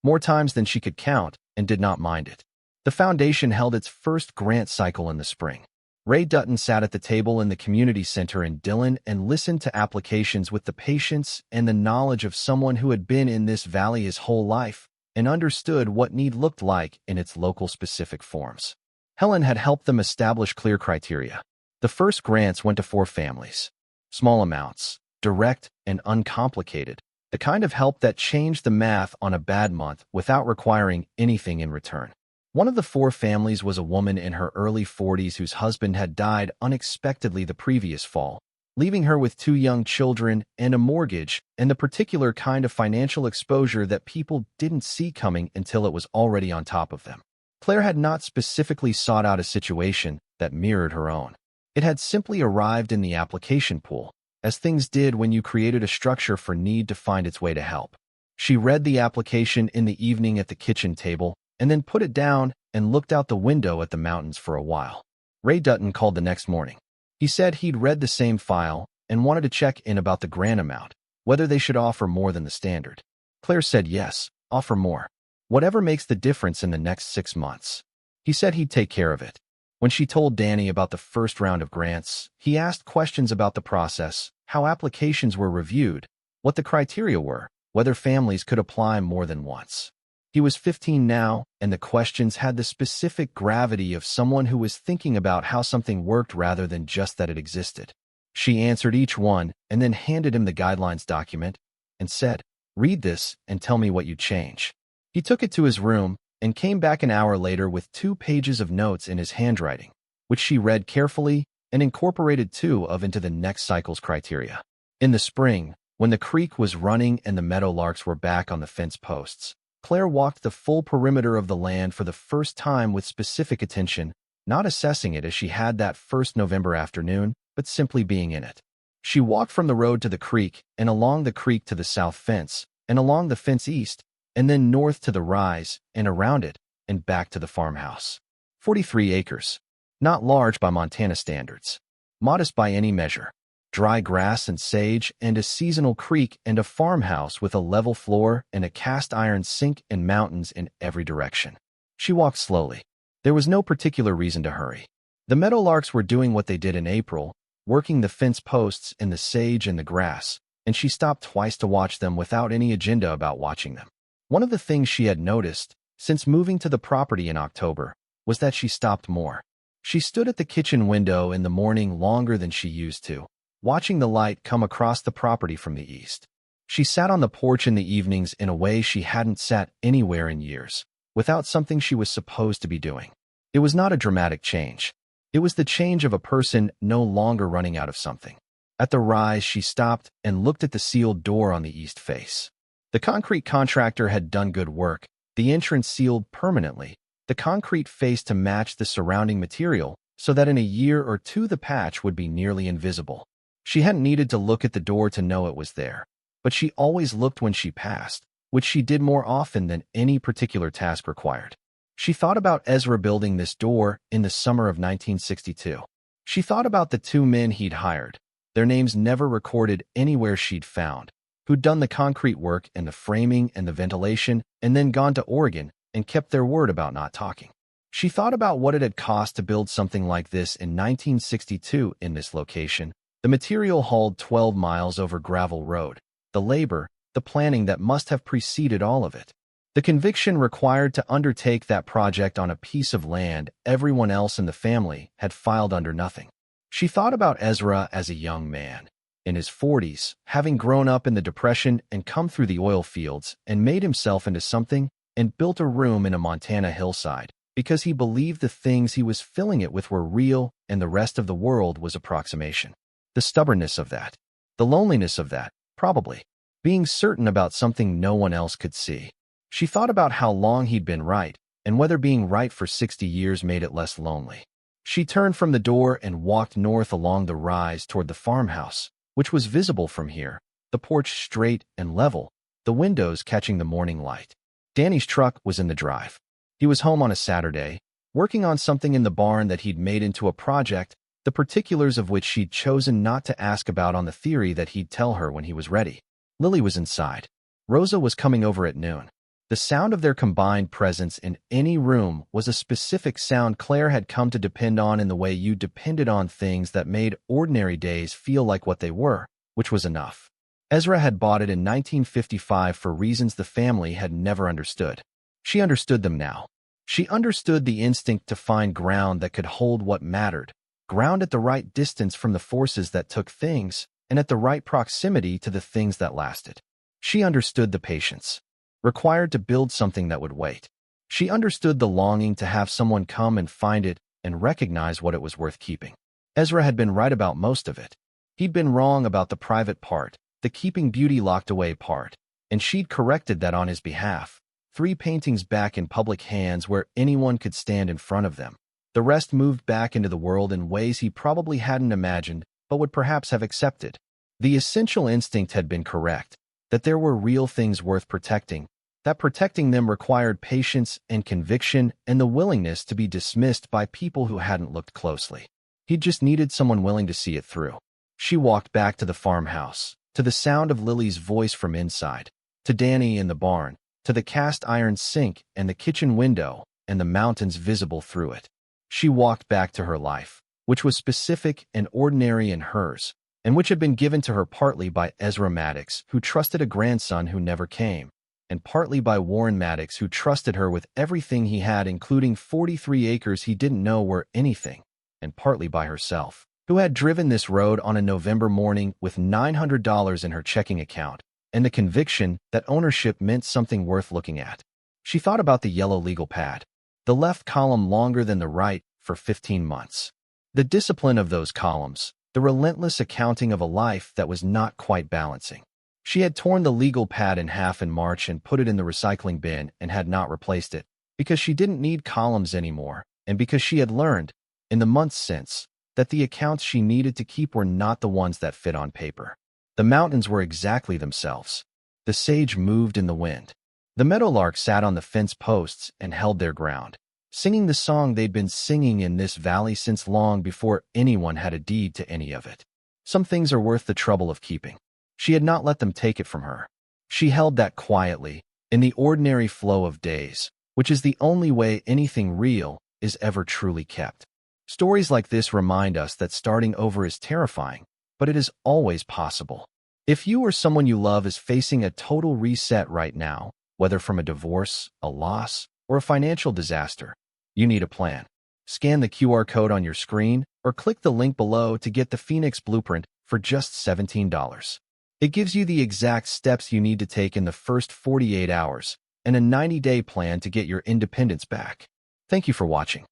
More times than she could count, and did not mind it. The foundation held its first grant cycle in the spring. Ray Dutton sat at the table in the community center in Dillon and listened to applications with the patience and the knowledge of someone who had been in this valley his whole life and understood what need looked like in its local specific forms. Helen had helped them establish clear criteria. The first grants went to 4 families. Small amounts, direct and uncomplicated, the kind of help that changed the math on a bad month without requiring anything in return. One of the 4 families was a woman in her early 40s whose husband had died unexpectedly the previous fall, leaving her with 2 young children and a mortgage and the particular kind of financial exposure that people didn't see coming until it was already on top of them. Claire had not specifically sought out a situation that mirrored her own. It had simply arrived in the application pool, as things did when you created a structure for need to find its way to help. She read the application in the evening at the kitchen table, and then put it down and looked out the window at the mountains for a while. Ray Dutton called the next morning. He said he'd read the same file and wanted to check in about the grant amount, whether they should offer more than the standard. Claire said yes, offer more. Whatever makes the difference in the next 6 months. He said he'd take care of it. When she told Danny about the first round of grants, he asked questions about the process, how applications were reviewed, what the criteria were, whether families could apply more than once. He was 15 now, and the questions had the specific gravity of someone who was thinking about how something worked rather than just that it existed. She answered each one and then handed him the guidelines document and said, "Read this and tell me what you change." He took it to his room and came back an hour later with 2 pages of notes in his handwriting, which she read carefully and incorporated 2 of into the next cycle's criteria. In the spring, when the creek was running and the meadowlarks were back on the fence posts, Claire walked the full perimeter of the land for the first time with specific attention, not assessing it as she had that first November afternoon, but simply being in it. She walked from the road to the creek, and along the creek to the south fence, and along the fence east, and then north to the rise, and around it, and back to the farmhouse. 43 acres. Not large by Montana standards. Modest by any measure. Dry grass and sage and a seasonal creek and a farmhouse with a level floor and a cast iron sink and mountains in every direction. She walked slowly. There was no particular reason to hurry. The meadowlarks were doing what they did in April, working the fence posts in the sage and the grass, and she stopped twice to watch them without any agenda about watching them. One of the things she had noticed, since moving to the property in October, was that she stopped more. She stood at the kitchen window in the morning longer than she used to, watching the light come across the property from the east. She sat on the porch in the evenings in a way she hadn't sat anywhere in years, without something she was supposed to be doing. It was not a dramatic change. It was the change of a person no longer running out of something. At the rise, she stopped and looked at the sealed door on the east face. The concrete contractor had done good work, the entrance sealed permanently, the concrete face to match the surrounding material so that in a year or two the patch would be nearly invisible. She hadn't needed to look at the door to know it was there, but she always looked when she passed, which she did more often than any particular task required. She thought about Ezra building this door in the summer of 1962. She thought about the two men he'd hired, their names never recorded anywhere she'd found, who'd done the concrete work and the framing and the ventilation and then gone to Oregon and kept their word about not talking. She thought about what it had cost to build something like this in 1962 in this location, the material hauled 12 miles over gravel road, the labor, the planning that must have preceded all of it. The conviction required to undertake that project on a piece of land everyone else in the family had filed under nothing. She thought about Ezra as a young man, in his 40s, having grown up in the Depression and come through the oil fields and made himself into something and built a room in a Montana hillside because he believed the things he was filling it with were real and the rest of the world was approximation. The stubbornness of that, the loneliness of that, probably, being certain about something no one else could see. She thought about how long he'd been right and whether being right for 60 years made it less lonely. She turned from the door and walked north along the rise toward the farmhouse, which was visible from here, the porch straight and level, the windows catching the morning light. Danny's truck was in the drive. He was home on a Saturday, working on something in the barn that he'd made into a project, the particulars of which she'd chosen not to ask about on the theory that he'd tell her when he was ready. Lily was inside. Rosa was coming over at noon. The sound of their combined presence in any room was a specific sound Claire had come to depend on in the way you depended on things that made ordinary days feel like what they were, which was enough. Ezra had bought it in 1955 for reasons the family had never understood. She understood them now. She understood the instinct to find ground that could hold what mattered, ground at the right distance from the forces that took things, and at the right proximity to the things that lasted. She understood the patience required to build something that would wait. She understood the longing to have someone come and find it and recognize what it was worth keeping. Ezra had been right about most of it. He'd been wrong about the private part, the keeping beauty locked away part, and she'd corrected that on his behalf. 3 paintings back in public hands where anyone could stand in front of them. The rest moved back into the world in ways he probably hadn't imagined, but would perhaps have accepted. The essential instinct had been correct, that there were real things worth protecting, that protecting them required patience and conviction and the willingness to be dismissed by people who hadn't looked closely. He just needed someone willing to see it through. She walked back to the farmhouse, to the sound of Lily's voice from inside, to Danny in the barn, to the cast iron sink and the kitchen window and the mountains visible through it. She walked back to her life, which was specific and ordinary in hers, and which had been given to her partly by Ezra Maddox, who trusted a grandson who never came, and partly by Warren Maddox, who trusted her with everything he had, including 43 acres he didn't know were anything, and partly by herself, who had driven this road on a November morning with $900 in her checking account, and the conviction that ownership meant something worth looking at. She thought about the yellow legal pad, the left column longer than the right for 15 months. The discipline of those columns, the relentless accounting of a life that was not quite balancing. She had torn the legal pad in half in March and put it in the recycling bin and had not replaced it, because she didn't need columns anymore, and because she had learned, in the months since, that the accounts she needed to keep were not the ones that fit on paper. The mountains were exactly themselves. The sage moved in the wind. The meadowlark sat on the fence posts and held their ground, singing the song they'd been singing in this valley since long before anyone had a deed to any of it. Some things are worth the trouble of keeping. She had not let them take it from her. She held that quietly, in the ordinary flow of days, which is the only way anything real is ever truly kept. Stories like this remind us that starting over is terrifying, but it is always possible. If you or someone you love is facing a total reset right now, whether from a divorce, a loss, or a financial disaster, you need a plan. Scan the QR code on your screen or click the link below to get the Phoenix Blueprint for just $17. It gives you the exact steps you need to take in the first 48 hours and a 90-day plan to get your independence back. Thank you for watching.